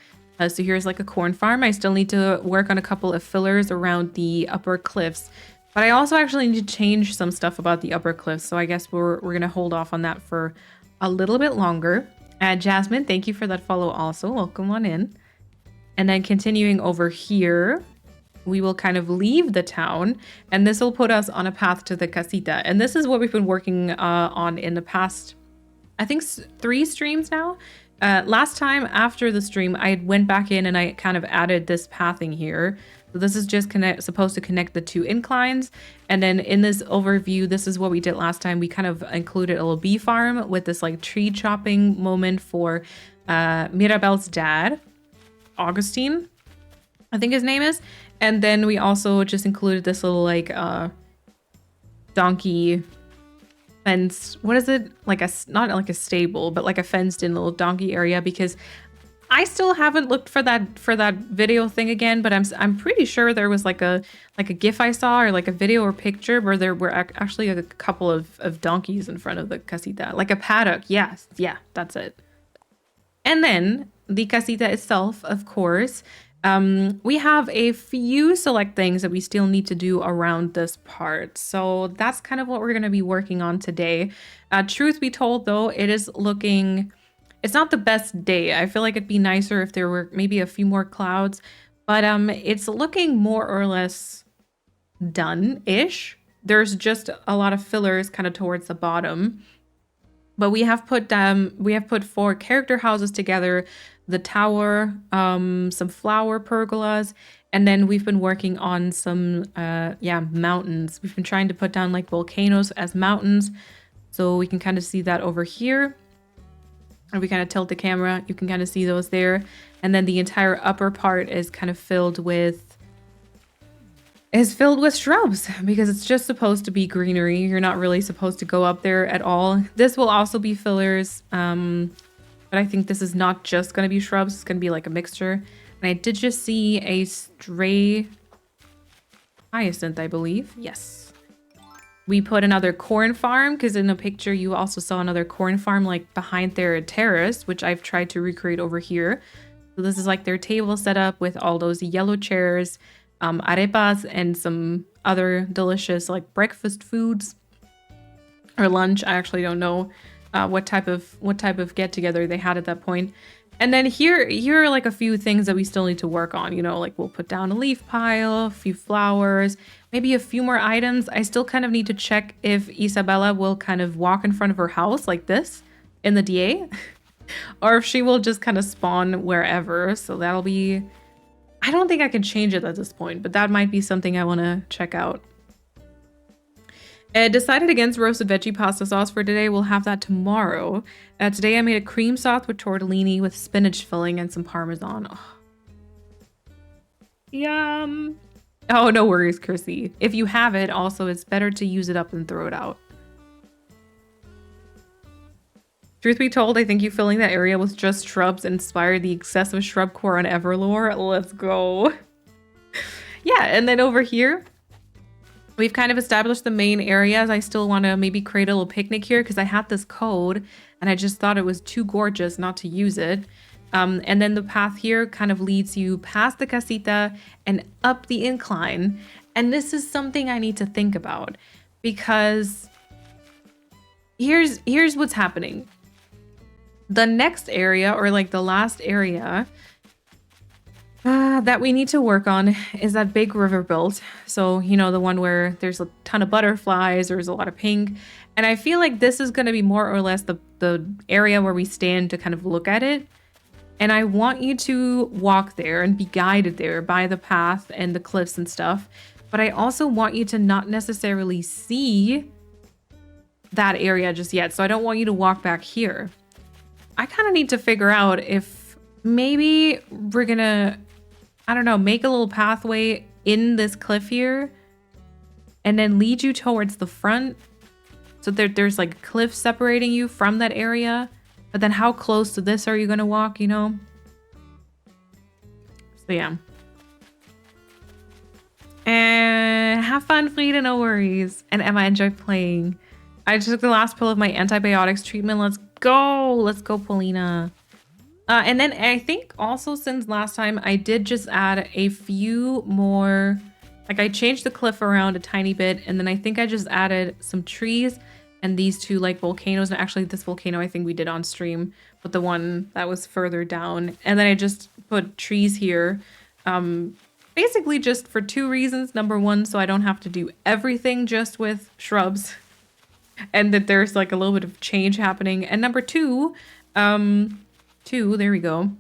S2: So here's like a corn farm. I still need to work on a couple of fillers around the upper cliffs. But I also actually need to change some stuff about the upper cliffs. So I guess we're going to hold off on that for a little bit longer. Jasmine, thank you for that follow also. Welcome on in. And then continuing over here, we will kind of leave the town. And this will put us on a path to the CASITA. And this is what we've been working on in the past, I think 3 streams now. Last time after the stream, I went back in and I kind of added this pathing here. So this is just supposed to connect the 2 inclines. And then in this overview, this is what we did last time. We kind of included a little bee farm with this like tree chopping moment for Mirabel's dad, Augustine, I think his name is. And then we also just included this little like donkey fence. What is it? Like not like a stable, but like a fenced in little donkey area, because I still haven't looked for that video thing again, but I'm pretty sure there was like a GIF I saw or like a video or picture where there were actually a couple of donkeys in front of the casita, like a paddock. Yes, yeah, that's it. And then the casita itself, of course, we have a few select things that we still need to do around this part. So that's kind of what we're going to be working on today. Truth be told, though, it is looking... It's not the best day. I feel like it'd be nicer if there were maybe a few more clouds, but it's looking more or less done-ish. There's just a lot of fillers kind of towards the bottom, but we have put 4 character houses together, the tower, some flower pergolas, and then we've been working on some mountains. We've been trying to put down like volcanoes as mountains, so we can kind of see that over here. If we kind of tilt the camera, you can kind of see those there. And then the entire upper part is kind of filled with shrubs, because it's just supposed to be greenery. You're not really supposed to go up there at all. This will also be fillers, but I think this is not just going to be shrubs. It's going to be like a mixture. And I did just see a stray hyacinth, I believe. Yes. We put another corn farm, because in the picture you also saw another corn farm like behind their terrace, which I've tried to recreate over here. So this is like their table setup with all those yellow chairs, arepas, and some other delicious like breakfast foods or lunch. I actually don't know what type of get together they had at that point. And then here are like a few things that we still need to work on, you know, like we'll put down a leaf pile, a few flowers, maybe a few more items. I still kind of need to check if Isabella will kind of walk in front of her house like this in the DA, or if she will just kind of spawn wherever. So that'll be, I don't think I can change it at this point, but that might be something I want to check out. I decided against roasted veggie pasta sauce for today. We'll have that tomorrow. Today I made a cream sauce with tortellini with spinach filling and some parmesan. Oh. Yum. Oh, no worries, Chrissy. If you have it, also, it's better to use it up than throw it out. Truth be told, I think you filling that area with just shrubs inspired the excessive shrub core on Everlore. Let's go. Yeah, and then over here, we've kind of established the main areas. I still want to maybe create a little picnic here because I had this code and I just thought it was too gorgeous not to use it. And then the path here kind of leads you past the casita and up the incline. And this is something I need to think about, because here's what's happening. The next area, or like the last area that we need to work on, is that big river built. So, you know, the one where there's a ton of butterflies, there's a lot of pink. And I feel like this is going to be more or less the area where we stand to kind of look at it. And I want you to walk there and be guided there by the path and the cliffs and stuff. But I also want you to not necessarily see that area just yet. So I don't want you to walk back here. I kind of need to figure out if maybe we're gonna, I don't know, make a little pathway in this cliff here and then lead you towards the front. So there's like a cliff separating you from that area. But then how close to this are you going to walk, you know? So yeah. And have fun, Frida, no worries. And Emma, enjoy playing. I just took the last pill of my antibiotics treatment. Let's go. Let's go, Paulina. And then I think also since last time, I did just add a few more. Like I changed the cliff around a tiny bit. And then I think I just added some trees. And these two like volcanoes, and actually this volcano I think we did on stream, but the one that was further down. And then I just put trees here, basically just for two reasons. Number one, so I don't have to do everything just with shrubs, and that there's like a little bit of change happening. And number two, there we go.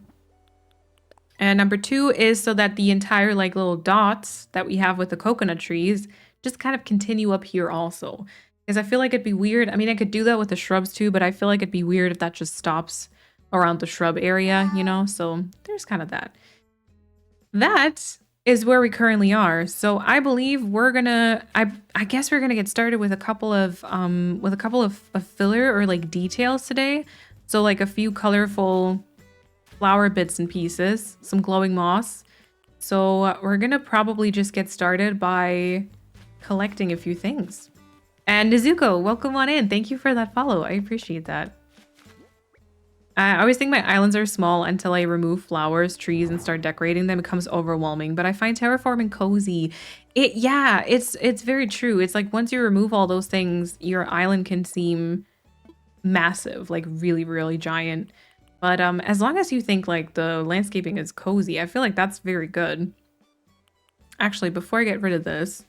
S2: And number two is so that the entire like little dots that we have with the coconut trees just kind of continue up here also. Because I feel like it'd be weird. I mean, I could do that with the shrubs too, but I feel like it'd be weird if that just stops around the shrub area, you know? So there's kind of that. That is where we currently are. So I believe we're gonna, I guess we're gonna get started with a couple of filler or like details today. So like a few colorful flower bits and pieces, some glowing moss. So we're gonna probably just get started by collecting a few things. And Nezuko, welcome on in. Thank you for that follow. I appreciate that. I always think my islands are small until I remove flowers, trees, and start decorating them. It becomes overwhelming, but I find terraforming cozy. Yeah, it's very true. It's like once you remove all those things, your island can seem massive, like really, really giant. But as long as you think like the landscaping is cozy, I feel like that's very good. Actually, before I get rid of this,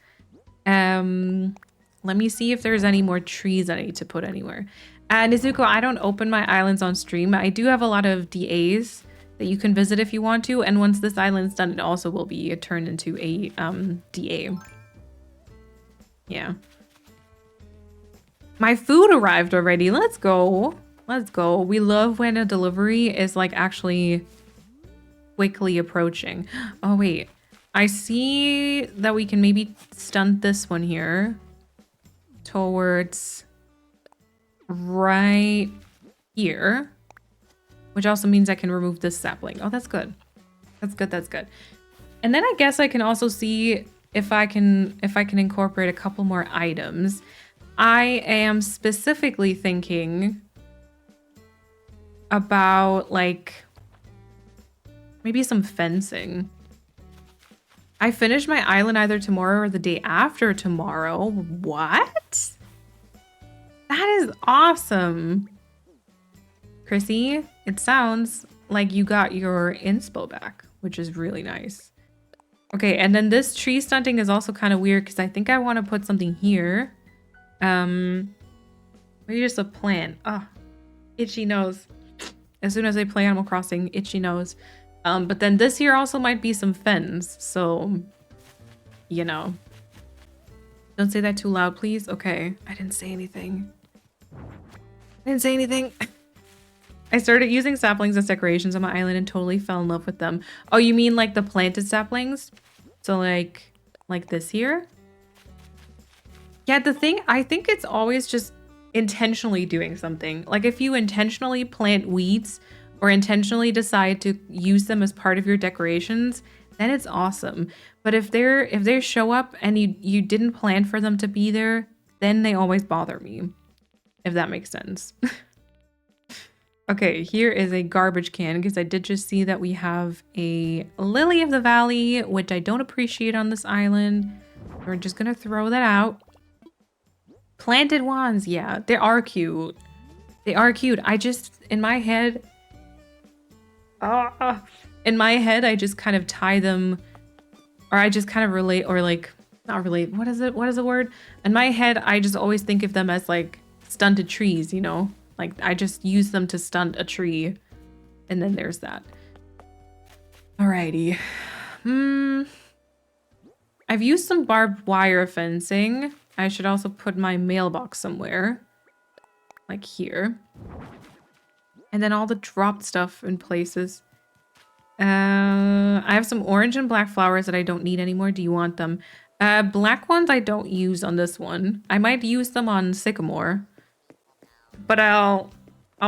S2: let me see if there's any more trees I need to put anywhere. Nezuko, I don't open my islands on stream. I do have a lot of DAs that you can visit if you want to. And once this island's done, it also will be turned into a DA. Yeah. My food arrived already. Let's go. Let's go. We love when a delivery is like actually quickly approaching. Oh, wait. I see that we can maybe stunt this one here towards right here, which also means I can remove this sapling. Oh, that's good. That's good. That's good. And then I guess I can also see if I can incorporate a couple more items. I am specifically thinking about like maybe some fencing. I finish my island either tomorrow or the day after tomorrow. What? That is awesome. Chrissy, it sounds like you got your inspo back, which is really nice. Okay, and then this tree stunting is also kind of weird because I think I want to put something here. Maybe just a plant. Ah, itchy nose. As soon as I play Animal Crossing, itchy nose. But then this here also might be some fens, so, you know. Don't say that too loud, please. Okay, I didn't say anything. I didn't say anything. I started using saplings as decorations on my island and totally fell in love with them. Oh, you mean like the planted saplings? So like this here? Yeah, the thing, I think it's always just intentionally doing something. Like if you intentionally plant weeds or intentionally decide to use them as part of your decorations, then it's awesome. But if they show up and you didn't plan for them to be there, then they always bother me, if that makes sense. Okay, here is a garbage can because I did just see that we have a lily of the valley, which I don't appreciate on this island. We're just gonna throw that out. Planted wands, yeah, they are cute. They are cute. I just, in my head, I just kind of tie them, or I just kind of relate, or like, not relate, what is it? What is the word? In my head, I just always think of them as like stunted trees, you know? Like I just use them to stunt a tree, and then there's that. Alrighty. I've used some barbed wire fencing. I should also put my mailbox somewhere. Like here. And then all the dropped stuff in places. I have some orange and black flowers that I don't need anymore. Do you want them? Black ones I don't use on this one. I might use them on Sycamore. But I'll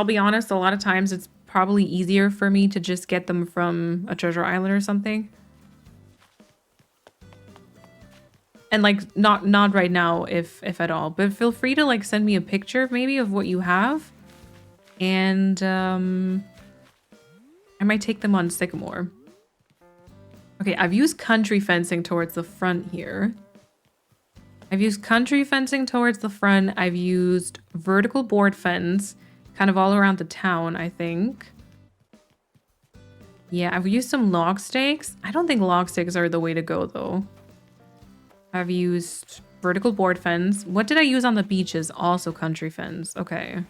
S2: be honest, a lot of times it's probably easier for me to just get them from a treasure island or something. And like not right now if at all, but feel free to like send me a picture maybe of what you have. And I might take them on Sycamore. Okay, I've used country fencing towards the front here. I've used country fencing towards the front. I've used vertical board fence kind of all around the town, I think. Yeah, I've used some log stakes. I don't think log stakes are the way to go though. I've used vertical board fence. What did I use on the beaches? Also country fence. Okay.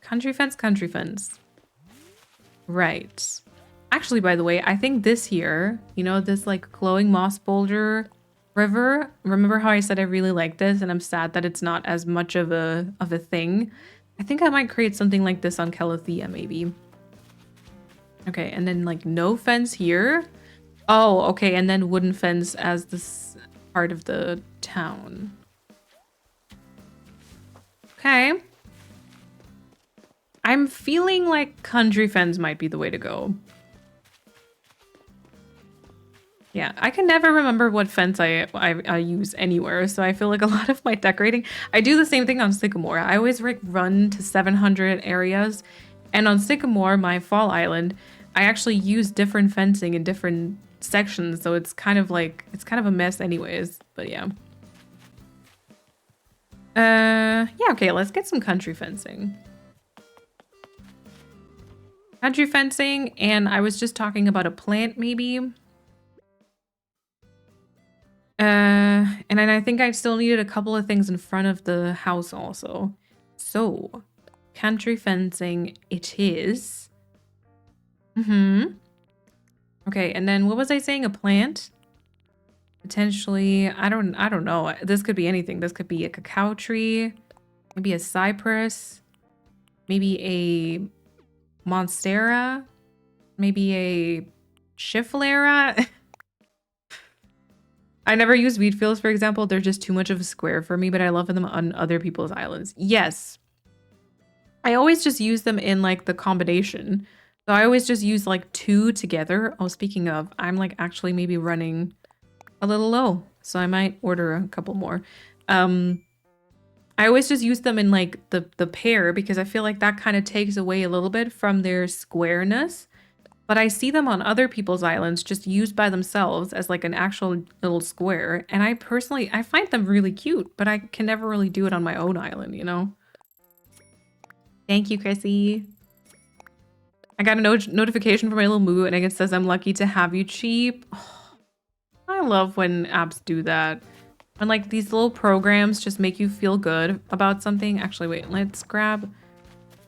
S2: Country fence, country fence. Right. Actually, by the way, I think this here, you know, this like glowing moss boulder river. Remember how I said I really like this and I'm sad that it's not as much of a thing? I think I might create something like this on Calathea maybe. Okay, and then like no fence here. Oh, okay, and then wooden fence as this part of the town. Okay. I'm feeling like country fence might be the way to go. Yeah, I can never remember what fence I use anywhere, so I feel like a lot of my decorating... I do the same thing on Sycamore. I always run to 700 areas, and on Sycamore, my fall island, I actually use different fencing in different sections, so it's kind of like... It's kind of a mess anyways, but yeah. Yeah, okay, let's get some country fencing. Country fencing, and I was just talking about a plant, maybe. And then I think I still needed a couple of things in front of the house also. So, country fencing it is. Okay, and then what was I saying? A plant? Potentially, I don't know. This could be anything. This could be a cacao tree, maybe a cypress, maybe a monstera, maybe a schiflera. I never use wheat fields, for example. They're just too much of a square for me, but I love them on other people's islands. Yes. I always just use them in like the combination. So I always just use like two together. Oh, speaking of, I'm like actually maybe running a little low. So I might order a couple more. I always just use them in like the pair because I feel like that kind of takes away a little bit from their squareness. But I see them on other people's islands just used by themselves as like an actual little square. And I find them really cute, but I can never really do it on my own island, you know? Thank you, Chrissy. I got a notification from my little moo and it says I'm lucky to have you cheap. Oh, I love when apps do that. When like these little programs just make you feel good about something. Actually, wait, let's grab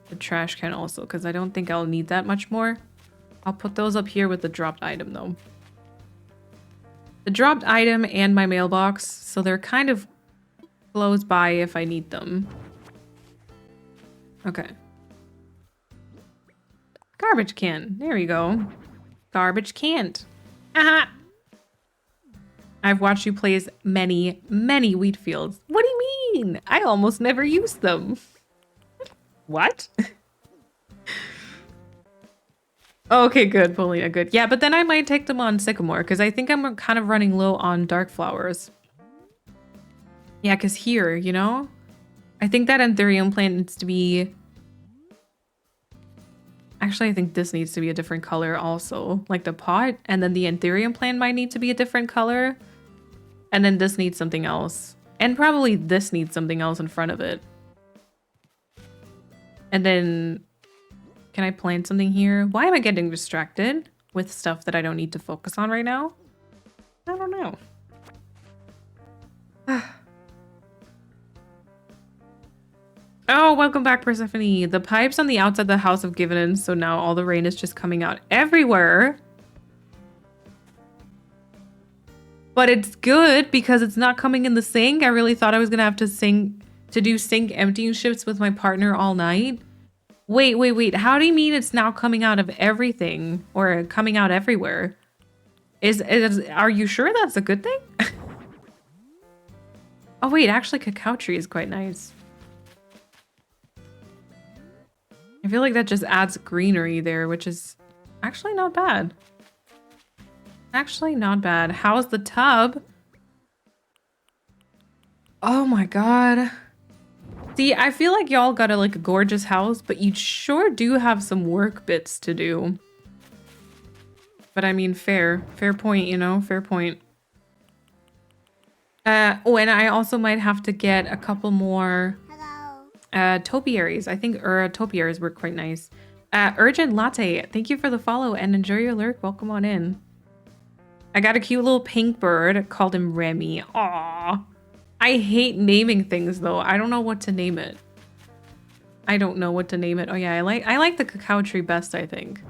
S2: the trash can also because I don't think I'll need that much more. I'll put those up here with the dropped item though. The dropped item and my mailbox, so they're kind of close by if I need them. Okay. Garbage can. There we go. Garbage can't. Aha! I've watched you play many, many wheat fields. What do you mean? I almost never use them. What? Okay, good, Polina, good. Yeah, but then I might take them on Sycamore because I think I'm kind of running low on dark flowers. Yeah, because here, you know? I think that Anthurium plant needs to be... Actually, I think this needs to be a different color also. Like the pot, and then the Anthurium plant might need to be a different color. And then this needs something else. And probably this needs something else in front of it. And then... Can I plant something here? Why am I getting distracted with stuff that I don't need to focus on right now? I don't know. Oh, welcome back, Persephone. The pipes on the outside of the house have given in, so now all the rain is just coming out everywhere. But it's good because it's not coming in the sink. I really thought I was gonna have to do sink emptying shifts with my partner all night. Wait. How do you mean it's now coming out of everything or coming out everywhere? Are you sure that's a good thing? Oh wait, actually cacao tree is quite nice. I feel like that just adds greenery there, which is actually not bad. Actually not bad. How's the tub? Oh my god. See, I feel like y'all got a gorgeous house, but you sure do have some work bits to do. But I mean, fair point, you know, fair point. Oh, and I also might have to get a couple more topiaries. I think topiaries work quite nice. Urgent Latte, thank you for the follow and enjoy your lurk. Welcome on in. I got a cute little pink bird. Called him Remy. Aww. I hate naming things though. I don't know what to name it. Oh yeah, I like the cacao tree best, I think.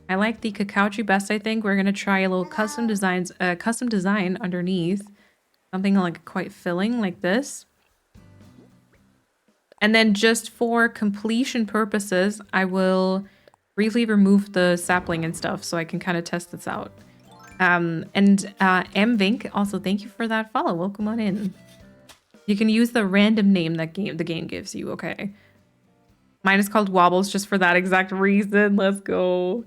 S2: We're gonna try a little custom design underneath. Something like quite filling like this. And then just for completion purposes, I will briefly remove the sapling and stuff so I can kind of test this out. M-Vink, also thank you for that follow. Welcome on in. You can use the random name that the game gives you, okay. Mine is called Wobbles just for that exact reason. Let's go.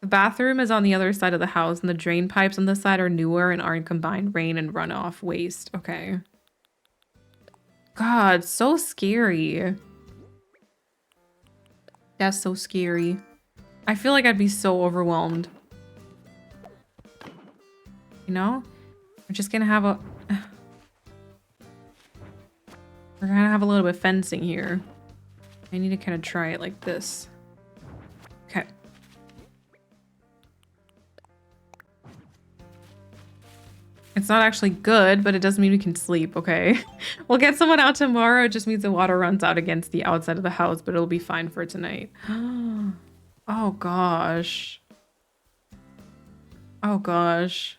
S2: The bathroom is on the other side of the house, and the drain pipes on this side are newer and aren't combined rain and runoff waste. Okay. God, so scary. That's so scary. I feel like I'd be so overwhelmed. You know? We're just gonna have a... We're gonna have a little bit of fencing here. I need to kind of try it like this. Okay. It's not actually good, but it doesn't mean we can sleep, okay? We'll get someone out tomorrow. It just means the water runs out against the outside of the house, but it'll be fine for tonight. Oh, gosh. Oh, gosh.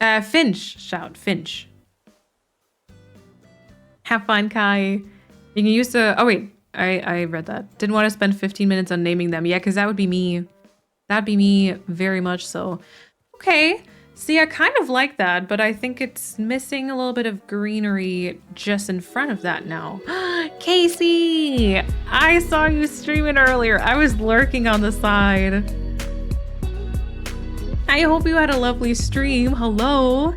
S2: Finch. Shout. Finch. Have fun, Kai. You can use the... Oh, wait. I read that. Didn't want to spend 15 minutes on naming them. Yeah, because that would be me. That'd be me very much so. Okay. See, I kind of like that, but I think it's missing a little bit of greenery just in front of that now. Casey! I saw you streaming earlier. I was lurking on the side. I hope you had a lovely stream. Hello.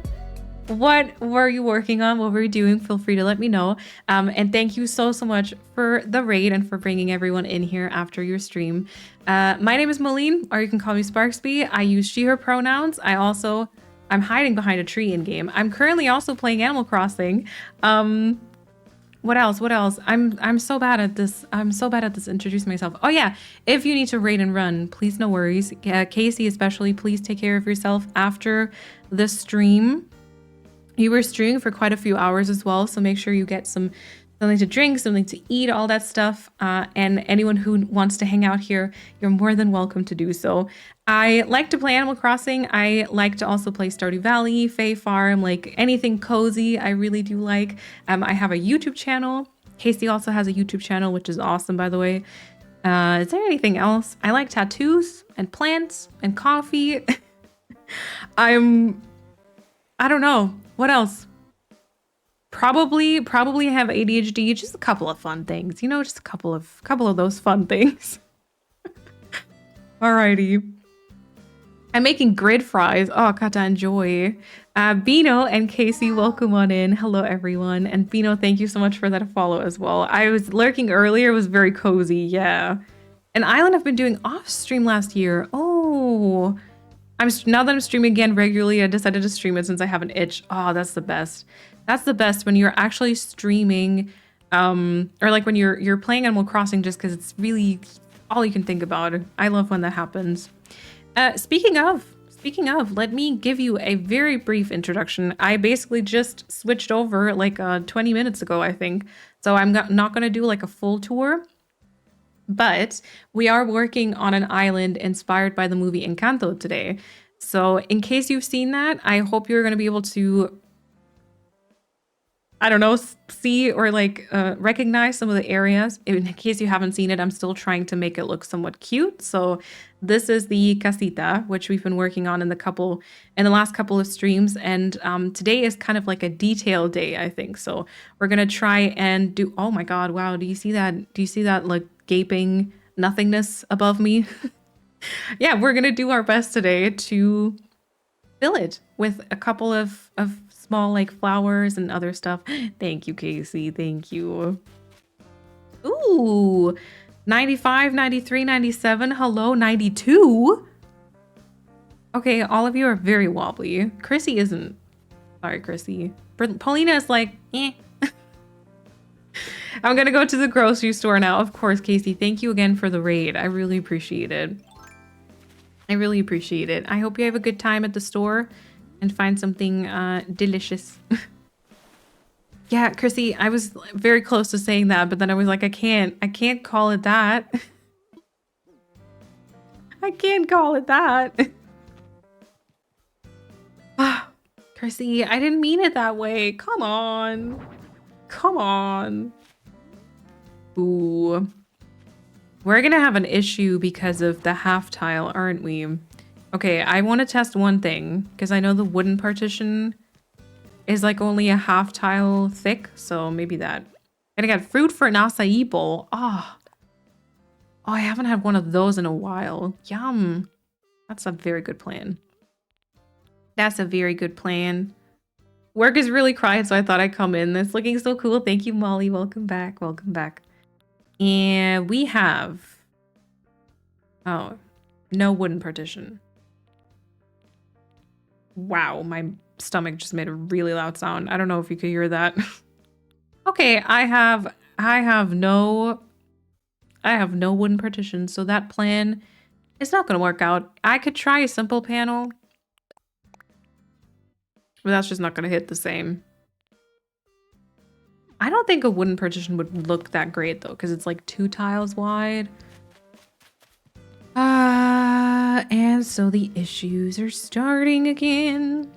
S2: What were you working on? What were you doing? Feel free to let me know. And thank you so much for the raid and for bringing everyone in here after your stream. My name is Moline, or you can call me Sparksby. I use she, her pronouns. I'm hiding behind a tree in game. I'm currently also playing Animal Crossing. What else? I'm so bad at this. Introducing myself. Oh yeah, if you need to raid and run, please no worries. Casey especially, please take care of yourself after the stream. You were streaming for quite a few hours as well, so make sure you get something to drink, something to eat, all that stuff. And anyone who wants to hang out here, you're more than welcome to do so. I like to play Animal Crossing. I like to also play Stardew Valley, Fae Farm, like anything cozy. I really do like. I have a YouTube channel. Casey also has a YouTube channel, which is awesome, by the way. Is there anything else? I like tattoos and plants and coffee. I don't know. What else? Probably have ADHD. Just a couple of fun things, you know, just a couple of those fun things. Alrighty. I'm making grid fries. Oh, gotta enjoy. Bino and Casey, welcome on in. Hello, everyone. And Bino, thank you so much for that follow as well. I was lurking earlier. It was very cozy. Yeah. An island I've been doing off stream last year. Oh. Now that I'm streaming again regularly, I decided to stream it since I have an itch. Oh, that's the best. That's the best when you're actually streaming, or like when you're playing Animal Crossing just because it's really all you can think about. I love when that happens. Speaking of, let me give you a very brief introduction. I basically just switched over like 20 minutes ago, I think. So I'm not going to do like a full tour. But we are working on an island inspired by the movie Encanto today. So in case you've seen that, I hope you're going to be able to, I don't know, see or like recognize some of the areas. In case you haven't seen it, I'm still trying to make it look somewhat cute. So this is the CASITA, which we've been working on in the last couple of streams. And today is kind of like a detail day, I think. So we're going to try and do, oh my God, wow. Do you see that? Do you see that like gaping nothingness above me? Yeah, we're going to do our best today to fill it with a couple of small like flowers and other stuff. Thank you, Casey. Thank you. Ooh, 95, 93, 97. Hello, 92. Okay, all of you are very wobbly. Chrissy isn't. Sorry, Chrissy. Paulina is like, eh. I'm gonna go to the grocery store now. Of course, Casey. Thank you again for the raid. I really appreciate it. I really appreciate it. I hope you have a good time at the store and find something delicious. Yeah, Chrissy, I was very close to saying that, but then I was like, I can't call it that. I can't call it that. Chrissy, I didn't mean it that way. Come on. Come on. Ooh. We're gonna have an issue because of the half tile, aren't we? Okay, I want to test one thing, because I know the wooden partition is like only a half tile thick, so maybe that. Gonna get fruit for an acai bowl. Oh, I haven't had one of those in a while. Yum. That's a very good plan. That's a very good plan. Work is really quiet, so I thought I'd come in. It's looking so cool. Thank you, Molly. Welcome back. Welcome back. And we have... oh, no wooden partition. Wow, my stomach just made a really loud sound. I don't know if you could hear that. Okay, I have no wooden partition, so that plan is not going to work out. I could try a simple panel, but that's just not going to hit the same. I don't think a wooden partition would look that great though, because it's like 2 tiles wide. And so the issues are starting again.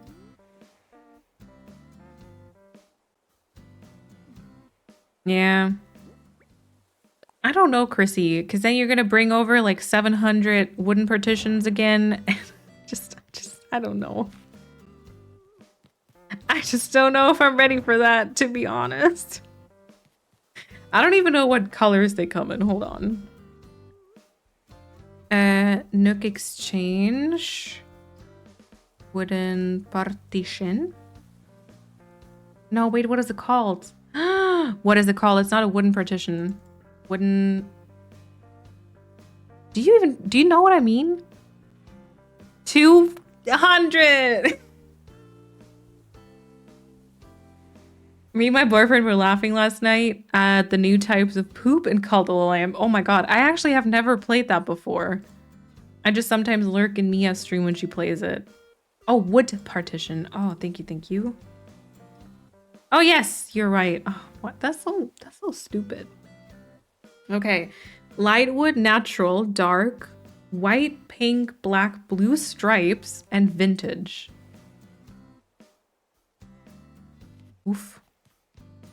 S2: Yeah. I don't know, Chrissy, because then you're going to bring over like 700 wooden partitions again. just, I don't know. I just don't know if I'm ready for that, to be honest. I don't even know what colors they come in. Hold on. Nook exchange. Wooden partition. No, wait, what is it called? What is it called? It's not a wooden partition. Wooden... Do you know what I mean? 200! Me and my boyfriend were laughing last night at the new types of poop in Cult of the Lamb. Oh my god, I actually have never played that before. I just sometimes lurk in Mia's stream when she plays it. Oh, wood partition. Oh, thank you, thank you. Oh yes, you're right. Oh, what? That's so stupid. Okay, light wood, natural, dark, white, pink, black, blue stripes, and vintage. Oof.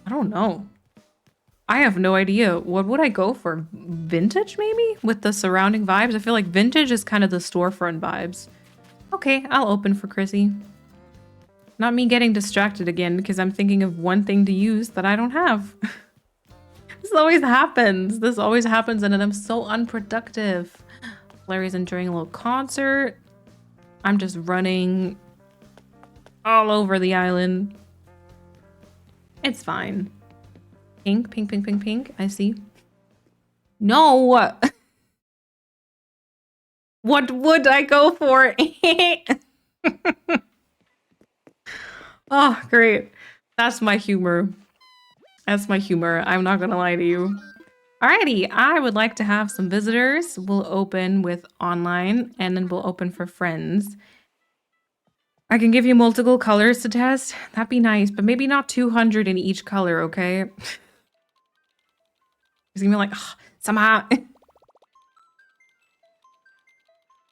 S2: I don't know. I have no idea. What would I go for? Vintage, maybe? With the surrounding vibes? I feel like vintage is kind of the storefront vibes. Okay, I'll open for Chrissy. Not me getting distracted again because I'm thinking of one thing to use that I don't have. This always happens. This always happens and I'm so unproductive. Larry's enjoying a little concert. I'm just running all over the island. It's fine. Pink, pink, pink, pink, pink. I see. No! What would I go for? Oh, great. That's my humor. That's my humor. I'm not gonna lie to you. Alrighty, I would like to have some visitors. We'll open with online and then we'll open for friends. I can give you multiple colors to test. That'd be nice, but maybe not 200 in each color, okay? He's gonna be like, oh, somehow.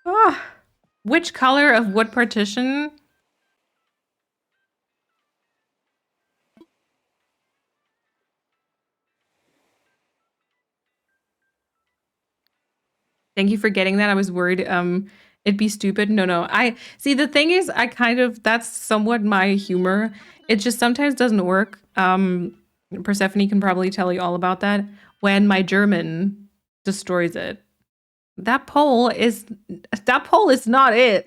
S2: Oh. Which color of wood partition? Thank you for getting that. I was worried it'd be stupid. No. I see, the thing is, I kind of, that's somewhat my humor. It just sometimes doesn't work. Persephone can probably tell you all about that. When my German destroys it. That pole is not it.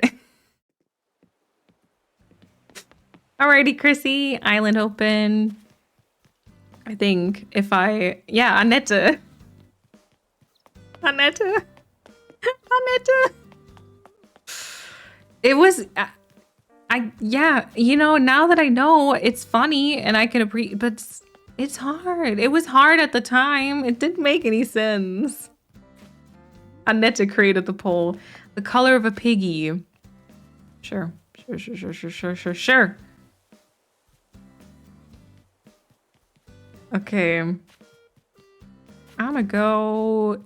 S2: Alrighty, Chrissy. Island open. I think if yeah, Annette. It was, yeah, you know, now that I know, it's funny and I can appreciate, but it's hard. It was hard at the time. It didn't make any sense. Annette created the poll. The color of a piggy. Sure. Okay. I'm gonna go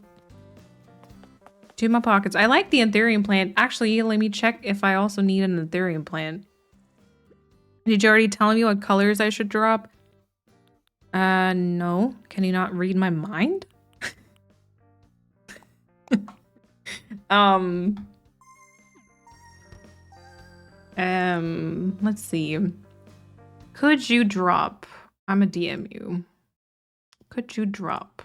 S2: to my pockets. I like the Ethereum plant. Actually, let me check if I also need an Ethereum plant. Did you already tell me what colors I should drop? No. Can you not read my mind? Let's see. Could you drop? I'm a DM you. Could you drop?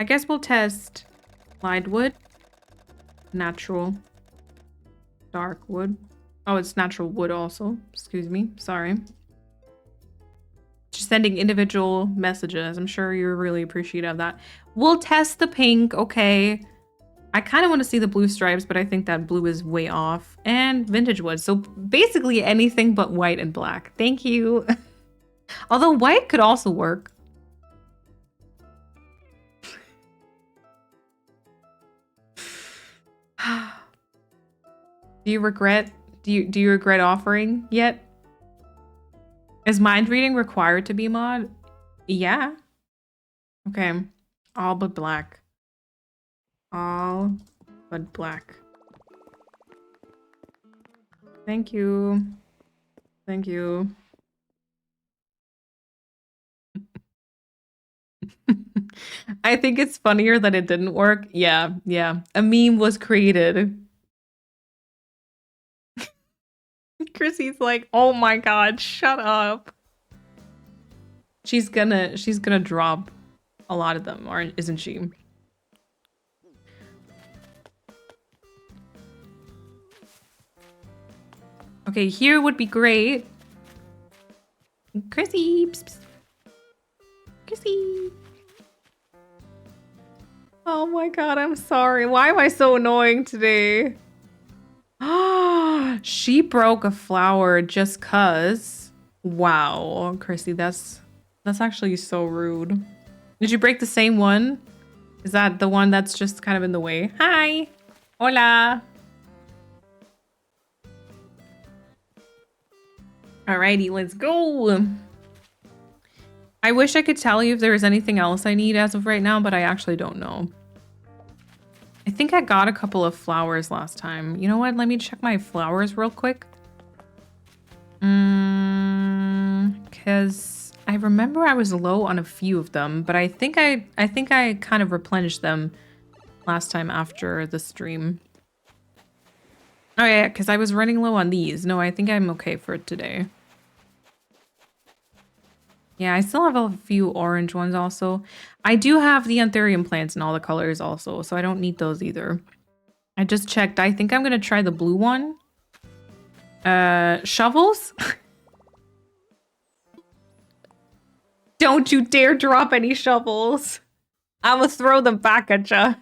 S2: I guess we'll test light wood, natural, dark wood. Oh, it's natural wood also. Excuse me. Sorry. Just sending individual messages. I'm sure you're really appreciative of that. We'll test the pink. Okay. I kind of want to see the blue stripes, but I think that blue is way off. And vintage wood. So basically anything but white and black. Thank you. Although white could also work. Do you regret offering yet? Is mind reading required to be mod? Yeah. Okay. All but black. All but black. Thank you. Thank you. I think it's funnier that it didn't work. Yeah. A meme was created. Chrissy's like, oh my god, shut up. She's gonna drop a lot of them, or isn't she? Okay, here would be great. Chrissy. Psst, psst. Chrissy. Oh my god, I'm sorry. Why am I so annoying today? She broke a flower just cuz. Wow, Chrissy, that's actually so rude. Did you break the same one? Is that the one that's just kind of in the way? Hi. Hola. Alrighty, let's go. I wish I could tell you if there is anything else I need as of right now, but I actually don't know. I think I got a couple of flowers last time. You know what? Let me check my flowers real quick. Because I remember I was low on a few of them, but I think I kind of replenished them last time after the stream. Oh yeah, because I was running low on these. No, I think I'm okay for today. Yeah, I still have a few orange ones also. I do have the Anthurium plants in all the colors also, so I don't need those either. I just checked. I think I'm going to try the blue one. Shovels? Don't you dare drop any shovels. I'm going to throw them back at ya.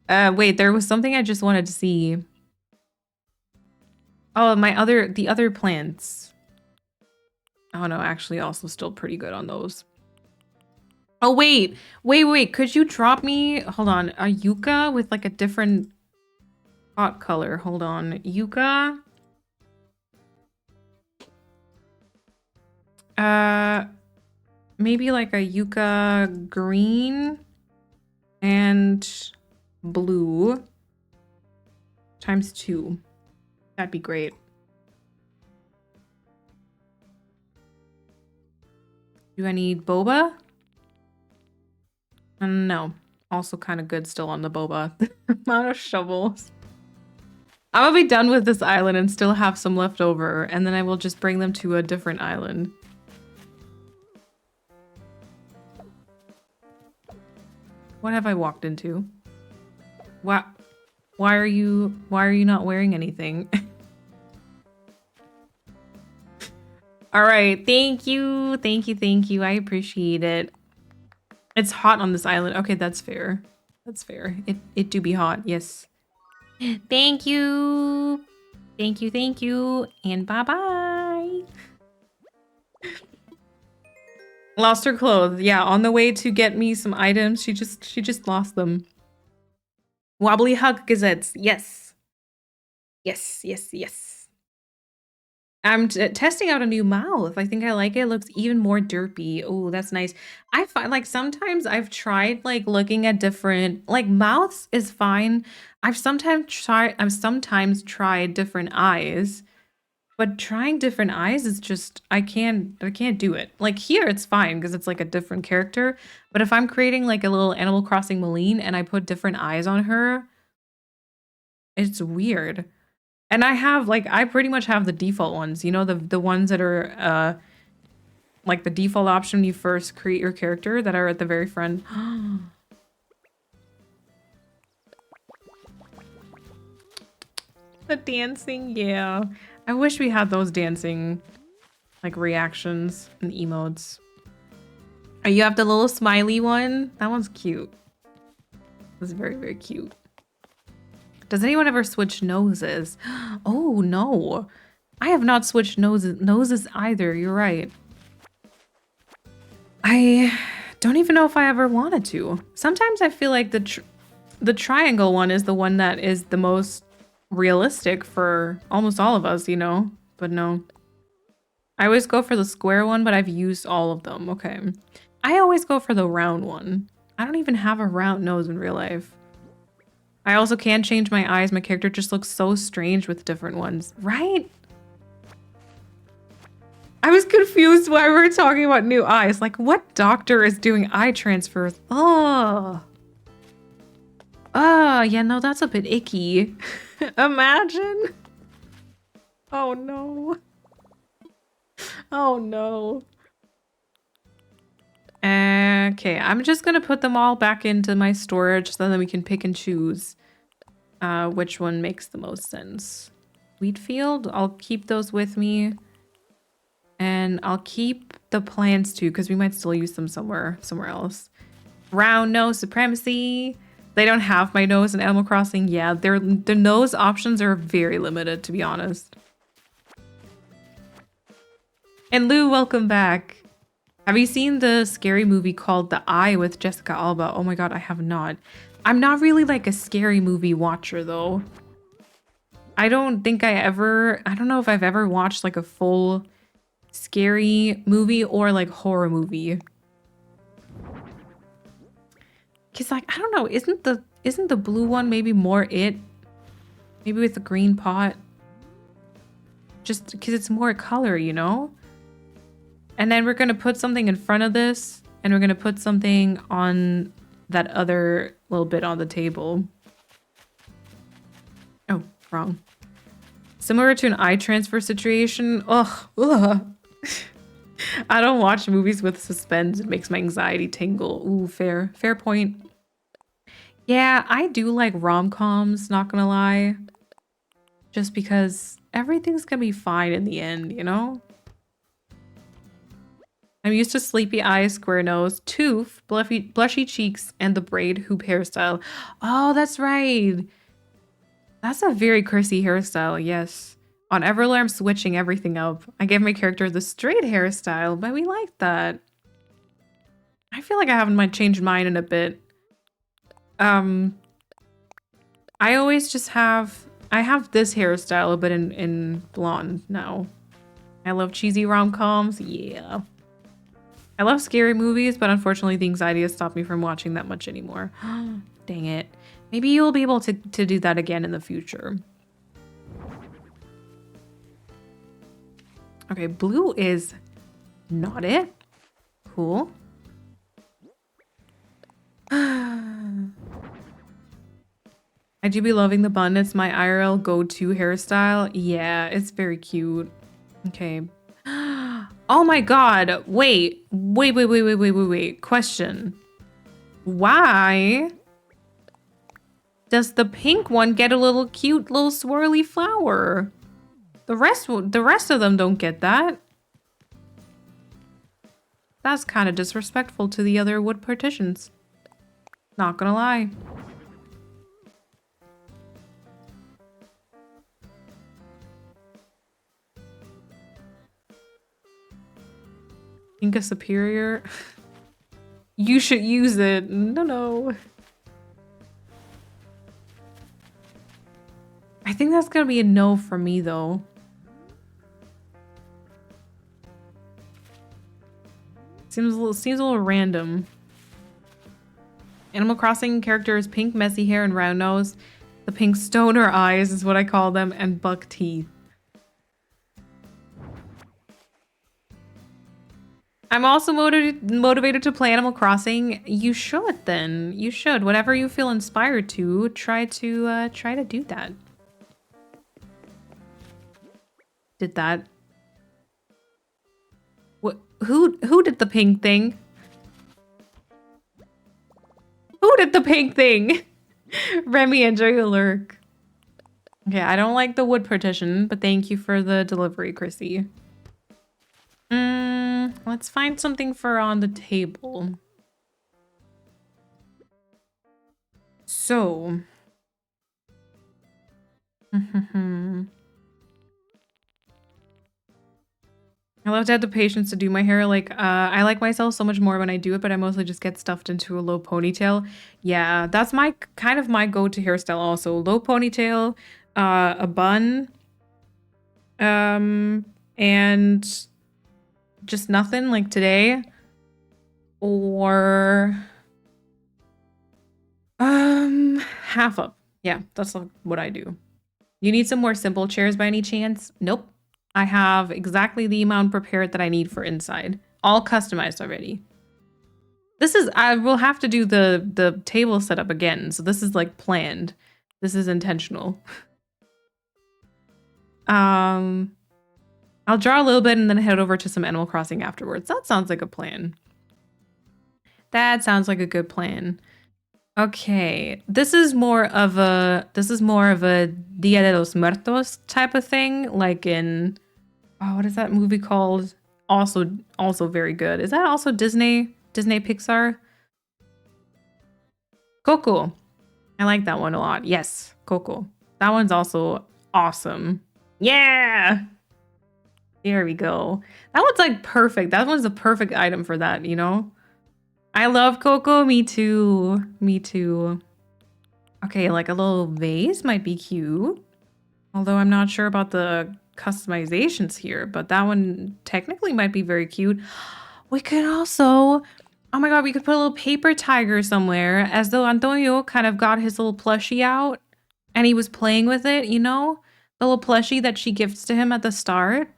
S2: Wait, there was something I just wanted to see. Oh, the other plants. Oh no, actually also still pretty good on those. Oh wait. Could you drop me, hold on, a yucca with like a different pot color? Hold on, yucca. Maybe like a yucca green and blue times 2. That'd be great. Do I need boba? No. Also kind of good still on the boba. Amount of shovels. I'm gonna be done with this island and still have some left over, and then I will just bring them to a different island. What have I walked into? Why are you not wearing anything? All right, thank you. I appreciate it. It's hot on this island. Okay, that's fair. That's fair. It do be hot. Yes. Thank you. Thank you. And bye-bye. Lost her clothes. Yeah, on the way to get me some items, she just lost them. Wobbly hug gazettes. Yes. Yes. I'm testing out a new mouth. I think I like it. It looks even more derpy. Oh, that's nice. I find like sometimes I've tried like looking at different like mouths is fine. I've sometimes tried different eyes, but trying different eyes is just I can't do it. Like here it's fine because it's like a different character, but if I'm creating like a little Animal Crossing Maline and I put different eyes on her, it's weird. And I pretty much have the default ones, you know, the ones that are like the default option when you first create your character that are at the very front. The dancing, yeah. I wish we had those dancing like reactions and emotes. Oh, you have the little smiley one? That one's cute. That's very, very cute. Does anyone ever switch noses? Oh, no. I have not switched noses either. You're right. I don't even know if I ever wanted to. Sometimes I feel like the triangle one is the one that is the most realistic for almost all of us, you know? But no. I always go for the square one, but I've used all of them. Okay. I always go for the round one. I don't even have a round nose in real life. I also can change my eyes. My character just looks so strange with different ones, right? I was confused why we were talking about new eyes. Like, what doctor is doing eye transfers? Oh, yeah, no, that's a bit icky. Imagine. Oh, no. Oh, no. Okay, I'm just gonna put them all back into my storage so that we can pick and choose which one makes the most sense. Wheat field, I'll keep those with me. And I'll keep the plants too, because we might still use them somewhere else. Round nose supremacy. They don't have my nose in Animal Crossing. Yeah, the nose options are very limited, to be honest. And Lou, welcome back. Have you seen the scary movie called The Eye with Jessica Alba? Oh my god, I have not. I'm not really like a scary movie watcher though. I don't know if I've ever watched like a full scary movie or like horror movie. Cause like, I don't know, isn't the blue one maybe more it? Maybe with the green pot? Just because it's more color, you know? And then we're going to put something in front of this, and we're going to put something on that other little bit on the table. Oh, wrong. Similar to an eye transfer situation. Ugh. I don't watch movies with suspense. It makes my anxiety tingle. Ooh, fair point. Yeah, I do like rom-coms, not gonna lie. Just because everything's gonna be fine in the end, you know? I'm used to sleepy eyes, square nose, tooth, blushy cheeks, and the braid hoop hairstyle. Oh, that's right. That's a very Chrissy hairstyle, yes. On Everlore, I'm switching everything up. I gave my character the straight hairstyle, but we like that. I feel like I haven't changed mine in a bit. I always just have... I have this hairstyle, but in blonde now. I love cheesy rom-coms, yeah. I love scary movies, but unfortunately the anxiety has stopped me from watching that much anymore. Dang it. Maybe you'll be able to do that again in the future. Okay, blue is not it. Cool. I do be loving the bun. It's my IRL go-to hairstyle. Yeah, it's very cute. Okay. Oh my god. Wait. Wait. Question. Why does the pink one get a little cute little swirly flower? The rest of them don't get that. That's kind of disrespectful to the other wood partitions. Not gonna lie. Think a superior. You should use it. No. I think that's gonna be a no for me though. Seems a little random. Animal Crossing characters, pink messy hair and round nose. The pink stoner eyes is what I call them, and buck teeth. I'm also motivated to play Animal Crossing. You should then. You should. Whatever you feel inspired to, try to do that. Did that. What? Who did the pink thing? Who did the pink thing? Remy, enjoy your lurk. Okay, I don't like the wood partition, but thank you for the delivery, Chrissy. Let's find something for on the table. So. I love to have the patience to do my hair. Like, I like myself so much more when I do it, but I mostly just get stuffed into a low ponytail. Yeah, that's kind of my go-to hairstyle also. Low ponytail, a bun, and just nothing like today. Or, half up. Yeah, that's what I do. You need some more simple chairs by any chance? Nope. I have exactly the amount prepared that I need for inside. All customized already. I will have to do the table setup again. So this is like planned. This is intentional. I'll draw a little bit and then head over to some Animal Crossing afterwards. That sounds like a plan. That sounds like a good plan. Okay, this is more of a Dia de los Muertos type of thing, like in what is that movie called? Also very good. Is that also Disney Pixar? Coco. I like that one a lot. Yes, Coco. That one's also awesome. Yeah. There we go. That one's like perfect. That one's the perfect item for that, you know? I love Coco. Me too. Me too. Okay, like a little vase might be cute. Although I'm not sure about the customizations here, but that one technically might be very cute. We could also, oh my god, we could put a little paper tiger somewhere, as though Antonio kind of got his little plushie out and he was playing with it, you know? The little plushie that she gifts to him at the start.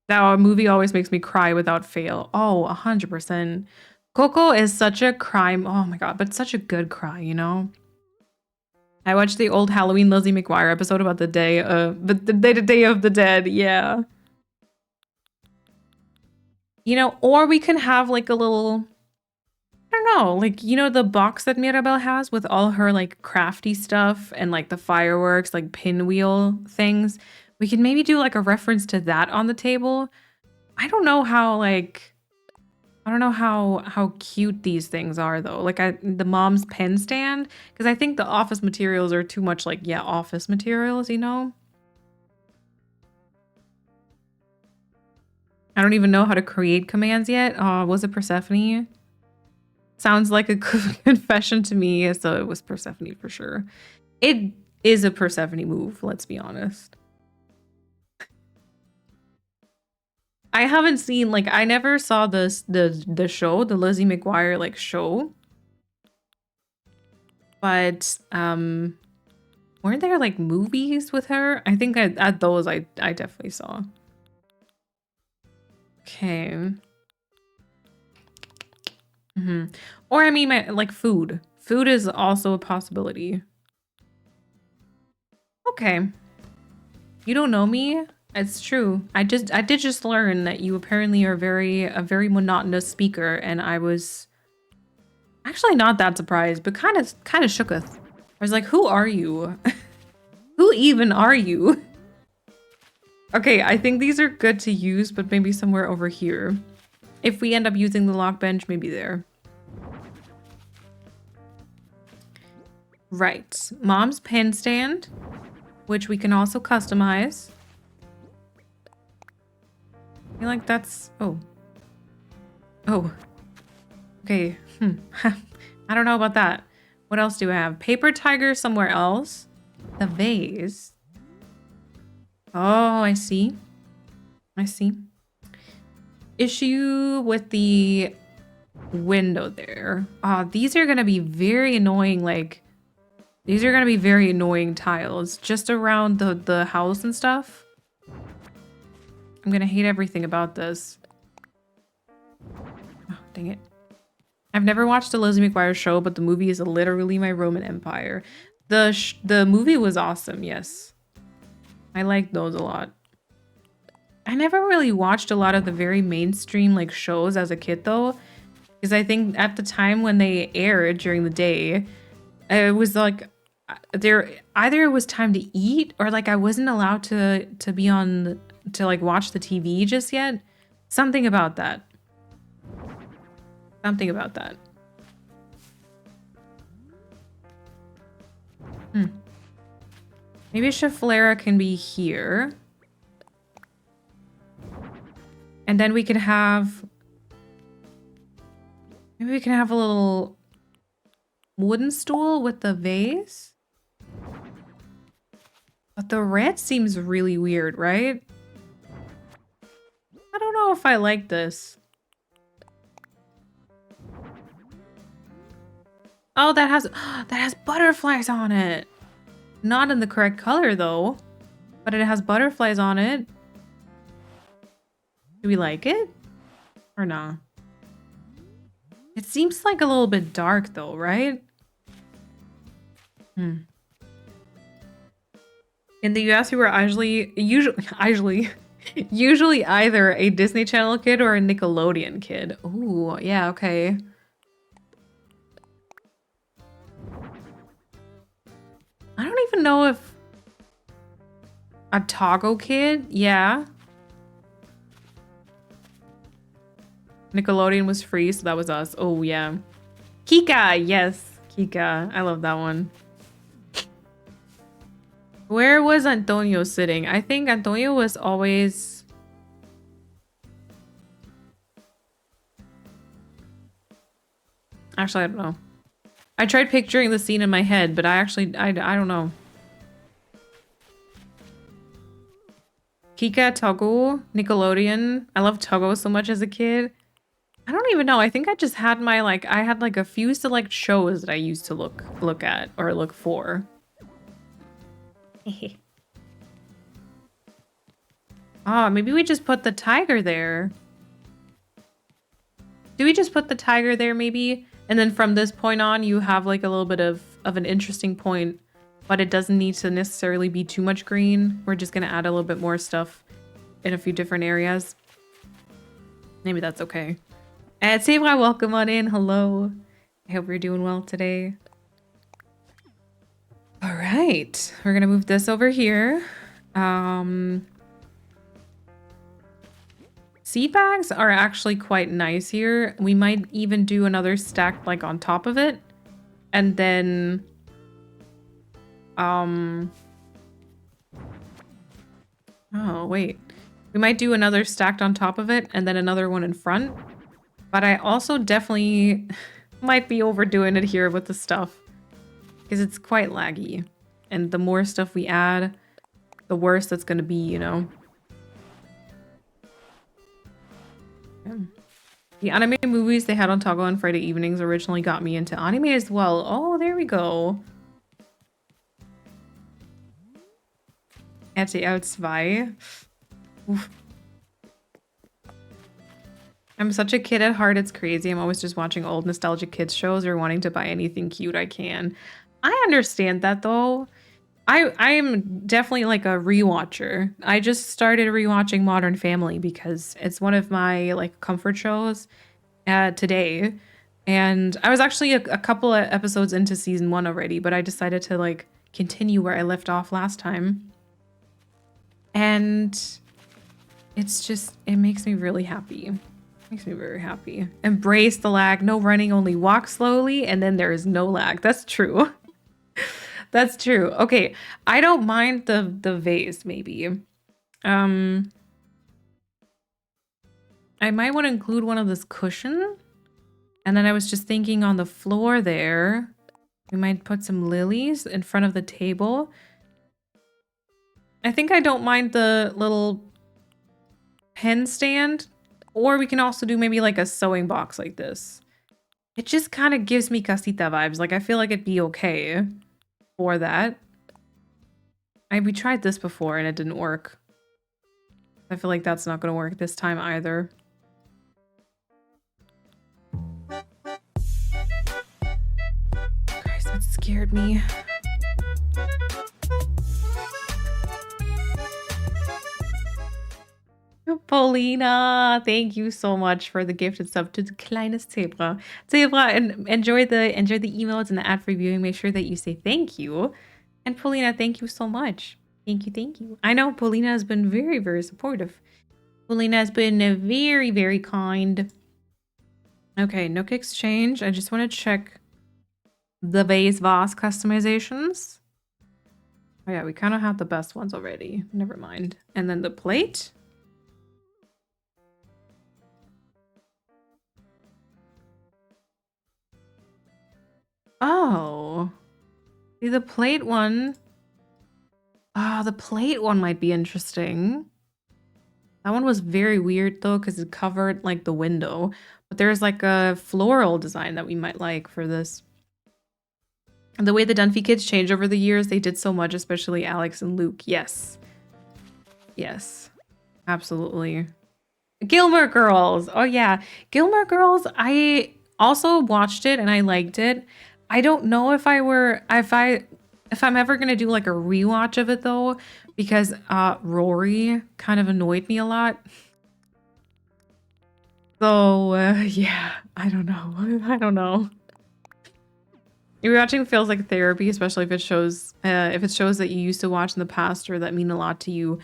S2: That movie always makes me cry without fail. Oh, 100%. Coco is such a crime. Oh my god, but such a good cry, you know? I watched the old Halloween Lizzie McGuire episode about the Day of the Dead. Yeah. You know, or we can have like a little, I don't know, like, you know, the box that Mirabelle has with all her like crafty stuff and like the fireworks, like pinwheel things. We can maybe do like a reference to that on the table. I don't know how how cute these things are though. Like the mom's pen stand, because I think the office materials are too much like, yeah, office materials, you know? I don't even know how to create commands yet. Was it Persephone? Sounds like a confession to me, so it was Persephone for sure. It is a Persephone move, let's be honest. I haven't seen, like, I never saw the show, the Lizzie McGuire, like, show. But weren't there like movies with her? I think at those I definitely saw. Okay. Or I mean, like food. Food is also a possibility. Okay. You don't know me? It's true. I did just learn that you apparently are a very monotonous speaker, and I was actually not that surprised, but kind of shooketh. I was like, who are you? Who even are you? Okay, I think these are good to use, but maybe somewhere over here. If we end up using the lock bench, maybe there. Right. Mom's pen stand, which we can also customize. I feel like that's... Oh. Oh. Okay. I don't know about that. What else do I have? Paper tiger somewhere else. The vase. Oh, I see. I see. Issue with the window there. These are going to be very annoying, like... These are going to be very annoying tiles. Just around the house and stuff. I'm going to hate everything about this. Oh, dang it. I've never watched a Lizzie McGuire show, but the movie is literally my Roman Empire. The movie was awesome, yes. I liked those a lot. I never really watched a lot of the very mainstream like shows as a kid though. Because I think at the time when they aired during the day, it was like either it was time to eat or like I wasn't allowed to be on to like watch the TV just yet. Something about that. Something about that. Maybe Schefflera can be here. And then we could have... Maybe we can have a little wooden stool with the vase. But the red seems really weird, right? I don't know if I like this. Oh, that has butterflies on it. Not in the correct color though, but it has butterflies on it. Do we like it or not? It seems like a little bit dark though, right? In the US, we were usually either a Disney Channel kid or a Nickelodeon kid. Ooh, yeah, okay. I don't even know if a Togo kid, yeah. Nickelodeon was free, so that was us. Oh yeah. Kika, yes, Kika. I love that one. Where was Antonio sitting? I think Antonio was always... Actually, I don't know. I tried picturing the scene in my head, but I don't know. Kika, Togo, Nickelodeon. I loved Togo so much as a kid. I don't even know. I think I just had my I had like a few select shows that I used to look at or look for. Maybe we just put the tiger there. Do we just put the tiger there maybe? And then from this point on, you have like a little bit of an interesting point, but it doesn't need to necessarily be too much green. We're just gonna add a little bit more stuff in a few different areas. Maybe that's okay. And Sabra, welcome on in. Hello. I hope you're doing well today. All right, we're gonna move this over here. Seed bags are actually quite nice here. We might even do another stack like on top of it. And then... Oh, wait. We might do another stacked on top of it and then another one in front. But I also definitely might be overdoing it here with the stuff. Because it's quite laggy. And the more stuff we add, the worse it's going to be, you know? The anime movies they had on Toggle on Friday evenings originally got me into anime as well. Oh, there we go. RTL 2. Oof. I'm such a kid at heart, it's crazy. I'm always just watching old nostalgic kids shows or wanting to buy anything cute I can. I understand that though. I am definitely like a rewatcher. I just started rewatching Modern Family because it's one of my like comfort shows today. And I was actually a couple of episodes into season 1 already, but I decided to like continue where I left off last time. And it's just, it makes me really happy. Makes me very happy. Embrace the lag. No running, only walk slowly, and then there is no lag. That's true. That's true. Okay, I don't mind the vase, maybe. I might want to include one of this cushion. And then I was just thinking on the floor there, we might put some lilies in front of the table. I think I don't mind the little pen stand. Or we can also do maybe like a sewing box like this. It just kind of gives me CASITA vibes. Like I feel like it'd be okay for that. We tried this before and it didn't work. I feel like that's not going to work this time either. Guys, that scared me. Paulina, thank you so much for the gifted sub to the kleines Zebra. Zebra, and enjoy the emotes and the ad-free viewing. Make sure that you say thank you. And Paulina, thank you so much. Thank you, thank you. I know Paulina has been very, very supportive. Paulina has been very, very kind. Okay, Nook Exchange. I just want to check the vase customizations. Oh yeah, we kind of have the best ones already. Never mind. And then the plate. Oh, see the plate one. Ah, the plate one might be interesting. That one was very weird though, because it covered like the window. But there's like a floral design that we might like for this. And the way the Dunphy kids changed over the years, they did so much, especially Alex and Luke. Yes. Yes, absolutely. Gilmore Girls. Oh yeah, Gilmore Girls. I also watched it and I liked it. I don't know if I'm ever gonna do like a rewatch of it though, because Rory kind of annoyed me a lot. So yeah, I don't know. I don't know. Rewatching feels like therapy, especially if it shows that you used to watch in the past or that mean a lot to you.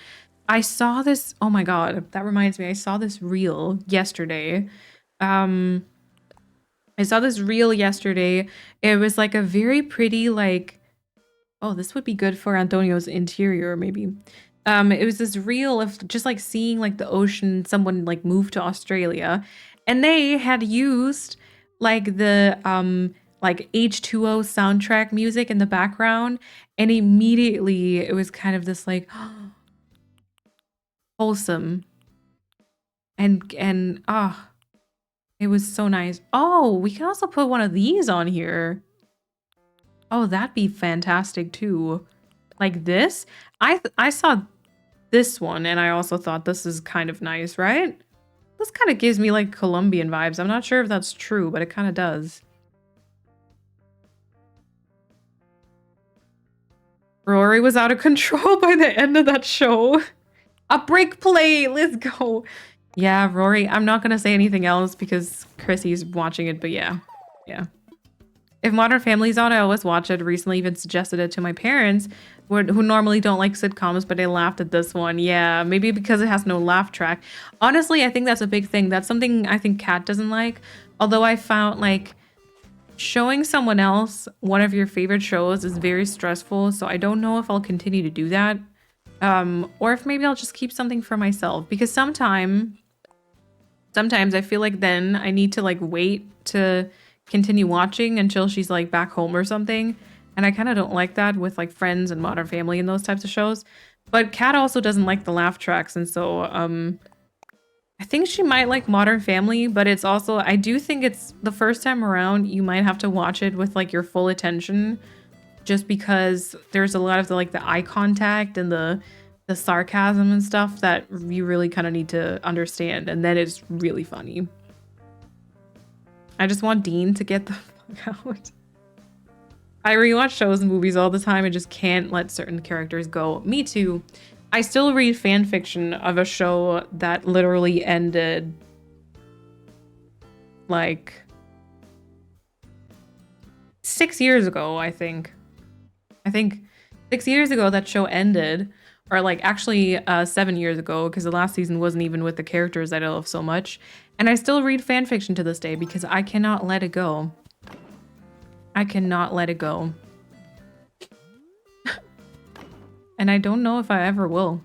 S2: I saw this. Oh my god, that reminds me. I saw this reel yesterday. I saw this reel yesterday. It was like a very pretty, like, oh, this would be good for Antonio's interior, maybe. It was this reel of just like seeing like the ocean, someone like moved to Australia, and they had used like the like H2O soundtrack music in the background, and immediately it was kind of this like wholesome and it was so nice. Oh, we can also put one of these on here. Oh, that'd be fantastic too. Like this. I saw this one and I also thought this is kind of nice, right? This kind of gives me like Colombian vibes. I'm not sure if that's true, but it kind of does. Rory was out of control by the end of that show. A break play. Let's go. Yeah, Rory. I'm not going to say anything else because Chrissy's watching it, but yeah. Yeah. If Modern Family's on, I always watch it. Recently even suggested it to my parents who normally don't like sitcoms, but they laughed at this one. Yeah, maybe because it has no laugh track. Honestly, I think that's a big thing. That's something I think Kat doesn't like. Although I found like showing someone else one of your favorite shows is very stressful. So I don't know if I'll continue to do that. Or if maybe I'll just keep something for myself, because sometimes I feel like then I need to like wait to continue watching until she's like back home or something. And I kind of don't like that with like Friends and Modern Family and those types of shows. But Kat also doesn't like the laugh tracks. And so I think she might like Modern Family, but it's also, I do think it's the first time around, you might have to watch it with like your full attention, just because there's a lot of the eye contact and the sarcasm and stuff that you really kind of need to understand, and then it's really funny. I just want Dean to get the fuck out. I rewatch shows and movies all the time. I just can't let certain characters go. Me too. I still read fan fiction of a show that literally ended like 6 years ago, I think. 6 years ago that show ended, or like actually 7 years ago, because the last season wasn't even with the characters that I love so much. And I still read fan fiction to this day because I cannot let it go. I cannot let it go. And I don't know if I ever will.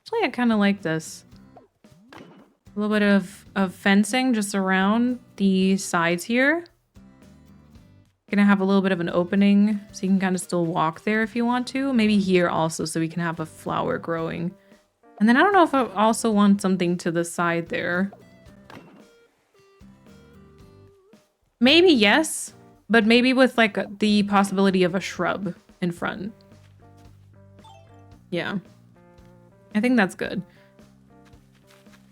S2: Actually, I kind of like this. A little bit of fencing just around the sides here. Gonna have a little bit of an opening so you can kind of still walk there if you want to. Maybe here also so we can have a flower growing. And then I don't know if I also want something to the side there. Maybe yes, but maybe with like the possibility of a shrub in front. Yeah. I think that's good.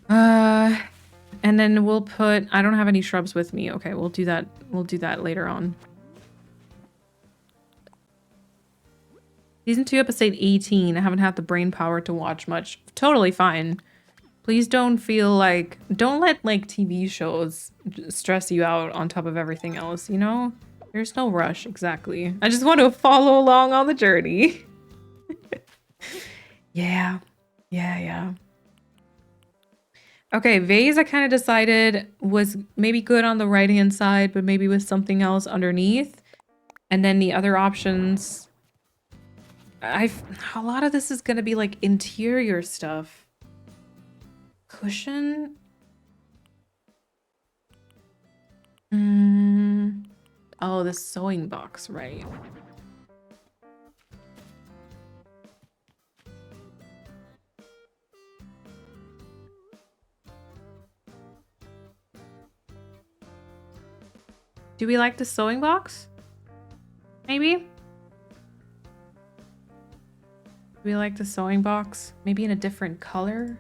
S2: And then we'll put, I don't have any shrubs with me. Okay, we'll do that. We'll do that later on. Season 2, episode 18. I haven't had the brain power to watch much. Totally fine. Please don't feel like, don't let like TV shows stress you out on top of everything else, you know? There's no rush, exactly. I just want to follow along on the journey. Yeah. Okay, vase I kind of decided was maybe good on the right-hand side, but maybe with something else underneath. And then the other options, a lot of this is going to be like interior stuff. Cushion? Oh, the sewing box, right. Do we like the sewing box? Maybe? Do we like the sewing box? Maybe in a different color?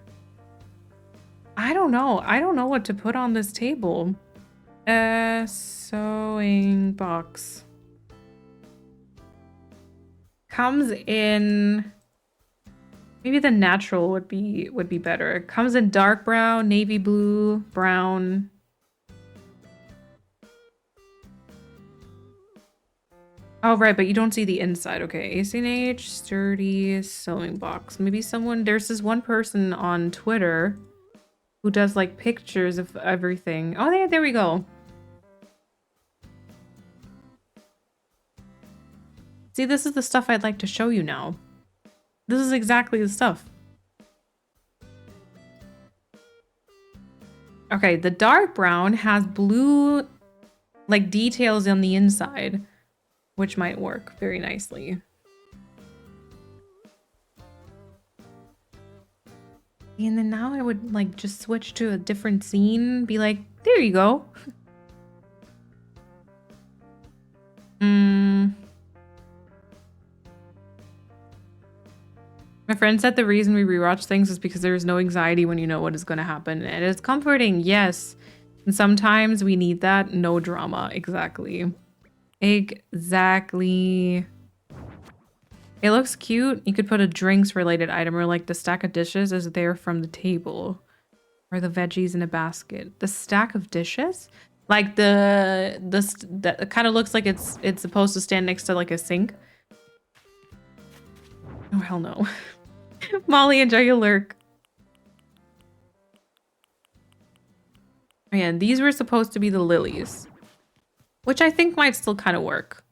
S2: I don't know. I don't know what to put on this table. Sewing box. Comes in... Maybe the natural would be better. It comes in dark brown, navy blue, brown. Oh, right, but you don't see the inside. Okay, ACNH, sturdy, sewing box. Maybe someone... There's this one person on Twitter who does, like, pictures of everything. Oh, there we go. See, this is the stuff I'd like to show you now. This is exactly the stuff. Okay, the dark brown has blue, like, details on the inside, which might work very nicely. And then now I would, like, just switch to a different scene, be like, there you go. My friend said the reason we rewatch things is because there is no anxiety when you know what is going to happen. And it's comforting, yes. And sometimes we need that. No drama. Exactly. Exactly. It looks cute. You could put a drinks related item, or like the stack of dishes is there from the table. Or the veggies in a basket. The stack of dishes? Like that kind of looks like it's supposed to stand next to like a sink. Oh, hell no. Molly, enjoy your lurk. Oh, yeah, and these were supposed to be the lilies, which I think might still kind of work.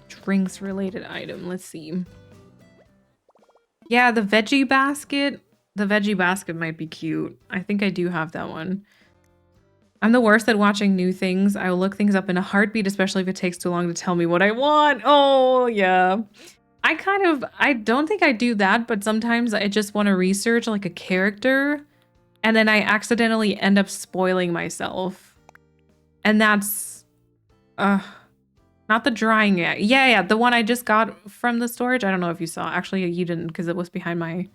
S2: Drinks related item. Let's see. Yeah, the veggie basket. The veggie basket might be cute. I think I do have that one. I'm the worst at watching new things. I will look things up in a heartbeat, especially if it takes too long to tell me what I want. Oh, yeah. I don't think I do that, but sometimes I just want to research like a character and then I accidentally end up spoiling myself. And that's, not the drying yet. Yeah, the one I just got from the storage. I don't know if you saw. Actually, you didn't because it was behind my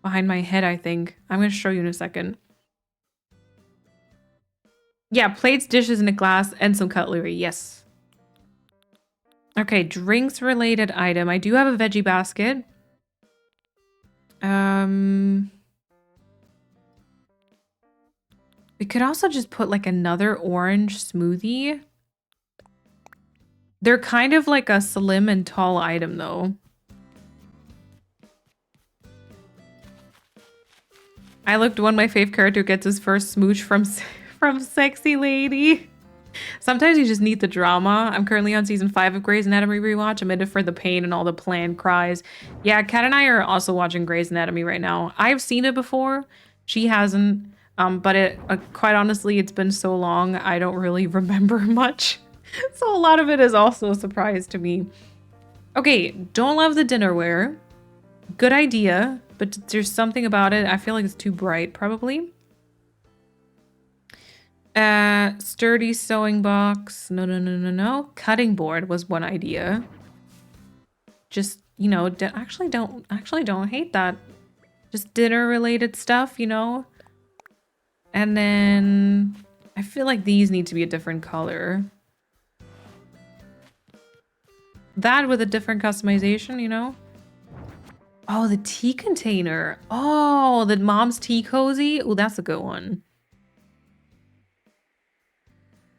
S2: head, I think. I'm going to show you in a second. Yeah, plates, dishes, and a glass, and some cutlery. Yes. Okay, drinks related item. I do have a veggie basket. We could also just put like another orange smoothie. They're kind of like a slim and tall item though. I looked when my fave character gets his first smooch from Sexy Lady. Sometimes you just need the drama. I'm currently on season 5 of Grey's Anatomy rewatch. I'm in it for the pain and all the planned cries. Yeah, Kat and I are also watching Grey's Anatomy right now. I've seen it before. She hasn't. But quite honestly, it's been so long, I don't really remember much. So a lot of it is also a surprise to me. Okay, don't love the dinnerware. Good idea, but there's something about it. I feel like it's too bright, probably. Sturdy sewing box. No. Cutting board was one idea. Just, you know, actually don't hate that. Just dinner related stuff, you know. And then I feel like these need to be a different color. That with a different customization, you know. Oh, the tea container. Oh, the mom's tea cozy. Oh, that's a good one.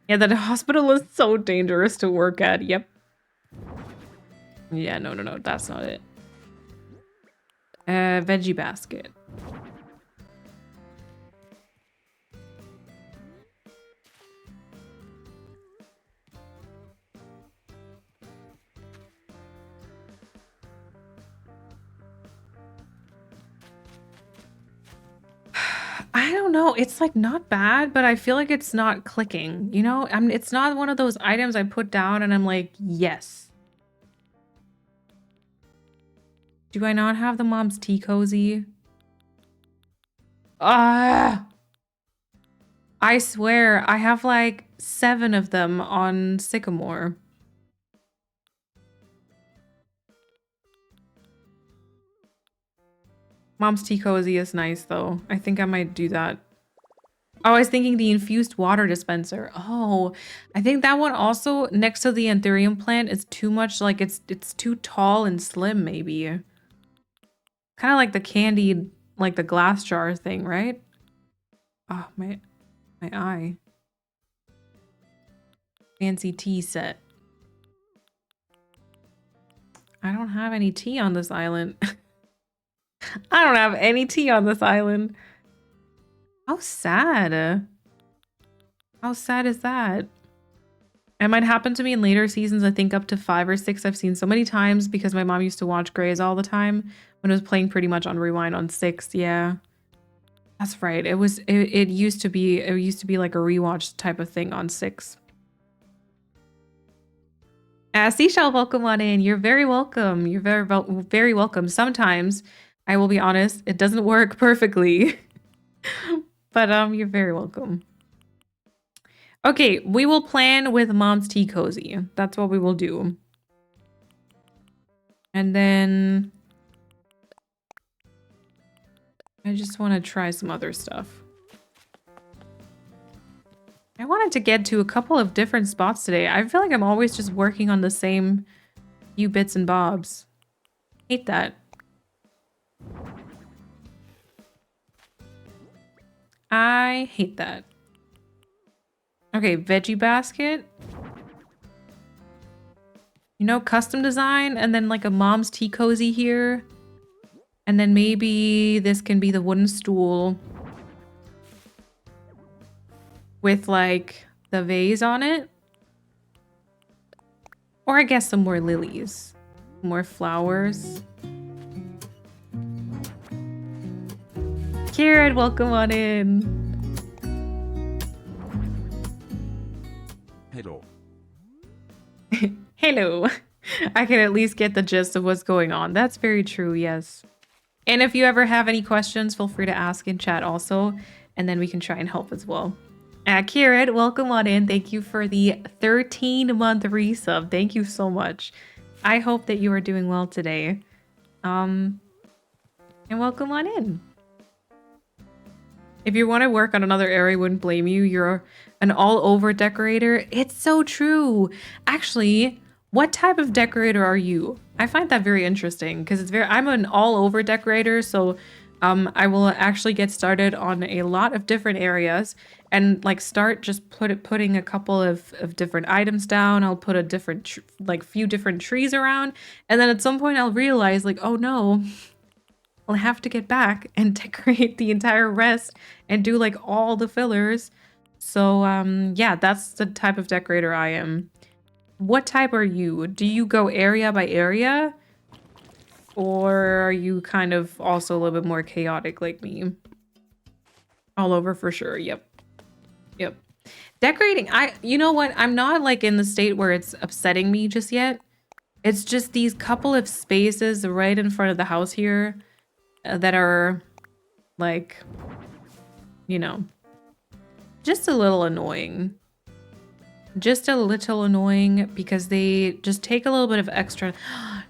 S2: Yeah, that hospital is so dangerous to work at. Yep. Yeah, no. That's not it. Veggie basket. I don't know. It's like not bad, but I feel like it's not clicking, you know? I mean, it's not one of those items I put down and I'm like, yes. Do I not have the mom's tea cozy? I swear, I have like 7 of them on Sycamore. Mom's tea cozy is nice though. I think I might do that. Oh, I was thinking the infused water dispenser. Oh, I think that one also next to the anthurium plant is too much, like it's too tall and slim maybe. Kind of like the candied, like the glass jar thing, right? Oh, my eye. Fancy tea set. I don't have any tea on this island. I don't have any tea on this island. How sad. How sad is that? It might happen to me in later seasons. I think up to 5 or 6 I've seen so many times because my mom used to watch Grey's all the time when it was playing pretty much on rewind on 6. Yeah. That's right. It used to be like a rewatch type of thing on 6. Seashell, welcome on in. You're very welcome. You're very welcome. Sometimes, I will be honest, it doesn't work perfectly. But you're very welcome. Okay, we will plan with Mom's Tea Cozy. That's what we will do. And then I just want to try some other stuff. I wanted to get to a couple of different spots today. I feel like I'm always just working on the same few bits and bobs. Hate that. I hate that. Okay, veggie basket. You know, custom design and then like a Mom's tea cozy here. And then maybe this can be the wooden stool with like the vase on it. Or I guess some more lilies, more flowers. Kieran, welcome on in.
S3: Hello.
S2: Hello. I can at least get the gist of what's going on. That's very true, yes. And if you ever have any questions, feel free to ask in chat also, and then we can try and help as well. Kieran, welcome on in. Thank you for the 13-month resub. Thank you so much. I hope that you are doing well today. And welcome on in. If you want to work on another area, I wouldn't blame you. You're an all-over decorator. It's so true. Actually, what type of decorator are you? I find that very interesting because I'm an all-over decorator, so I will actually get started on a lot of different areas and like start just putting a couple of different items down. I'll put a different few different trees around, and then at some point I'll realize like, oh no, I'll have to get back and decorate the entire rest and do like all the fillers. So yeah, that's the type of decorator I am. What type are you? Do you go area by area? Or are you kind of also a little bit more chaotic like me? All over for sure. Yep. Yep. Decorating, you know what? I'm not like in the state where it's upsetting me just yet. It's just these couple of spaces right in front of the house here that are like, you know, just a little annoying. Just a little annoying because they just take a little bit of extra.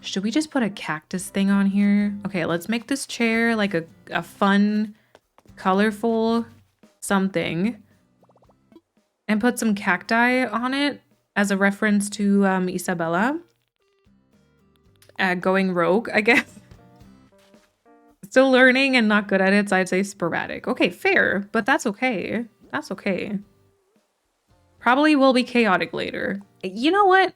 S2: Should we just put a cactus thing on here? Okay, let's make this chair like a fun, colorful something. And put some cacti on it as a reference to Isabella. Going rogue, I guess. Still learning and not good at it, so I'd say sporadic. Okay, fair, but that's okay. That's okay. Probably will be chaotic later. You know what?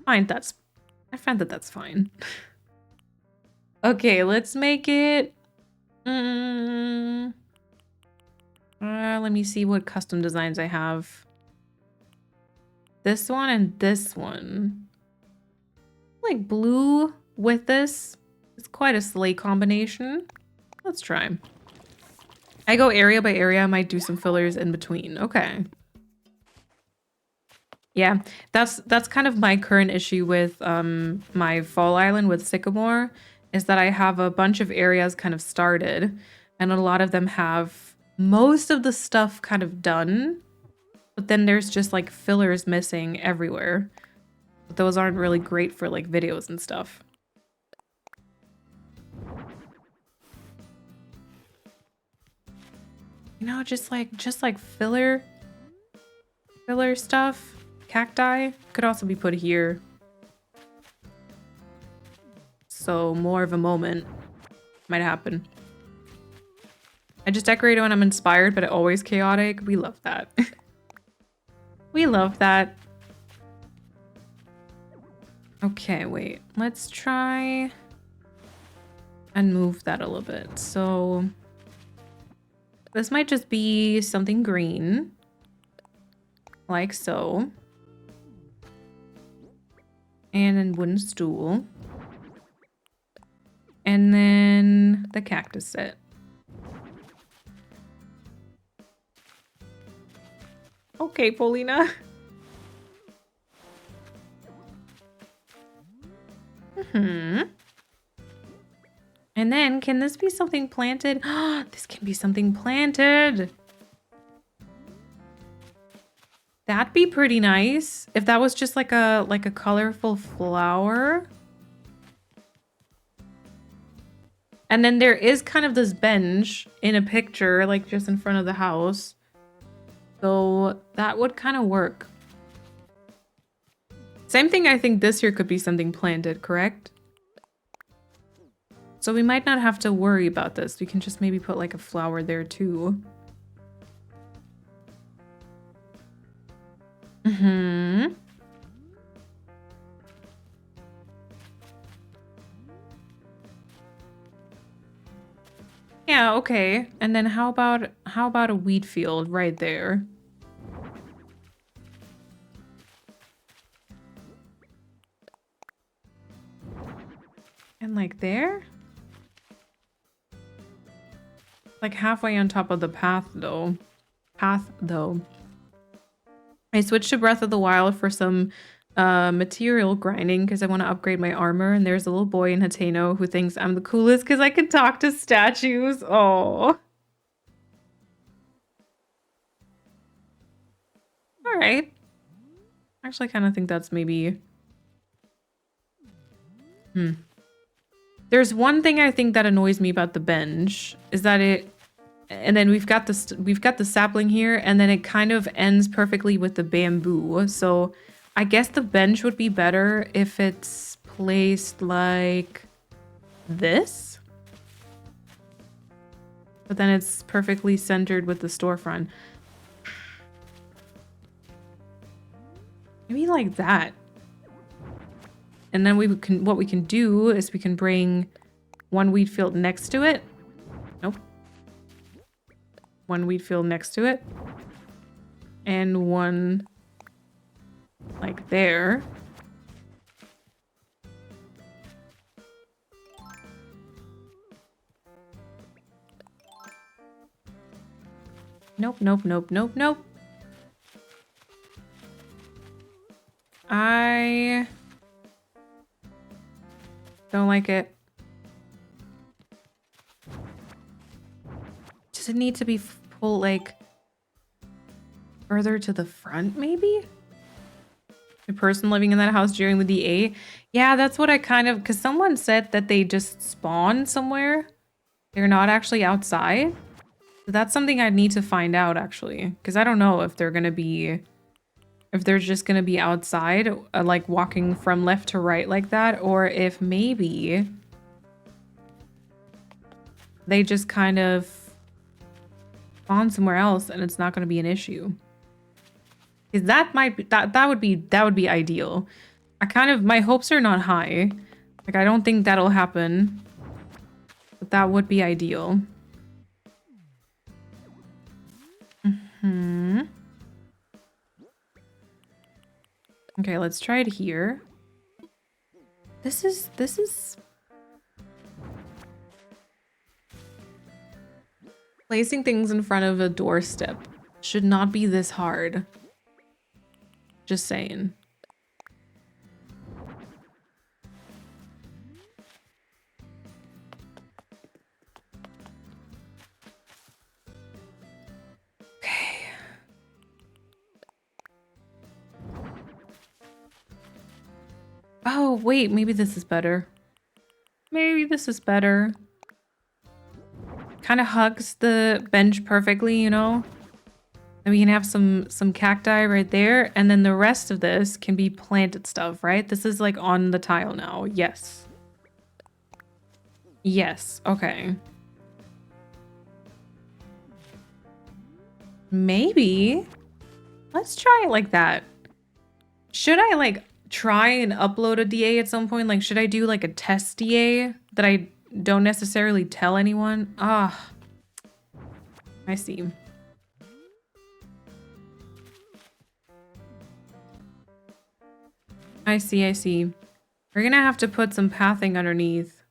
S2: I find that that's fine. Okay, let's make it... let me see what custom designs I have. This one and this one. Like blue with this. It's quite a slay combination. Let's try. I go area by area. I might do some fillers in between. Okay. Yeah, that's kind of my current issue with my Fall Island with Sycamore, is that I have a bunch of areas kind of started, and a lot of them have most of the stuff kind of done, but then there's just like fillers missing everywhere. But those aren't really great for like videos and stuff. You know, just like filler stuff. Cacti could also be put here. So more of a moment might happen. I just decorate when I'm inspired, but always chaotic. We love that. We love that. Okay, wait. Let's try and move that a little bit. So this might just be something green. Like so. And then wooden stool. And then the cactus set. Okay, Paulina. And then, can this be something planted? This can be something planted. That'd be pretty nice if that was just like a colorful flower. And then there is kind of this bench in a picture, like just in front of the house. So that would kind of work. Same thing, I think this here could be something planted, correct? So we might not have to worry about this. We can just maybe put like a flower there too. Yeah, okay. And then how about a wheat field right there? And like there? Like halfway on top of the path though. I switched to Breath of the Wild for some material grinding because I want to upgrade my armor. And there's a little boy in Hateno who thinks I'm the coolest because I can talk to statues. Oh. All right. Actually, I kind of think that's maybe... There's one thing I think that annoys me about the bench is that it... And then we've got the sapling here, and then it kind of ends perfectly with the bamboo. So I guess the bench would be better if it's placed like this. But then it's perfectly centered with the storefront. Maybe like that. And then what we can do is we can bring one wheat field next to it. Nope. One wheat field next to it. And one like there. Nope, nope, nope, nope, nope. I don't like it. Does it need to be pulled like further to the front, maybe? The person living in that house during the DA? Yeah, that's what I kind of... Because someone said that they just spawn somewhere. They're not actually outside. So that's something I'd need to find out, actually. Because I don't know if they're going to be... If they're just going to be outside, like walking from left to right like that. Or if maybe... they just kind of spawn somewhere else and it's not going to be an issue. Because that might be that would be ideal. My hopes are not high. Like, I don't think that'll happen. But that would be ideal. Okay, let's try it here. This is placing things in front of a doorstep should not be this hard. Just saying. Okay. Oh, wait, maybe this is better. Maybe this is better. Kind of hugs the bench perfectly, you know? And we can have some cacti right there. And then the rest of this can be planted stuff, right? This is like on the tile now. Yes. Yes. Okay. Maybe. Let's try it like that. Should I like try and upload a DA at some point? Like, should I do like a test DA that I don't necessarily tell anyone? Ah. I see. I see. We're gonna have to put some pathing underneath.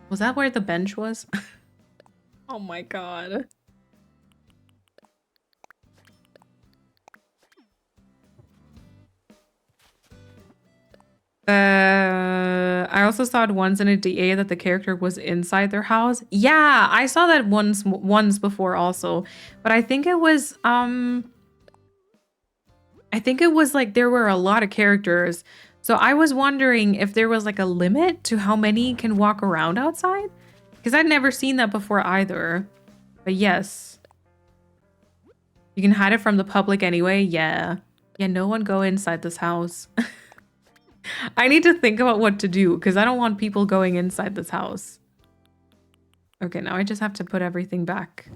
S2: Was that where the bench was? Oh my god. I also saw it once in a DA that the character was inside their house. Yeah, I saw that once before also. But I think it was like there were a lot of characters. So I was wondering if there was like a limit to how many can walk around outside. Because I'd never seen that before either. But yes. You can hide it from the public anyway. Yeah. Yeah, no one go inside this house. I need to think about what to do because I don't want people going inside this house. Okay, now I just have to put everything back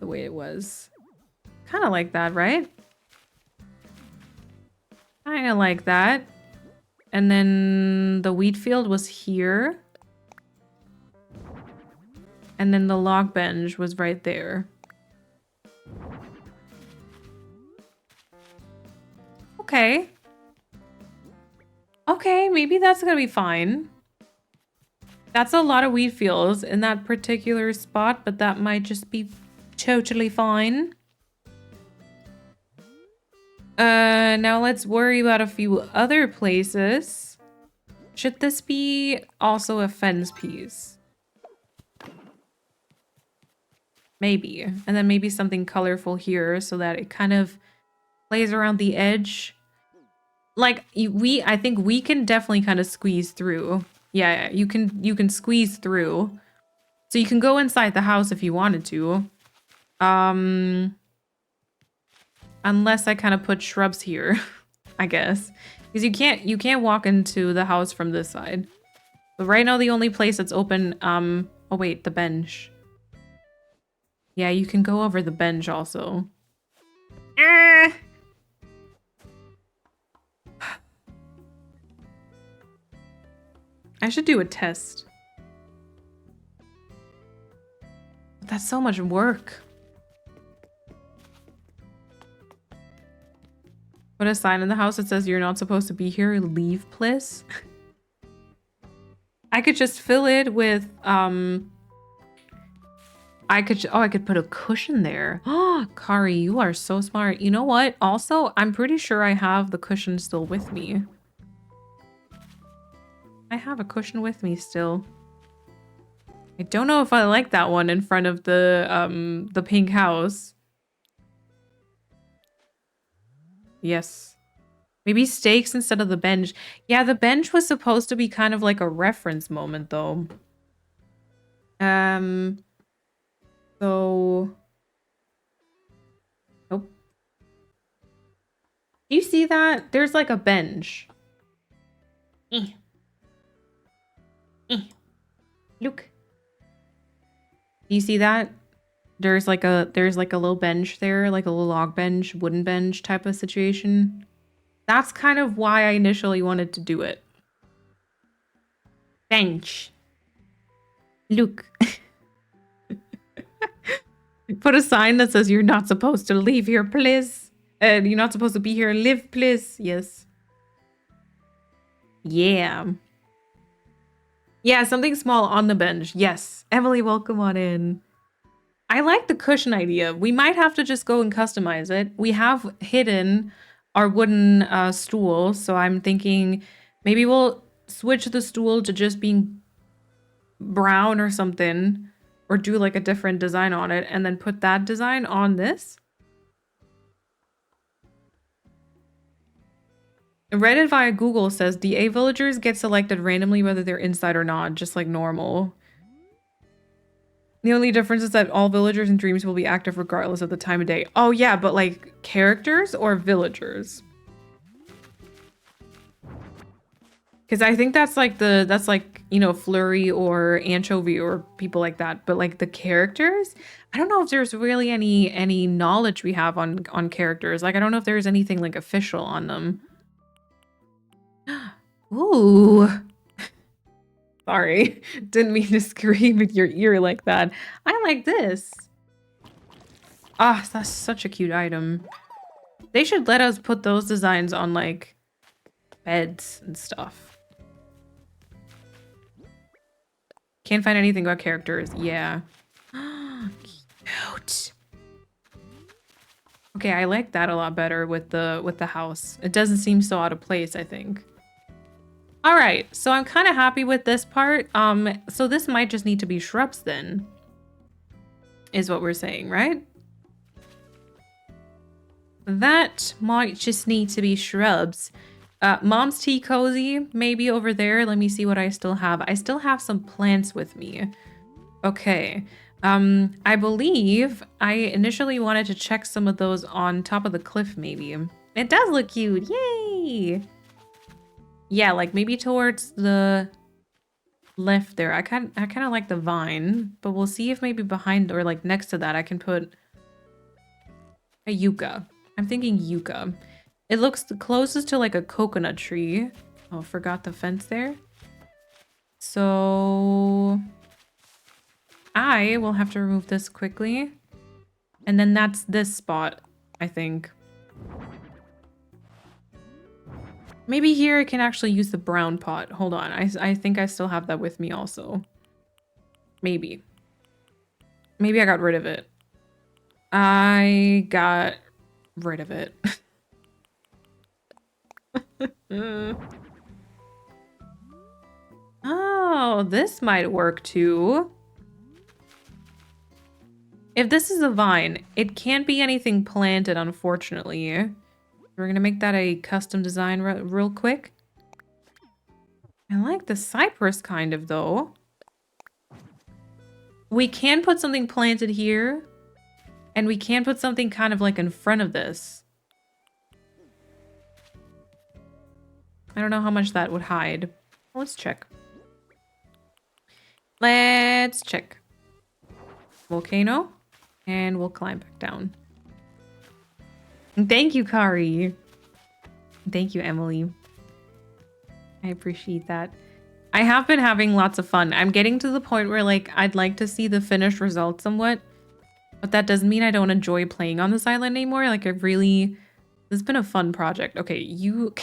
S2: the way it was. Kind of like that, right? Kind of like that. And then the wheat field was here. And then the log bench was right there. Okay. Okay, maybe that's gonna be fine. That's a lot of wheat fields in that particular spot, but that might just be totally fine. Now let's worry about a few other places. Should this be also a fence piece? Maybe. And then maybe something colorful here so that it kind of plays around the edge. Like, I think we can definitely kind of squeeze through. Yeah, you can squeeze through. So you can go inside the house if you wanted to. Unless I kind of put shrubs here, I guess. Because you can't walk into the house from this side. But right now the only place that's open, oh wait, the bench. Yeah, you can go over the bench also. I should do a test. That's so much work. Put a sign in the house that says you're not supposed to be here. Leave, please. I could just fill it with, I could put a cushion there. Oh, Kari, you are so smart. You know what? Also, I'm pretty sure I have the cushion still with me. I have a cushion with me still. I don't know if I like that one in front of the pink house. Yes. Maybe stakes instead of the bench. Yeah, the bench was supposed to be kind of like a reference moment, though. So... Nope. Do you see that? There's like a bench. Look. Do you see that? There's like a little bench there, like a little log bench, wooden bench type of situation. That's kind of why I initially wanted to do it. Bench. Look. Put a sign that says you're not supposed to leave here, please. You're not supposed to be here. Live, please. Yes. Yeah. Yeah, something small on the bench. Yes. Emily, welcome on in. I like the cushion idea. We might have to just go and customize it. We have hidden our wooden stool, so I'm thinking maybe we'll switch the stool to just being brown or something, or do like a different design on it, and then put that design on this. Reddit via Google says DA villagers get selected randomly whether they're inside or not, just like normal. The only difference is that all villagers and dreams will be active regardless of the time of day. Oh yeah, but like characters or villagers? Because I think that's like you know, Flurry or Anchovy or people like that. But like the characters, I don't know if there's really any knowledge we have on characters. Like I don't know if there's anything like official on them. Ooh. Sorry, didn't mean to scream in your ear like that. I like this. Ah, that's such a cute item. They should let us put those designs on like beds and stuff. Can't find anything about characters. Yeah. Cute. Okay, I like that a lot better with the house. It doesn't seem so out of place, I think. All right, so I'm kind of happy with this part. So this might just need to be shrubs then, is what we're saying, right? That might just need to be shrubs. Mom's tea cozy, maybe over there. Let me see what I still have. I still have some plants with me. Okay. I believe I initially wanted to check some of those on top of the cliff, maybe. It does look cute. Yay! Yeah, like maybe towards the left there. I kind of like the vine, but we'll see if maybe behind or like next to that I can put a yucca. I'm thinking yucca. It looks the closest to like a coconut tree. Oh, forgot the fence there. So I will have to remove this quickly. And then that's this spot, I think. Maybe here I can actually use the brown pot. Hold on. I think I still have that with me also. Maybe. Maybe I got rid of it. I got rid of it. Oh, this might work too. If this is a vine, it can't be anything planted, unfortunately. We're gonna make that a custom design real quick. I like the cypress kind of, though. We can put something planted here, and we can put something kind of like in front of this. I don't know how much that would hide. Let's check. Let's check. Volcano. And we'll climb back down. Thank you, Kari. Thank you, Emily. I appreciate that. I have been having lots of fun. I'm getting to the point where, like, I'd like to see the finished result somewhat. But that doesn't mean I don't enjoy playing on this island anymore. Like, this has been a fun project. Okay, you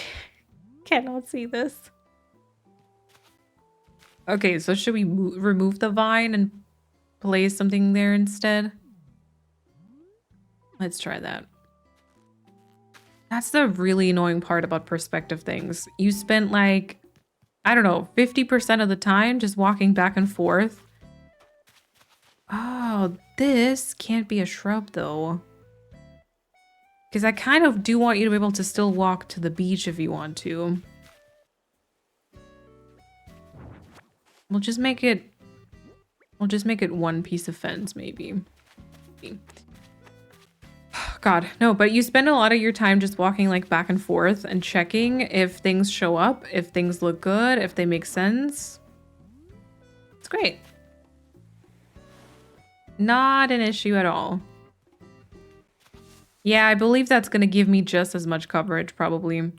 S2: cannot see this. Okay, so should we remove the vine and place something there instead? Let's try that. That's the really annoying part about perspective things. You spent like, I don't know, 50% of the time just walking back and forth. Oh, this can't be a shrub though. Because I kind of do want you to be able to still walk to the beach if you want to. We'll just make it one piece of fence, maybe. God, no, but you spend a lot of your time just walking like back and forth and checking if things show up, if things look good, if they make sense. It's great. Not an issue at all. Yeah, I believe that's gonna give me just as much coverage, probably.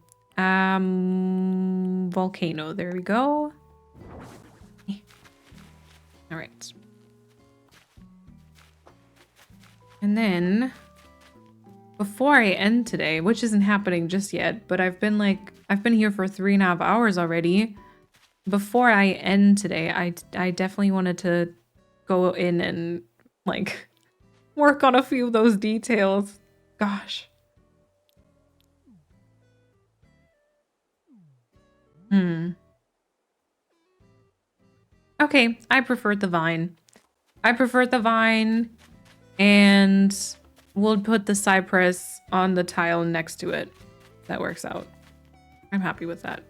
S2: Volcano, there we go. All right. And then, before I end today, which isn't happening just yet, but I've been here for 3.5 hours already. Before I end today, I definitely wanted to go in and like work on a few of those details. Gosh. Okay, I preferred the vine. And we'll put the cypress on the tile next to it. That works out. I'm happy with that.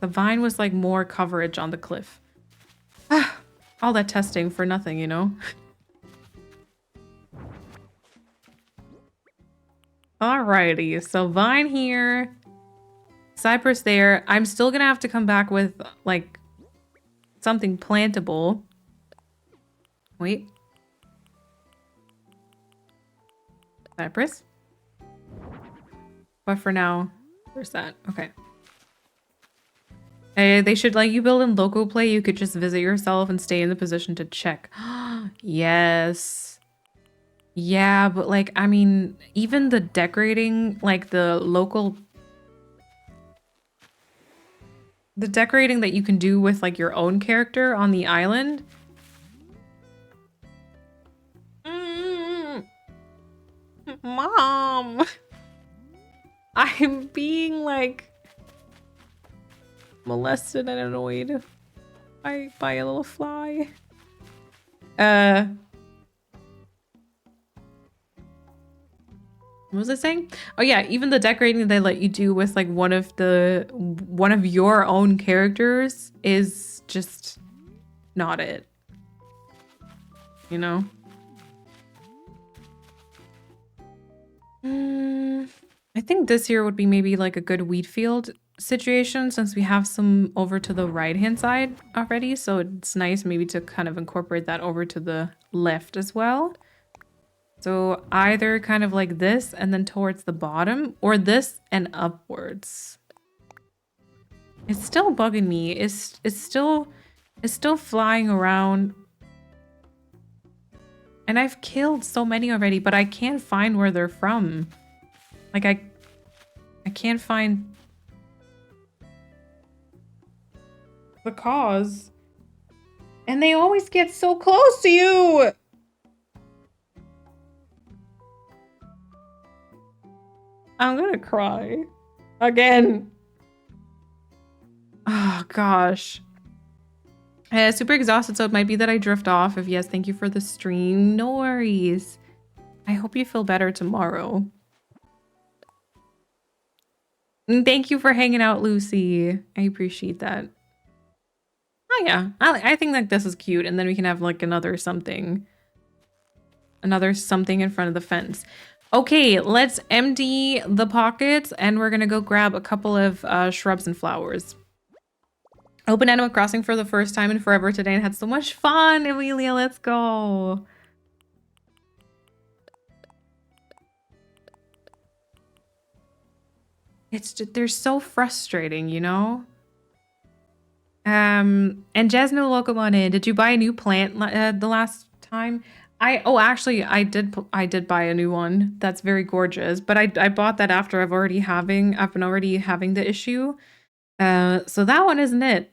S2: The vine was like more coverage on the cliff. All that testing for nothing, you know? Alrighty, so vine here. Cypress there. I'm still gonna have to come back with like something plantable. Wait. Cypress. But for now, there's that. Okay. They should let you build in local play. You could just visit yourself and stay in the position to check. Yes. Yeah, but like, I mean, even the decorating, like the decorating that you can do with like your own character on the island. Mom, I'm being like molested and annoyed by a little fly. What was I saying? Oh yeah, even the decorating they let you do with like one of your own characters is just not it. You know? I think this here would be maybe like a good wheat field situation since we have some over to the right hand side already, so it's nice maybe to kind of incorporate that over to the left as well. So either kind of like this and then towards the bottom, or this and upwards. It's still bugging me. It's still flying around. And I've killed so many already, but I can't find where they're from. Like I I can't find the cause. And they always get so close to you. I'm gonna cry. Again. Oh, gosh. Super exhausted, so it might be that I drift off. If yes, thank you for the stream. No worries. I hope you feel better tomorrow. And thank you for hanging out, Lucy. I appreciate that. Oh, yeah. I think that this is cute, and then we can have, like, another something. Another something in front of the fence. Okay, let's empty the pockets, and we're gonna go grab a couple of shrubs and flowers. Opened Animal Crossing for the first time in forever today and had so much fun, Emilia. Let's go. It's just, they're so frustrating, you know? And Jasmine, welcome on in. Did you buy a new plant the last time? Actually, I did buy a new one. That's very gorgeous. But I bought that after I've been already having the issue. So that one isn't it.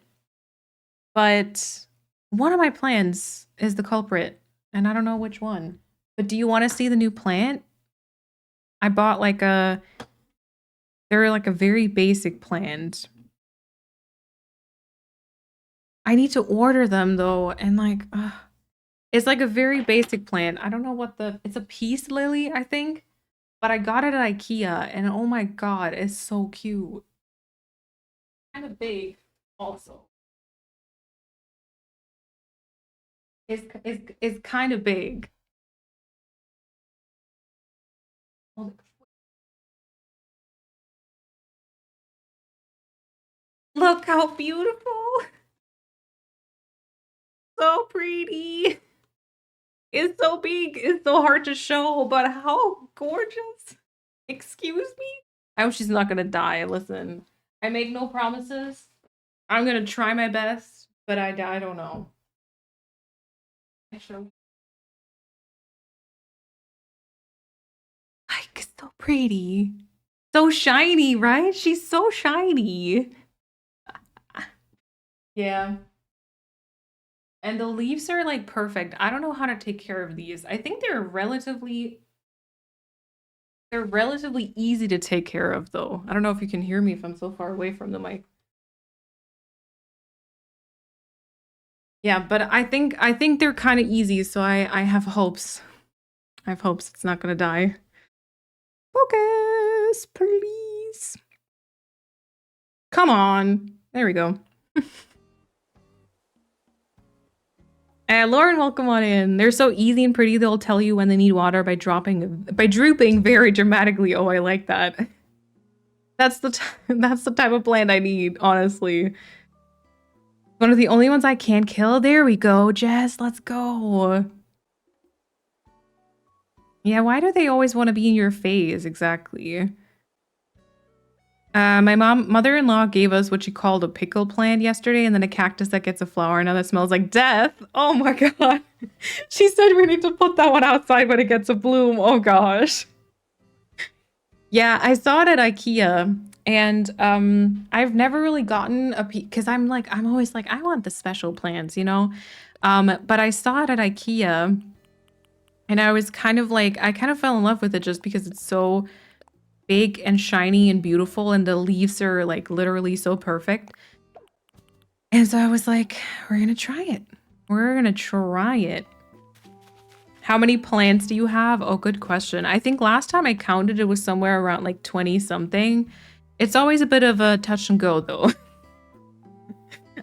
S2: But one of my plants is the culprit, and I don't know which one. But do you want to see the new plant? I bought like they're like a very basic plant. I need to order them though, and like, it's like a very basic plant. I don't know what it's a peace lily, I think. But I got it at IKEA, and oh my god, it's so cute. Kind of big, also. It's kind of big. Look how beautiful. So pretty. It's so big. It's so hard to show, but how gorgeous. Excuse me? I hope she's not gonna die. Listen, I make no promises. I'm gonna try my best, but I don't know. Like, so pretty. So shiny, right? She's so shiny. Yeah. And the leaves are like perfect. I don't know how to take care of these. I think they're relatively easy to take care of though. I don't know if you can hear me if I'm so far away from the mic. Yeah, but I think they're kind of easy, so I have hopes. I have hopes it's not gonna die. Focus, please. Come on. There we go. Lauren, welcome on in. They're so easy and pretty. They'll tell you when they need water by drooping very dramatically. Oh, I like that. That's the type of plant I need, honestly. One of the only ones I can't kill. There we go, Jess. Let's go. Yeah, why do they always want to be in your face? Exactly. My mother-in-law gave us what she called a pickle plant yesterday, and then a cactus that gets a flower now that smells like death. Oh my god. She said we need to put that one outside when it gets a bloom. Oh gosh. Yeah, I saw it at IKEA, and I've never really gotten a because I'm always like, I want the special plants, you know? But I saw it at IKEA, and I was kind of like, I kind of fell in love with it just because it's so big and shiny and beautiful, and the leaves are like literally so perfect. And so I was like, we're gonna try it. We're gonna try it. How many plants do you have? Oh, good question. I think last time I counted, it was somewhere around like 20 something. It's always a bit of a touch and go though.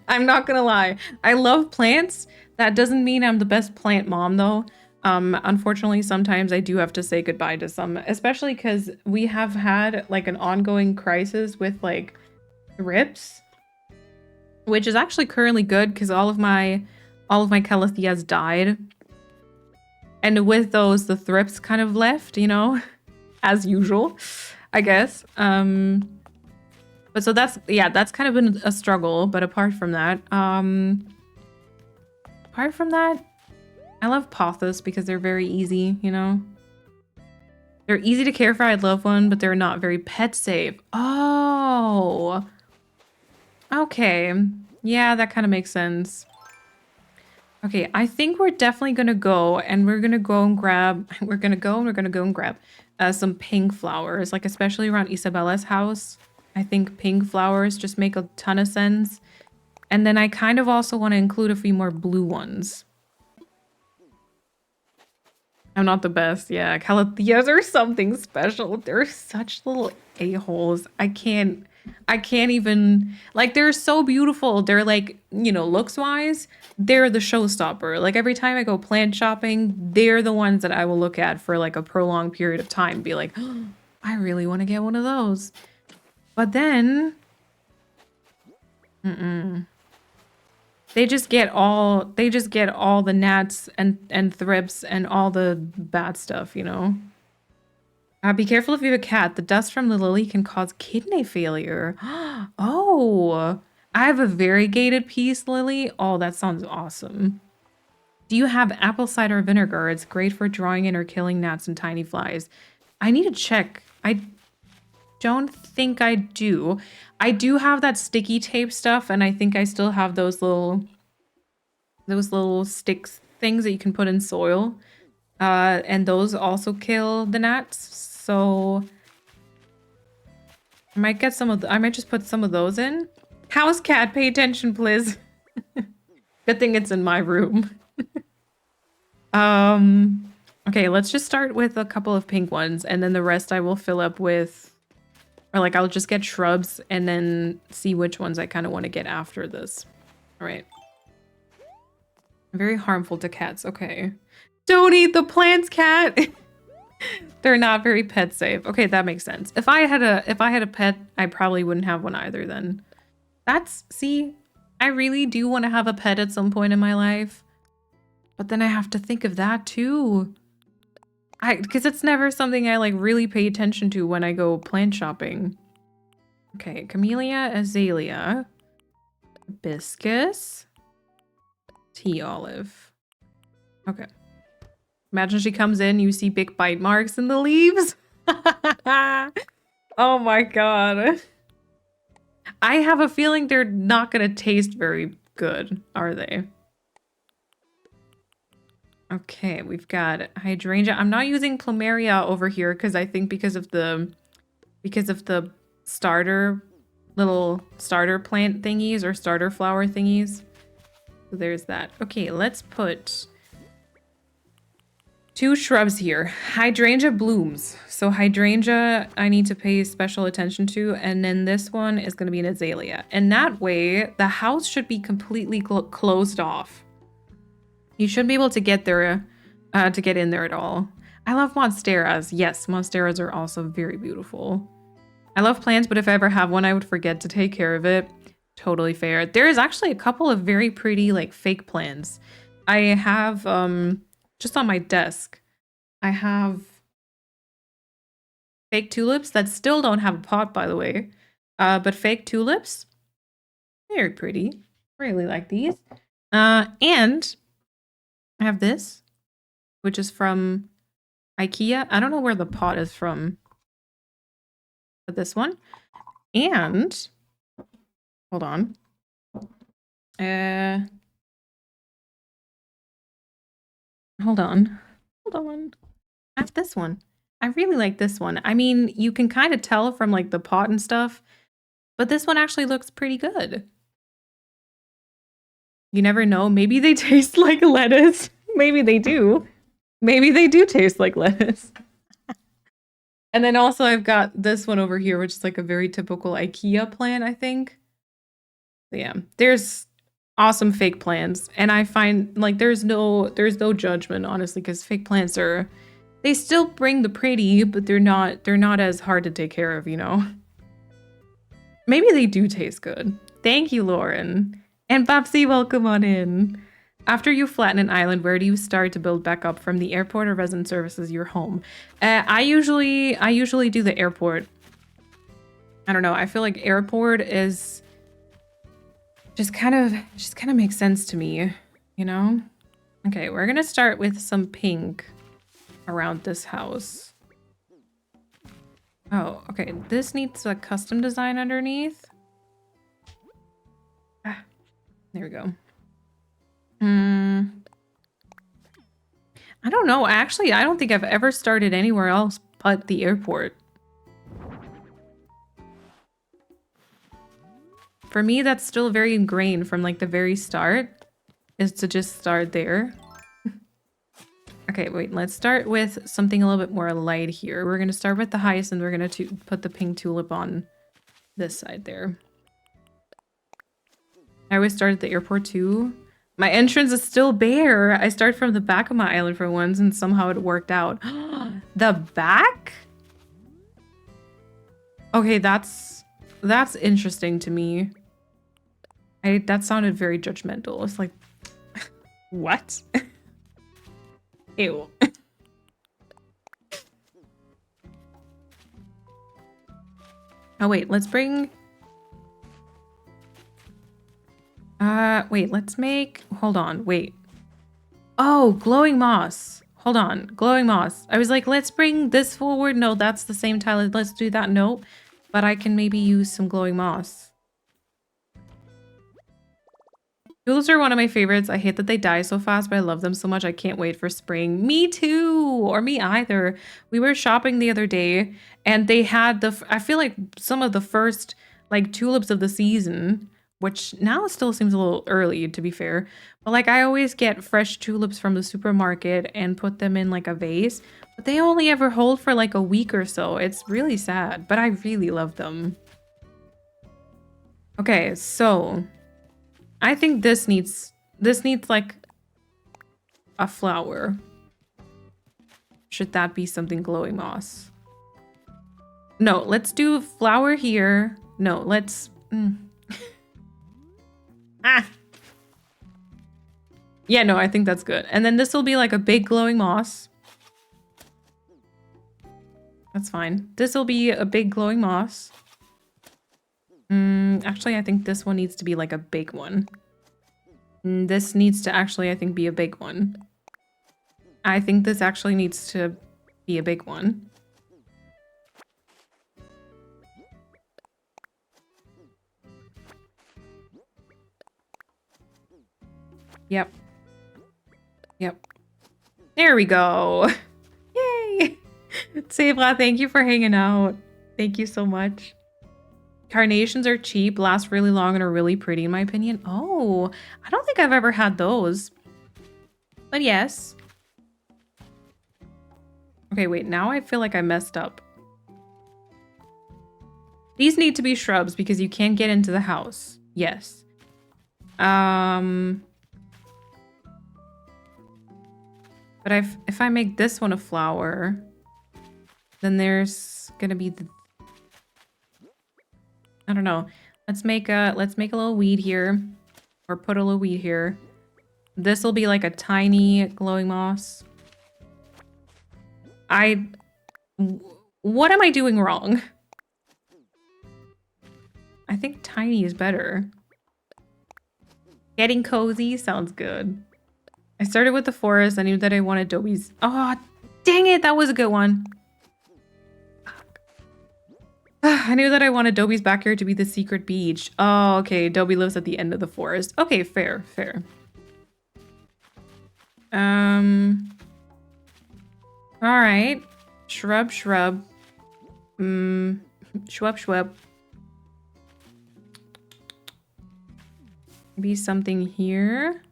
S2: I'm not gonna lie. I love plants. That doesn't mean I'm the best plant mom though. Unfortunately, sometimes I do have to say goodbye to some, especially because we have had like an ongoing crisis with like thrips, which is actually currently good because all of my calatheas died. And with those, the thrips kind of left, you know, as usual, I guess. But so that's kind of been a struggle. But apart from that, I love pothos because they're very easy, you know? They're easy to care for. I love one, but they're not very pet safe. Oh. Okay. Yeah, that kind of makes sense. Okay, I think we're definitely gonna go and we're gonna go and grab some pink flowers, like especially around Isabella's house. I think pink flowers just make a ton of sense. And then I kind of also want to include a few more blue ones. I'm not the best, yeah. Calatheas are something special. They're such little a-holes. I can't even, like, they're so beautiful. They're like, you know, looks-wise, they're the showstopper. Like, every time I go plant shopping, they're the ones that I will look at for like a prolonged period of time and be like, oh, I really want to get one of those. But then, they just get all the gnats and thrips and all the bad stuff, you know. Be careful if you have a cat. The dust from the lily can cause kidney failure. Oh, I have a variegated peace lily. Oh, that sounds awesome. Do you have apple cider vinegar? It's great for drawing in or killing gnats and tiny flies. I need to check. I don't think I do. I do have that sticky tape stuff, and I think I still have those little sticks things that you can put in soil. And those also kill the gnats. So I might get I might just put some of those in. House cat, pay attention, please. Good thing it's in my room. Okay, let's just start with a couple of pink ones, and then the rest I will fill up with, or like I'll just get shrubs and then see which ones I kind of want to get after this. All right. Very harmful to cats. Okay. Don't eat the plants, cat. They're not very pet safe. Okay, that makes sense. If I had a pet, I probably wouldn't have one either then. See, I really do want to have a pet at some point in my life. But then I have to think of that too. Because it's never something I like really pay attention to when I go plant shopping. Okay, camellia, azalea, hibiscus, tea olive. Okay. Imagine she comes in, you see big bite marks in the leaves. Oh my god. I have a feeling they're not gonna taste very good, are they? Okay, we've got hydrangea. I'm not using plumeria over here because I think because of the little starter plant thingies or starter flower thingies. So there's that. Okay, let's put 2 shrubs here. Hydrangea blooms. So hydrangea I need to pay special attention to, and then this one is going to be an azalea. And that way, the house should be completely closed off. You should be able to get there, to get in there at all. I love monsteras. Yes, monsteras are also very beautiful. I love plants, but if I ever have one, I would forget to take care of it. Totally fair. There is actually a couple of very pretty, like, fake plants. I have, just on my desk, I have fake tulips that still don't have a pot, by the way. But fake tulips, very pretty. Really like these. And I have this, which is from IKEA. I don't know where the pot is from, but this one. And hold on. Hold on. I have this one. I really like this one. I mean, you can kind of tell from like the pot and stuff, but this one actually looks pretty good. You never know. Maybe they taste like lettuce. Maybe they do. Maybe they do taste like lettuce. And then also I've got this one over here, which is like a very typical IKEA plant, I think. So yeah, there's awesome fake plants, and I find like there's no judgment, honestly, because fake plants they still bring the pretty, but they're not as hard to take care of, you know. Maybe they do taste good. Thank you, Lauren. And Babsy, welcome on in. After you flatten an island, where do you start to build back up? From the airport or resident services, your home? I usually do the airport. I don't know. I feel like airport is just kind of makes sense to me, you know? Okay, we're gonna start with some pink around this house. Oh, okay. This needs a custom design underneath. Ah, there we go. I don't know. Actually, I don't think I've ever started anywhere else but the airport. For me, that's still very ingrained from like the very start, is to just start there. Okay, wait, let's start with something a little bit more light here. We're going to start with the highest and we're going to put the pink tulip on this side there. I always start at the airport too. My entrance is still bare. I start from the back of my island for once and somehow it worked out. The back? Okay, that's interesting to me. That sounded very judgmental. It's like, what? Ew. Oh wait, let's bring... wait, let's make... Hold on, wait. Oh, glowing moss. Hold on, glowing moss. I was like, let's bring this forward. No, that's the same tile. Let's do that. No, but I can maybe use some glowing moss. Tulips are one of my favorites. I hate that they die so fast, but I love them so much. I can't wait for spring. Me too, or me either. We were shopping the other day and they had I feel like some of the first like tulips of the season, which now still seems a little early to be fair. But like I always get fresh tulips from the supermarket and put them in like a vase, but they only ever hold for like a week or so. It's really sad, but I really love them. Okay, so I think this needs like a flower. Should that be something glowing moss? No, let's do flower here. No, let's... Ah! Yeah, no, I think that's good. And then this will be like a big glowing moss. That's fine. This will be a big glowing moss. Actually, I think this one needs to be like a big one. This needs to actually, I think, be a big one. I think this actually needs to be a big one. Yep. Yep. There we go. Yay! Sabra, thank you for hanging out. Thank you so much. Carnations are cheap, last really long, and are really pretty in my opinion. Oh, I don't think I've ever had those. But yes. Okay, wait, now I feel like I messed up. These need to be shrubs because you can't get into the house. Yes. But if I make this one a flower, then there's gonna be the... I don't know. Let's make a little weed here, or put a little weed here. This will be like a tiny glowing moss. What am I doing wrong? I think tiny is better. Getting cozy sounds good. I started with the forest. I knew that I wanted Dobie's. Oh, dang it. That was a good one. I knew that I wanted Dobie's backyard to be the secret beach. Oh, okay. Dobie lives at the end of the forest. Okay, fair, fair. All right. Shrub, shrub. Shrub, shrub. Maybe something here.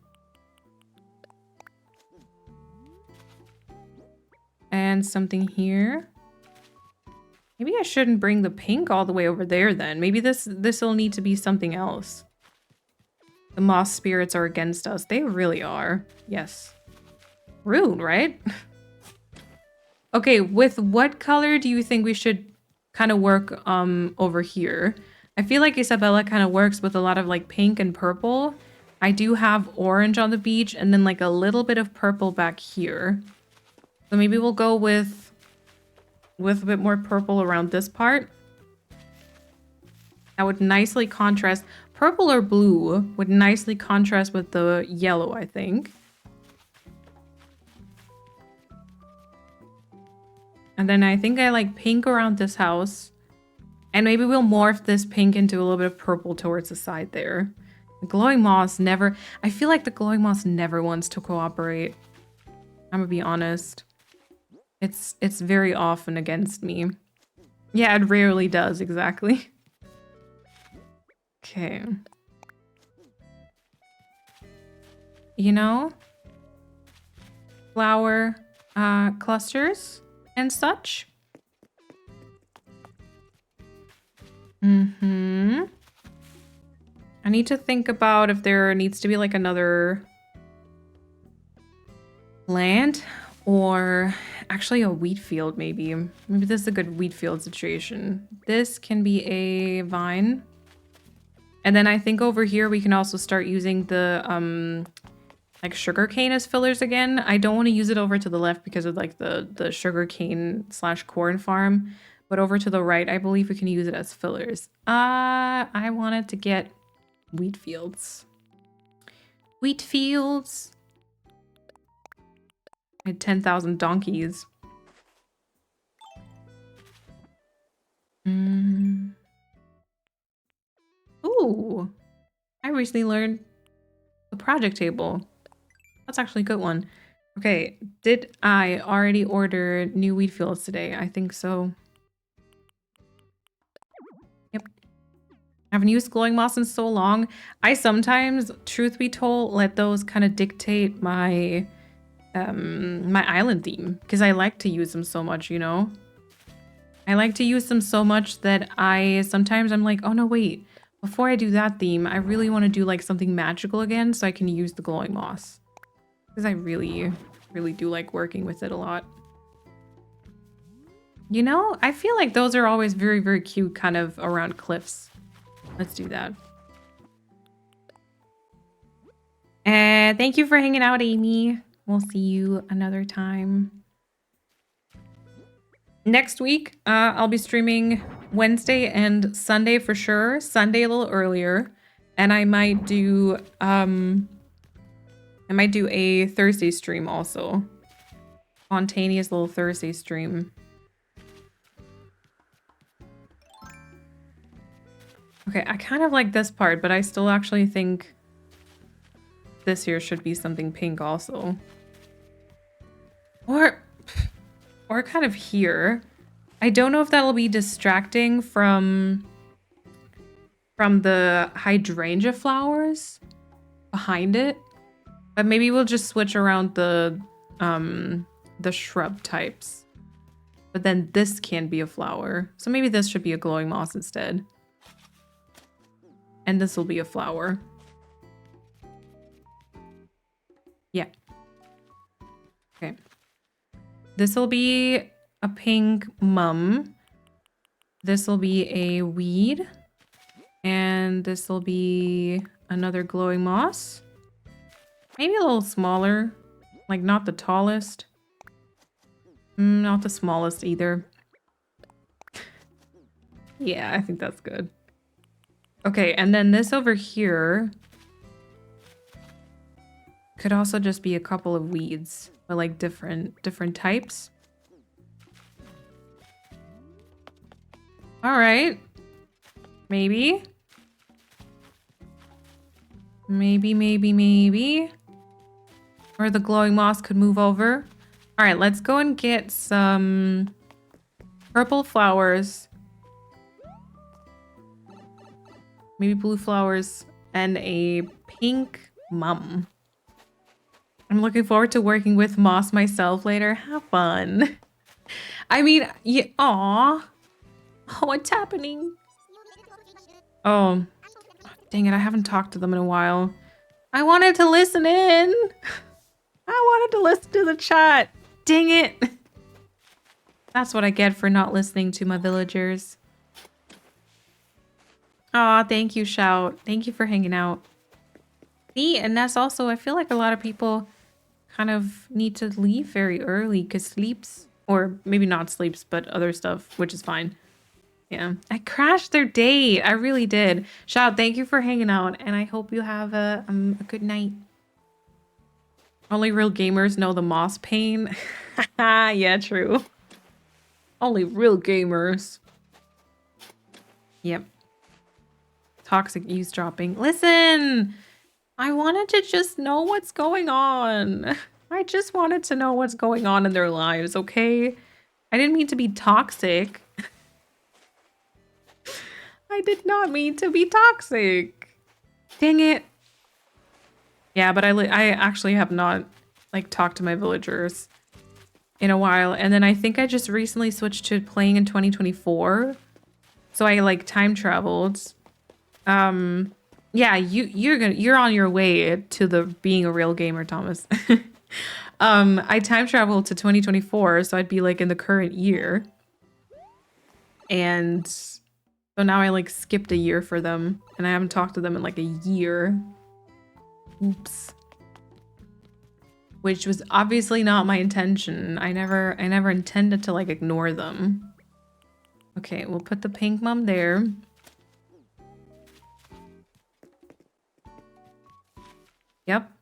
S2: And something here. Maybe I shouldn't bring the pink all the way over there then. Maybe this will need to be something else. The moss spirits are against us. They really are. Yes. Rude, right? Okay, with what color do you think we should kind of work over here? I feel like Isabella kind of works with a lot of like pink and purple. I do have orange on the beach and then like a little bit of purple back here. So maybe we'll go with a bit more purple around this part. That would nicely contrast. Purple or blue would nicely contrast with the yellow, I think. And then I think I like pink around this house. And maybe we'll morph this pink into a little bit of purple towards the side there. The glowing moss never... I feel like the glowing moss never wants to cooperate. I'm gonna be honest. It's very often against me. Yeah, it rarely does, exactly. Okay. You know? Flower clusters and such. I need to think about if there needs to be like another plant or actually a wheat field maybe. Maybe this is a good wheat field situation. This can be a vine. And then I think over here we can also start using the like sugarcane as fillers again. I don't want to use it over to the left because of like the sugarcane / corn farm. But over to the right, I believe we can use it as fillers. I wanted to get wheat fields. Wheat fields. I had 10,000 donkeys. Ooh. I recently learned the project table. That's actually a good one. Okay, did I already order new wheat fields today? I think so. Yep. I haven't used glowing moss in so long. I sometimes, truth be told, let those kind of dictate my my island theme because I like to use them so much, you know? I like to use them so much that sometimes I'm like, oh no, wait. Before I do that theme, I really want to do like something magical again so I can use the glowing moss. Because I really, really do like working with it a lot. You know, I feel like those are always very, very cute kind of around cliffs. Let's do that. And thank you for hanging out, Amy. We'll see you another time. Next week, I'll be streaming Wednesday and Sunday for sure. Sunday a little earlier. And I might do a Thursday stream also. Spontaneous little Thursday stream. Okay, I kind of like this part, but I still actually think this here should be something pink also. Or kind of here. I don't know if that'll be distracting from the hydrangea flowers behind it. But maybe we'll just switch around the shrub types. But then this can be a flower. So maybe this should be a glowing moss instead. And this will be a flower. Yeah. Okay. This will be a pink mum. This will be a weed. And this will be another glowing moss. Maybe a little smaller. Like not the tallest. Not the smallest either. Yeah, I think that's good. Okay, and then this over here could also just be a couple of weeds, but like different types. All right. Maybe. Maybe. Or the glowing moss could move over. All right, let's go and get some purple flowers. Maybe blue flowers and a pink mum. I'm looking forward to working with moss myself later. Have fun. I mean, yeah, aw. Oh, what's happening? Oh, dang it. I haven't talked to them in a while. I wanted to listen in. I wanted to listen to the chat. Dang it. That's what I get for not listening to my villagers. Aw, thank you, Shout. Thank you for hanging out. See, and that's also, I feel like a lot of people kind of need to leave very early because sleeps, or maybe not sleeps, but other stuff, which is fine. Yeah, I crashed their date. I really did. Shout, thank you for hanging out, and I hope you have a good night. Only real gamers know the moss pain. Yeah, true. Only real gamers. Yep. Toxic eavesdropping. Listen! I wanted to just know what's going on. I just wanted to know what's going on in their lives, okay? I didn't mean to be toxic. I did not mean to be toxic. Dang it. Yeah, but I actually have not, like, talked to my villagers in a while. And then I think I just recently switched to playing in 2024. So I, like, time traveled. Yeah, you're on your way to the being a real gamer, Thomas. I time traveled to 2024, so I'd be, like, in the current year. And so now I, like, skipped a year for them. And I haven't talked to them in, like, a year. Oops. Which was obviously not my intention. I never intended to, like, ignore them. Okay, we'll put the pink mum there. Yep.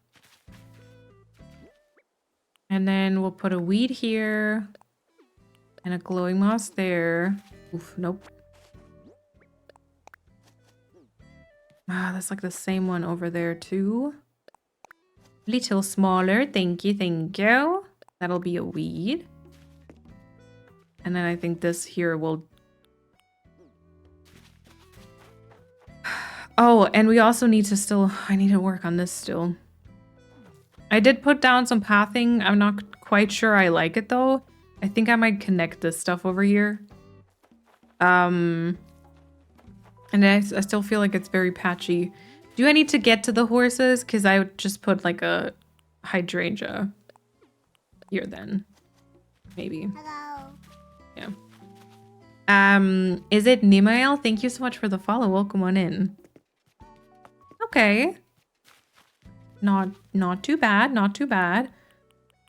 S2: And then we'll put a weed here. And a glowing moss there. Oof, nope. Ah, that's like the same one over there too. Little smaller. Thank you, thank you. That'll be a weed. And then I think this here will... Oh, and we also need to still... I need to work on this still. I did put down some pathing. I'm not quite sure I like it though. I think I might connect this stuff over here. And I still feel like it's very patchy. Do I need to get to the horses? Because I would just put like a hydrangea here then. Maybe.
S4: Hello.
S2: Yeah. Is it Nimael? Thank you so much for the follow. Welcome on in. Okay. Not too bad, not too bad.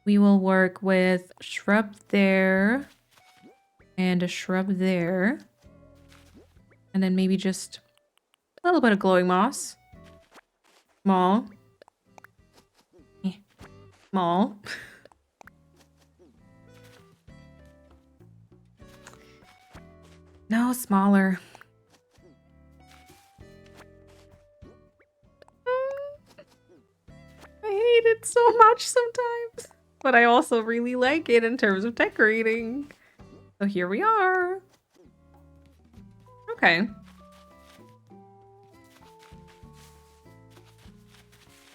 S2: We will work with shrub there and a shrub there. And then maybe just a little bit of glowing moss. Small. Small. No, smaller. I hate it so much sometimes. But I also really like it in terms of decorating. So here we are. Okay.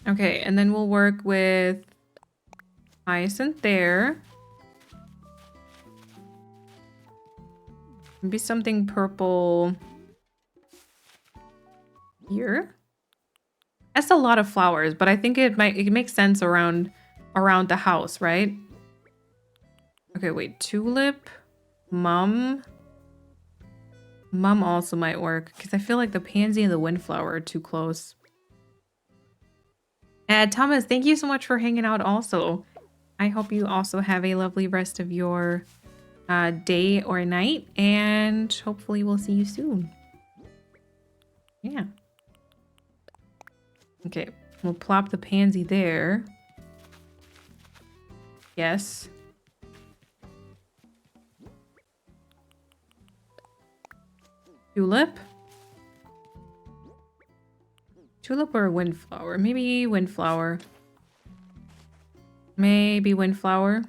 S2: Okay, and then we'll work with hyacinth there. Maybe something purple here. That's a lot of flowers, but I think it makes sense around the house, right? Okay, wait, tulip, mum. Mum also might work because I feel like the pansy and the windflower are too close. Thomas, thank you so much for hanging out also. I hope you also have a lovely rest of your day or night, and hopefully we'll see you soon. Yeah. Okay, we'll plop the pansy there. Yes. Tulip? Tulip or windflower? Maybe windflower. Maybe windflower.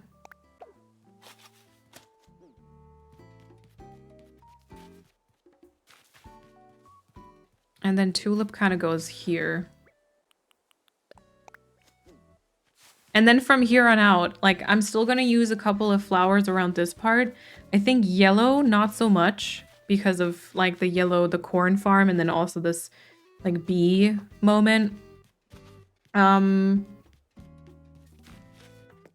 S2: And then tulip kind of goes here. And then from here on out, like, I'm still going to use a couple of flowers around this part. I think yellow, not so much, because of, like, the yellow, the corn farm, and then also this, like, bee moment. And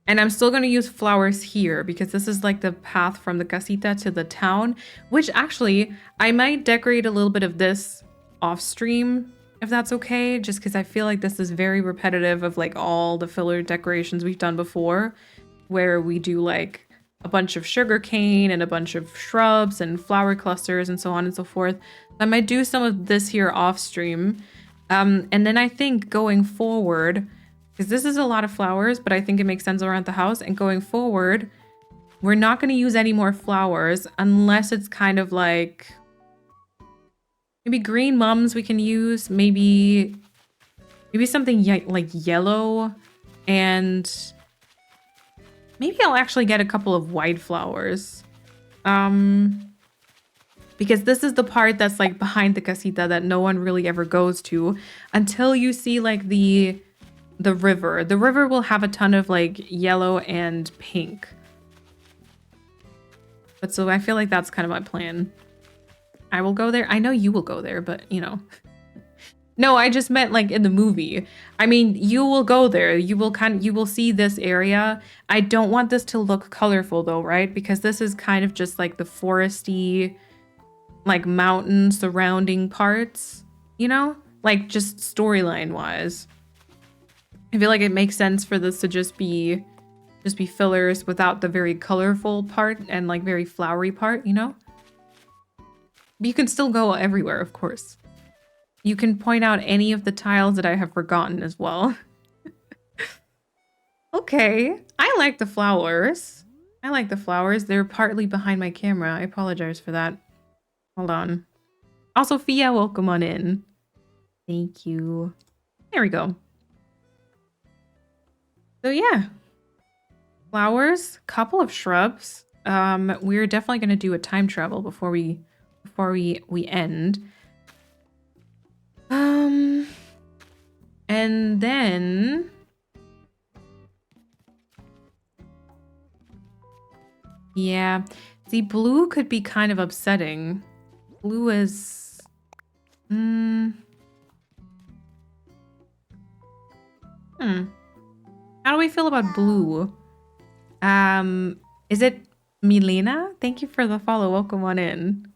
S2: I'm still going to use flowers here, because this is, like, the path from the CASITA to the town, which, actually, I might decorate a little bit of this off stream, if that's okay, just because I feel like this is very repetitive of like all the filler decorations we've done before, where we do like a bunch of sugar cane and a bunch of shrubs and flower clusters and so on and so forth. I might do some of this here off stream. And then I think going forward, because this is a lot of flowers, but I think it makes sense around the house, and going forward, we're not going to use any more flowers unless it's kind of like maybe green mums we can use, maybe something like yellow, and maybe I'll actually get a couple of white flowers. Because this is the part that's like behind the casita that no one really ever goes to until you see like the river. The river will have a ton of like yellow and pink. But so I feel like that's kind of my plan. I will go there. I know you will go there, but you know. No, I just meant like in the movie. I mean, you will go there. You will see this area. I don't want this to look colorful though, right? Because this is kind of just like the foresty, like mountain surrounding parts, you know? Like just storyline wise. I feel like it makes sense for this to just be fillers without the very colorful part and like very flowery part, you know? But you can still go everywhere, of course. You can point out any of the tiles that I have forgotten as well. Okay, I like the flowers. I like the flowers. They're partly behind my camera. I apologize for that. Hold on. Also, Fia, welcome on in. Thank you. There we go. So yeah. Flowers, couple of shrubs. We're definitely gonna do a time travel before we end. And then yeah. See, blue could be kind of upsetting. Blue is How do we feel about blue? Is it Milena? Thank you for the follow. Welcome on in.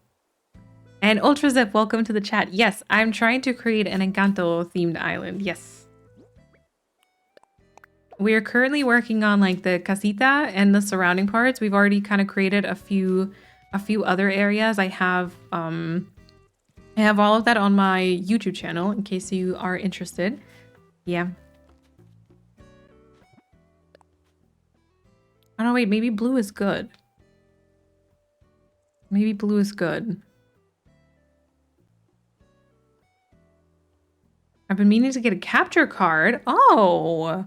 S2: And Ultrazip, welcome to the chat. Yes, I'm trying to create an Encanto themed island. Yes. We are currently working on like the casita and the surrounding parts. We've already kind of created a few other areas. I have all of that on my YouTube channel in case you are interested. Yeah. Oh no, wait, maybe blue is good. Maybe blue is good. I've been meaning to get a capture card. Oh,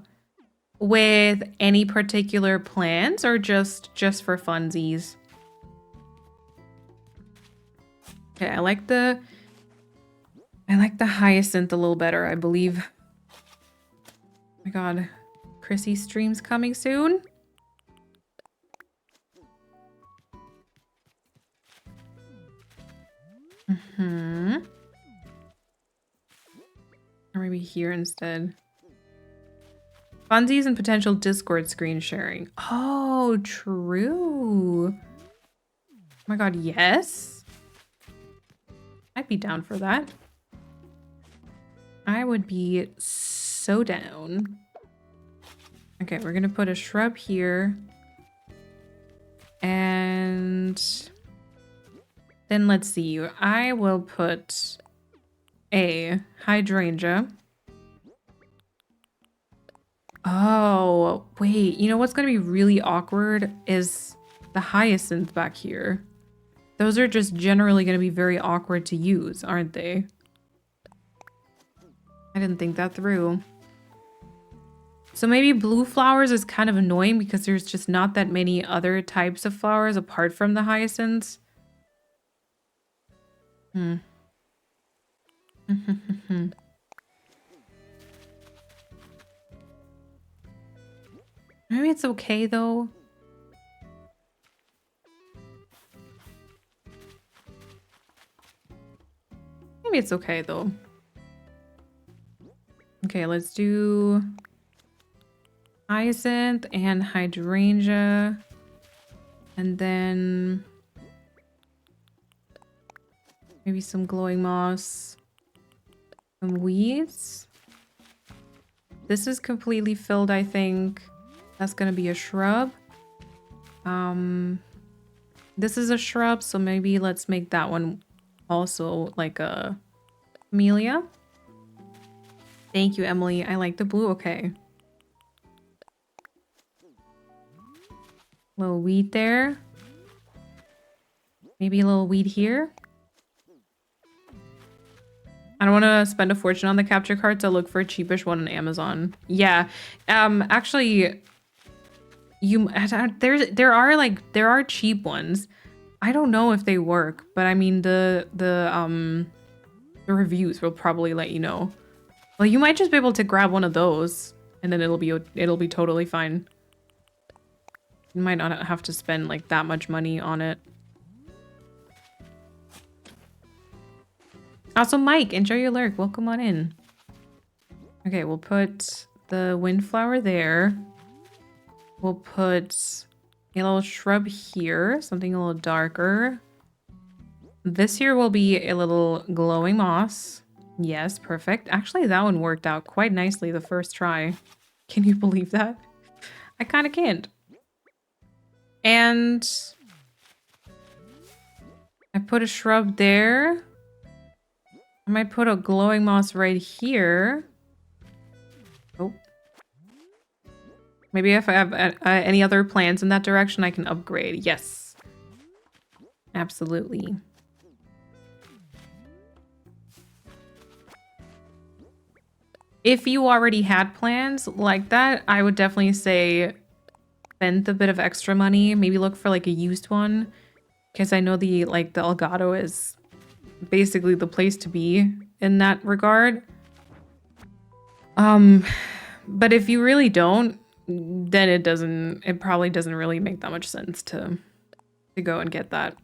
S2: with any particular plans or just for funsies? Okay, I like the hyacinth a little better, I believe. Oh my god, Chrissy's stream's coming soon. Or maybe here instead. Funsies and potential Discord screen sharing. Oh, true. Oh my god, yes. I'd be down for that. I would be so down. Okay, we're gonna put a shrub here. And then let's see. I will put a hydrangea. Oh, wait. You know what's going to be really awkward is the hyacinth back here. Those are just generally going to be very awkward to use, aren't they? I didn't think that through. So maybe blue flowers is kind of annoying because there's just not that many other types of flowers apart from the hyacinths. Maybe it's okay though. Maybe it's okay though. Okay, let's do hyacinth and hydrangea. And then maybe some glowing moss. Some weeds. This is completely filled, I think. That's gonna be a shrub. This is a shrub, so maybe let's make that one also like a camellia. Thank you, Emily. I like the blue. Okay. Little weed there. Maybe a little weed here. I don't want to spend a fortune on the capture card, so look for a cheapish one on Amazon. Yeah. Actually, there are cheap ones. I don't know if they work, but I mean the reviews will probably let you know. Well, you might just be able to grab one of those, and then it'll be totally fine. You might not have to spend like that much money on it. Also, Mike, enjoy your lurk. Welcome on in. Okay, we'll put the windflower there. We'll put a little shrub here, something a little darker. This here will be a little glowing moss. Yes, perfect. Actually, that one worked out quite nicely the first try. Can you believe that? I kind of can't. And I put a shrub there. I might put a glowing moss right here. Oh. Maybe if I have any other plans in that direction, I can upgrade. Yes. Absolutely. If you already had plans like that, I would definitely say spend a bit of extra money. Maybe look for like a used one. Because I know the Elgato is basically the place to be in that regard. But if you really don't, then it probably doesn't really make that much sense to go and get that.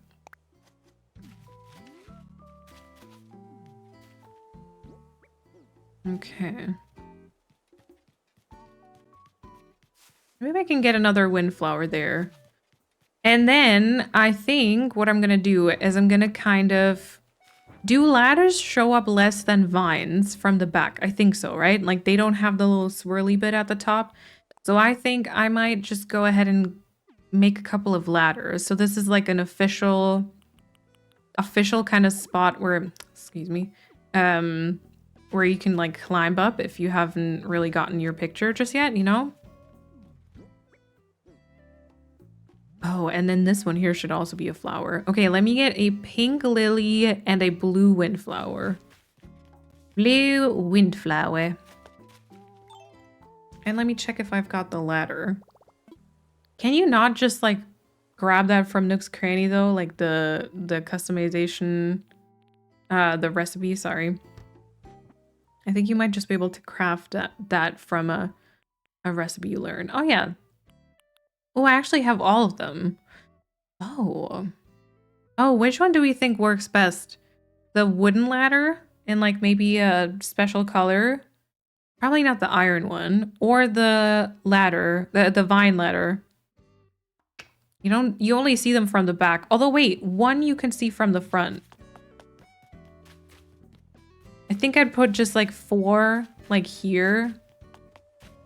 S2: Okay. Maybe I can get another windflower there. And then I think what I'm gonna do is I'm gonna kind of... Do ladders show up less than vines from the back? I think so, right? Like they don't have the little swirly bit at the top. So I think I might just go ahead and make a couple of ladders. So this is like an official kind of spot where, excuse me, where you can like climb up if you haven't really gotten your picture just yet, you know? Oh, and then this one here should also be a flower. Okay, let me get a pink lily and a blue windflower. Blue windflower. And let me check if I've got the ladder. Can you not just like grab that from Nook's Cranny though? Like the customization, the recipe, sorry. I think you might just be able to craft that from a recipe you learn. Oh yeah. Oh, I actually have all of them. Oh. Oh, which one do we think works best? The wooden ladder in like maybe a special color? Probably not the iron one. Or the ladder, the vine ladder. You only see them from the back. Although wait, one you can see from the front. I think I'd put just like 4 like here.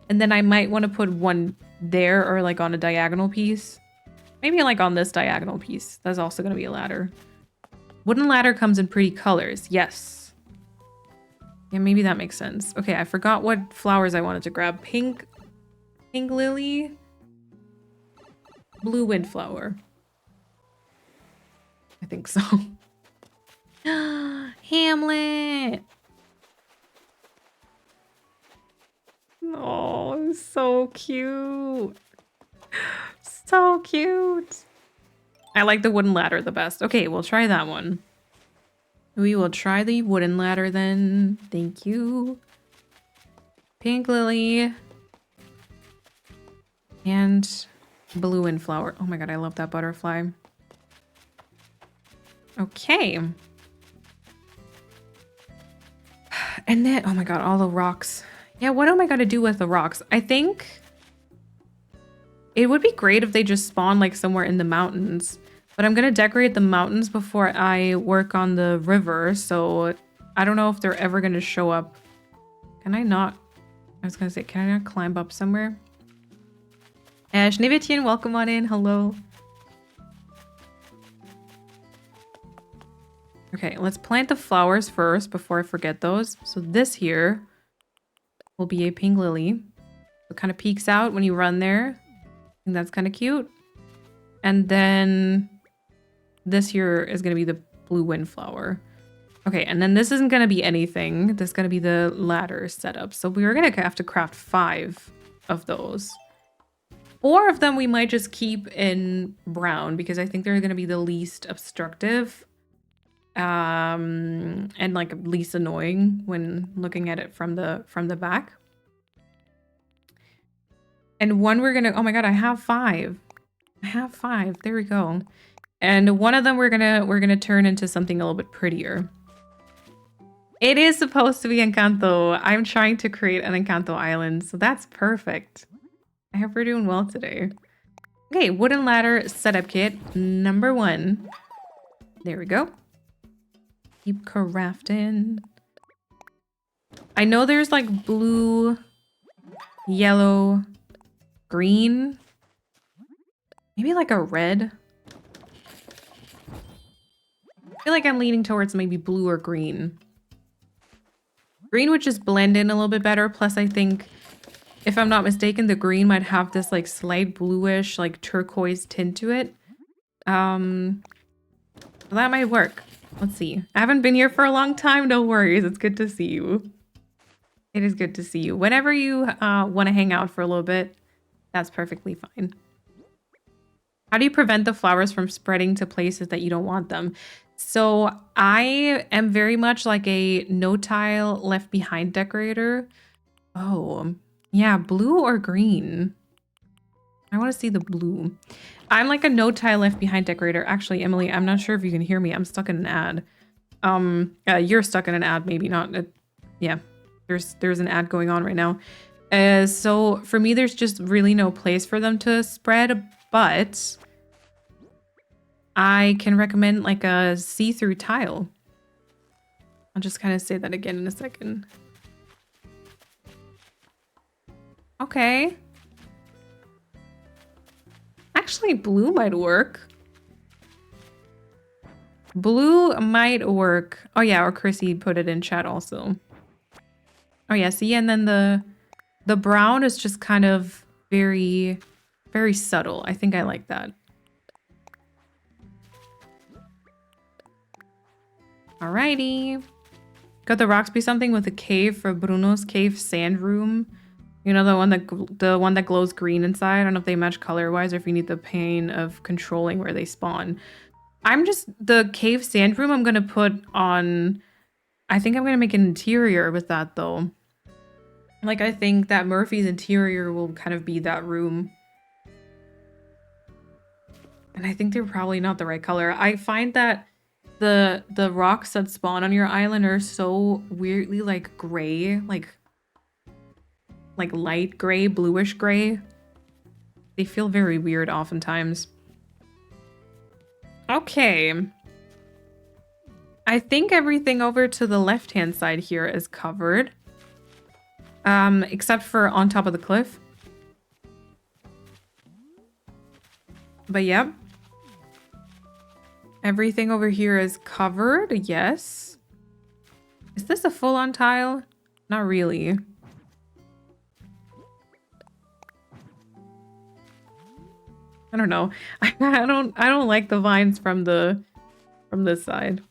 S2: And then I might want to put one there or like on a diagonal piece. Maybe like on this diagonal piece. That's also going to be a ladder. Wooden ladder comes in pretty colors. Yes. Yeah, maybe that makes sense. Okay, I forgot what flowers I wanted to grab. Pink lily. Blue windflower. I think so. Hamlet. Oh, so cute. So cute. I like the wooden ladder the best. Okay, we'll try that one. We will try the wooden ladder then. Thank you. Pink lily. And blue windflower. Oh my god, I love that butterfly. Okay. And then, oh my god, all the rocks. Yeah, what am I gonna do with the rocks? I think it would be great if they just spawn like somewhere in the mountains. But I'm gonna decorate the mountains before I work on the river, so I don't know if they're ever gonna show up. Can I not? I was gonna say, can I not climb up somewhere? Schneewittchen, welcome on in. Hello. Okay, let's plant the flowers first before I forget those. So this here will be a pink lily. It kind of peeks out when you run there. I think that's kind of cute. And then this here is going to be the blue windflower. Okay, and then this isn't going to be anything. This is going to be the ladder setup. So we're going to have to craft 5 of those. 4 of them we might just keep in brown because I think they're going to be the least obstructive and like least annoying when looking at it from the back. And one we're going to, oh my God, I have 5. I have 5. There we go. And one of them we're going to turn into something a little bit prettier. It is supposed to be Encanto. I'm trying to create an Encanto island, so that's perfect. I hope we're doing well today. Okay, wooden ladder setup kit number 1. There we go. Keep crafting. I know there's like blue, yellow, green, maybe like a red. I feel like I'm leaning towards maybe blue or green. Green would just blend in a little bit better. Plus, I think, if I'm not mistaken, the green might have this like slight bluish, like turquoise tint to it. That might work. Let's see. I haven't been here for a long time. No worries. It's good to see you. It is good to see you. Whenever you want to hang out for a little bit, that's perfectly fine. How do you prevent the flowers from spreading to places that you don't want them? So I am very much like a no tile left behind decorator. Oh, yeah, blue or green? I want to see the blue. I'm like a no tile left behind decorator. Actually, Emily, I'm not sure if you can hear me. I'm stuck in an ad. You're stuck in an ad, maybe not. Yeah, there's an ad going on right now. So for me, there's just really no place for them to spread, but I can recommend like a see-through tile. I'll just kind of say that again in a second. Okay. Actually, blue might work. Blue might work. Oh yeah, or Chrissy put it in chat also. Oh yeah, see, and then the brown is just kind of very, very subtle. I think I like that. Alrighty. Could the rocks be something with a cave for Bruno's cave sand room? You know, the one that glows green inside? I don't know if they match color-wise or if you need the pain of controlling where they spawn. The cave sand room I'm gonna put on... I think I'm gonna make an interior with that though. Like, I think that Murphy's interior will kind of be that room. And I think they're probably not the right color. I find that the rocks that spawn on your island are so weirdly like gray, like light gray, bluish gray. They feel very weird oftentimes. Okay. I think everything over to the left-hand side here is covered. Except for on top of the cliff. But yep. Everything over here is covered, yes. Is this a full-on tile? Not really. I don't know. I don't like the vines from this side.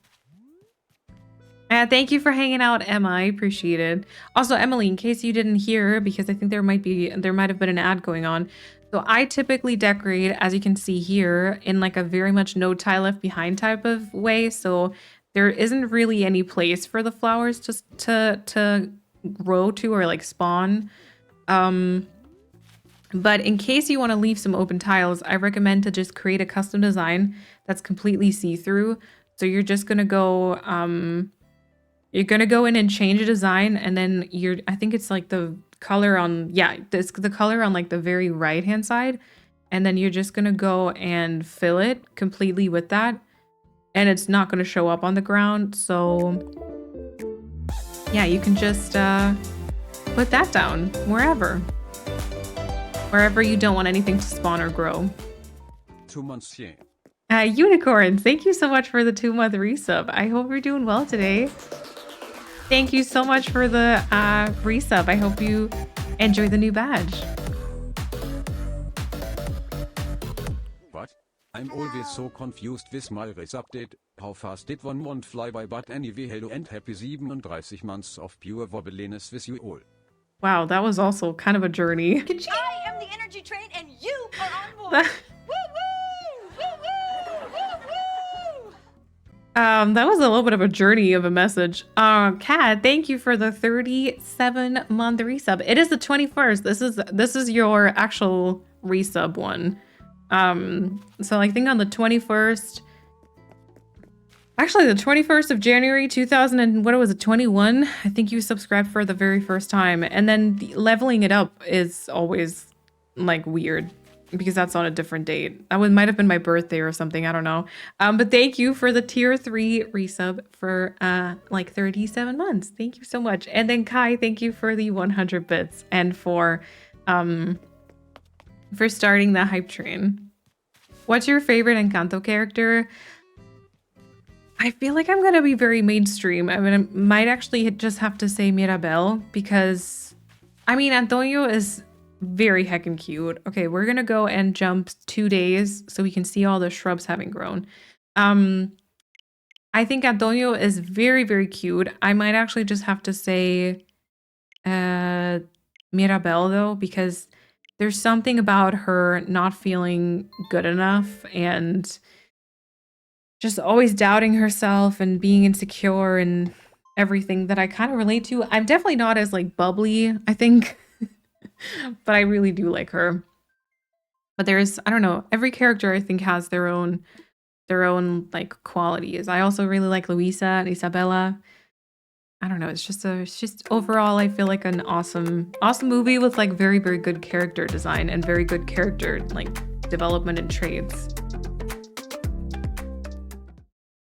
S2: Thank you for hanging out, Emma. I appreciate it. Also, Emily, in case you didn't hear, because I think there might have been an ad going on. So I typically decorate, as you can see here, in like a very much no tile left behind type of way. So there isn't really any place for the flowers just to grow to or like spawn. But in case you want to leave some open tiles, I recommend to just create a custom design that's completely see-through. So you're just gonna go you're gonna go in and change a design, and then I think it's like the color on, the color on like the very right hand side, and then you're just gonna go and fill it completely with that, and it's not gonna show up on the ground. So yeah, you can just put that down wherever you don't want anything to spawn or grow.
S3: 2 months, yeah.
S2: Unicorn, thank you so much for the 2-month resub. I hope you're doing well today. Thank you so much for the resub. I hope you enjoy the new badge.
S3: What? I'm always so confused with my race update. How fast did 1 month fly by? But anyway, hello and happy 37 months of pure wobbliness with you all.
S2: Wow, that was also kind of a journey.
S1: I am the energy train and you are on board.
S2: That-
S1: Woo woo! Woo woo! Woo woo!
S2: That was a little bit of a journey of a message. Kat, thank you for the 37-month resub. It is the 21st. This is your actual resub one. So I think on the 21st, actually the 21st of January 2000 and what was it, 21? I think you subscribed for the very first time. And then leveling it up is always like weird because that's on a different date. That one might have been my birthday or something. I don't know. But thank you for the tier 3 resub for like 37 months. Thank you so much. And then Kai, thank you for the 100 bits and for starting the hype train. What's your favorite Encanto character? I feel like I'm gonna be very mainstream. I mean, I might actually just have to say Mirabel because, I mean, Antonio is very heckin' cute. Okay, we're gonna go and jump 2 days so we can see all the shrubs having grown. I think Antonio is very, very cute. I might actually just have to say Mirabel though, because there's something about her not feeling good enough and just always doubting herself and being insecure and everything that I kind of relate to. I'm definitely not as like bubbly, I think, but I really do like her. But there's, I don't know, every character I think has their own like qualities. I also really like Luisa and Isabella. I don't know, it's just overall I feel like an awesome movie with like very, very good character design and very good character like development and traits.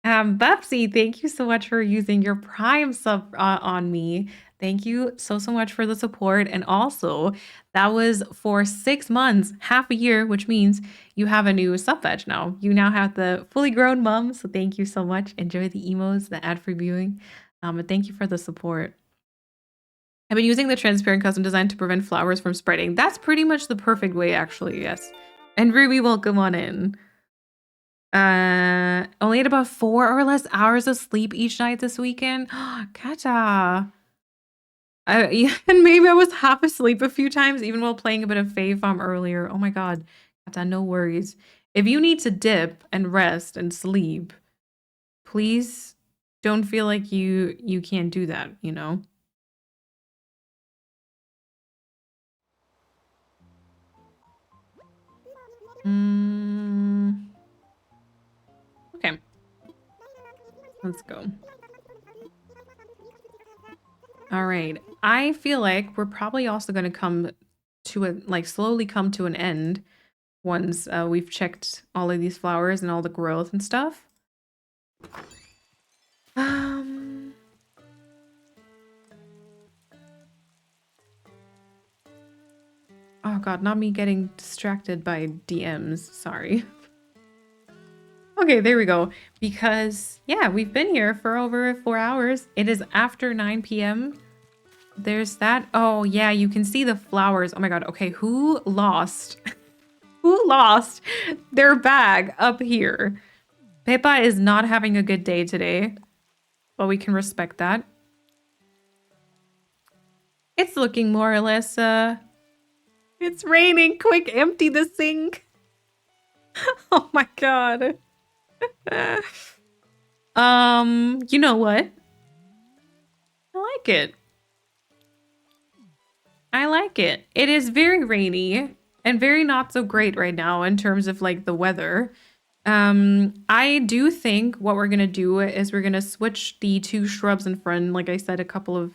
S2: Babsy, thank you so much for using your Prime sub on me. Thank you so much for the support. And also, that was for 6 months, half a year, which means you have a new sub badge now. You now have the fully grown mom. So thank you so much. Enjoy the emos, the ad-free viewing. But thank you for the support. I've been using the transparent custom design to prevent flowers from spreading. That's pretty much the perfect way, actually, yes. And Ruby, welcome on in. Only had about 4 or less hours of sleep each night this weekend. Kata. Yeah, and maybe I was half asleep a few times, even while playing a bit of Fae Farm earlier. Oh my god. Kata, no worries. If you need to dip and rest and sleep, please don't feel like you can't do that, you know? Okay. Let's go. All right. I feel like we're probably also going to come to a, like, slowly come to an end once we've checked all of these flowers and all the growth and stuff. Oh god, not me getting distracted by DMs. Sorry. Okay, there we go. Because, yeah, we've been here for over 4 hours. It is after 9 p.m. There's that. Oh, yeah, you can see the flowers. Oh my god. Okay, who lost? Who lost their bag up here? Peppa is not having a good day today, but we can respect that. It's looking more or less, it's raining. Quick, empty the sink. Oh my god. You know what? I like it. I like it. It is very rainy and very not so great right now in terms of like the weather. I do think what we're gonna do is we're gonna switch the 2 shrubs in front, like I said, a couple of,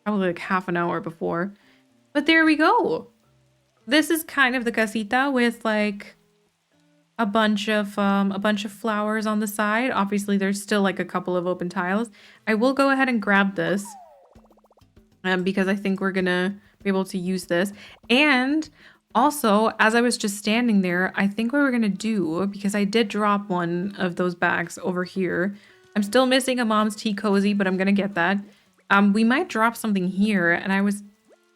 S2: probably like half an hour before. But there we go. This is kind of the casita with like a bunch of flowers on the side. Obviously, there's still like a couple of open tiles. I will go ahead and grab this because I think we're gonna be able to use this. And also, as I was just standing there, I think what we're gonna do, because I did drop one of those bags over here. I'm still missing a mom's tea cozy, but I'm gonna get that. We might drop something here, and I was,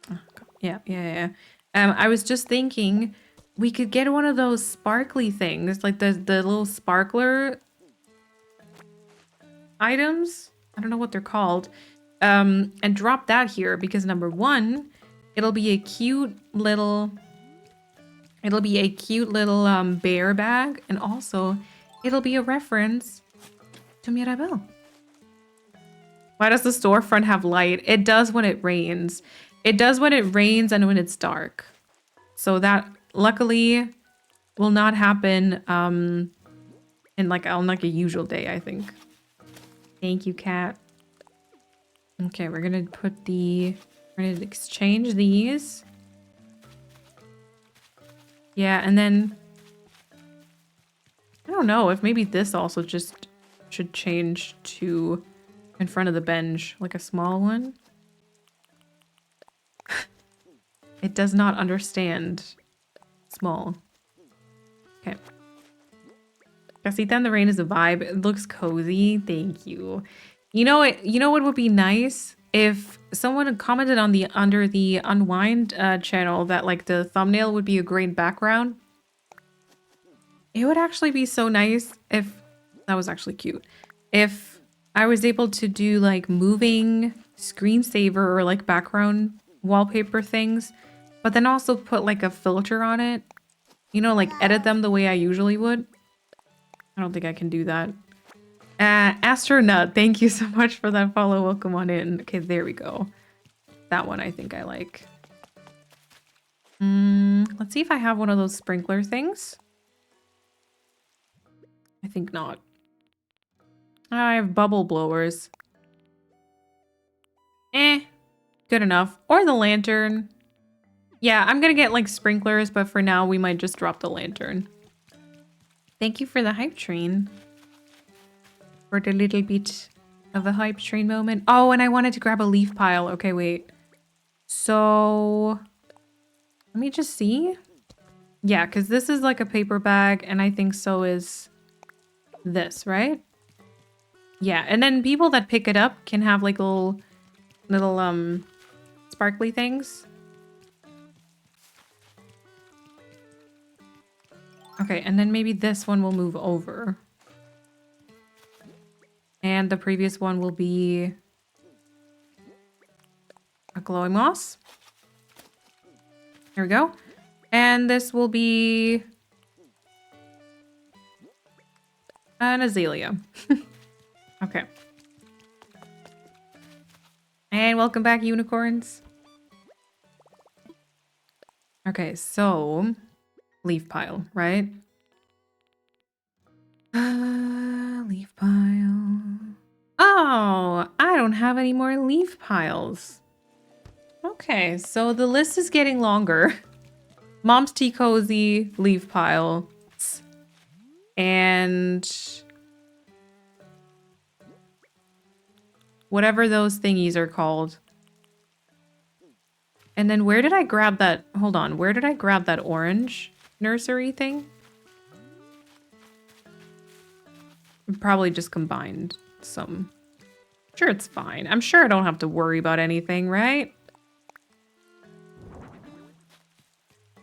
S2: oh, God. Yeah. I was just thinking we could get one of those sparkly things, like the little sparkler items. I don't know what they're called. And drop that here because number one, it'll be a cute little bear bag, and also it'll be a reference to Mirabelle. Why does the storefront have light? It does when it rains. It does when it rains and when it's dark. So that luckily will not happen in like on like a usual day, I think. Thank you, cat. Okay, we're gonna exchange these. Yeah, and then I don't know if maybe this also just should change to in front of the bench, like a small one. It does not understand small. Okay. Casita in the rain is a vibe. It looks cozy. Thank you. You know what would be nice if someone had commented on the under the Unwind channel that like the thumbnail would be a great background. It would actually be so nice if that was actually cute. If I was able to do like moving screensaver or like background wallpaper things, but then also put like a filter on it. You know, like edit them the way I usually would. I don't think I can do that. Astronaut, thank you so much for that follow. Welcome on in. Okay, there we go. That one I think I like. Let's see if I have one of those sprinkler things. I think not. I have bubble blowers. Good enough. Or the lantern. Yeah, I'm gonna get like sprinklers, but for now we might just drop the lantern. Thank you for the hype train. For the little bit of a hype train moment. Oh, and I wanted to grab a leaf pile. Okay, wait. So let me just see. Yeah, because this is like a paper bag, and I think so is this, right? Yeah, and then people that pick it up can have like little sparkly things. Okay, and then maybe this one will move over. And the previous one will be a glowing moss. There we go. And this will be an azalea. Okay. And welcome back, unicorns. Okay, so leaf pile, right? Leaf pile. Oh, I don't have any more leaf piles. Okay, so the list is getting longer. Mom's Tea Cozy, leaf pile, and whatever those thingies are called. And then where did I grab that? Hold on, where did I grab that orange nursery thing? Probably just combined some. Sure, it's fine. I'm sure I don't have to worry about anything, right?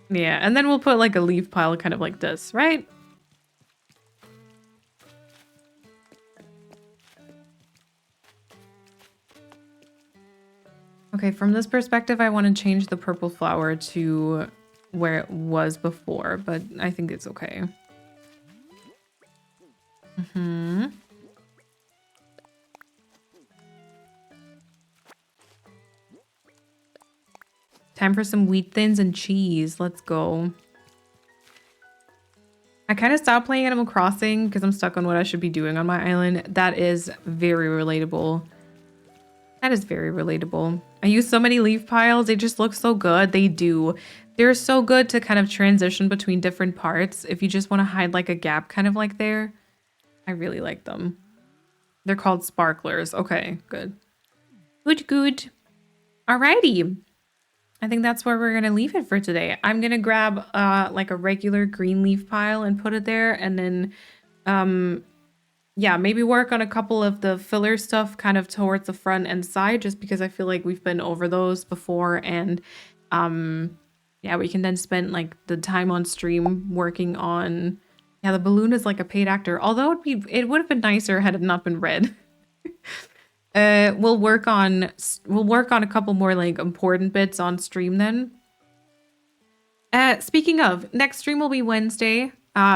S2: Yeah, and then we'll put like a leaf pile kind of like this, right? Okay, from this perspective, I want to change the purple flower to where it was before, but I think it's okay. Time for some wheat thins and cheese. Let's go. I kind of stopped playing Animal Crossing because I'm stuck on what I should be doing on my island. That is very relatable. That is very relatable. I use so many leaf piles. They just look so good. They do. They're so good to kind of transition between different parts. If you just want to hide like a gap kind of like there. I really like them. They're called sparklers. Okay, good. Good, good. Alrighty. I think that's where we're going to leave it for today. I'm going to grab like a regular green leaf pile and put it there. And then, yeah, maybe work on a couple of the filler stuff kind of towards the front and side, just because I feel like we've been over those before. And Yeah, we can then spend like the time on stream working on. Yeah, the balloon is like a paid actor. Although it would have been nicer had it not been red. We'll work on a couple more like important bits on stream then. Speaking of, next stream will be Wednesday.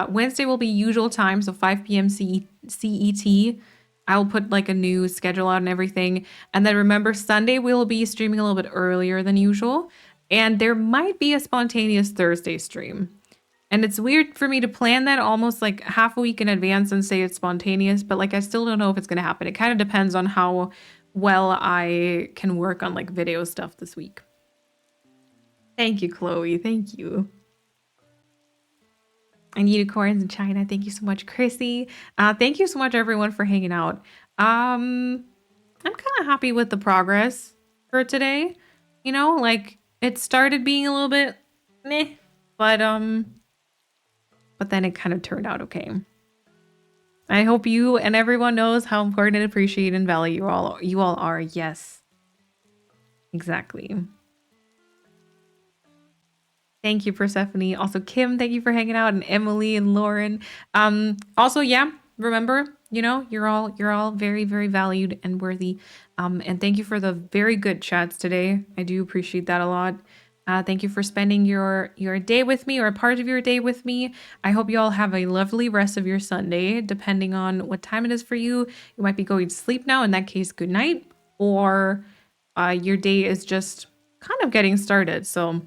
S2: Wednesday will be usual time, so 5 p.m. CET. I will put like a new schedule out and everything. And then remember, Sunday we'll be streaming a little bit earlier than usual. And there might be a spontaneous Thursday stream. And it's weird for me to plan that almost like half a week in advance and say it's spontaneous, but like I still don't know if it's going to happen. It kind of depends on how well I can work on like video stuff this week. Thank you, Chloe. Thank you. And unicorns in China. Thank you so much, Chrissy. Thank you so much, everyone, for hanging out. I'm kind of happy with the progress for today. You know, like it started being a little bit meh, but then it kind of turned out okay. I hope you and everyone knows how important and appreciate and value you all are. Yes, exactly. Thank you, Persephone. Also, Kim, thank you for hanging out, and Emily and Lauren. Also, yeah, remember, you know, you're all very, very valued and worthy. And thank you for the very good chats today. I do appreciate that a lot. Thank you for spending your day with me, or a part of your day with me. I hope you all have a lovely rest of your Sunday, depending on what time it is for you. You might be going to sleep now. In that case, good night. Or your day is just kind of getting started. So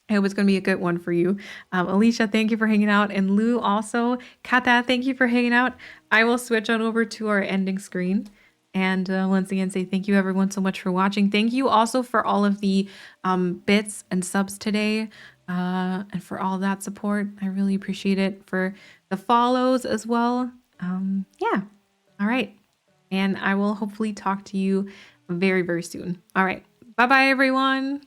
S2: I hope it's going to be a good one for you. Alicia, thank you for hanging out. And Lou also. Kata, thank you for hanging out. I will switch on over to our ending screen. And once again, say thank you everyone so much for watching. Thank you also for all of the bits and subs today. And for all that support. I really appreciate it. For the follows as well. Yeah. All right. And I will hopefully talk to you very, very soon. All right. Bye-bye, everyone.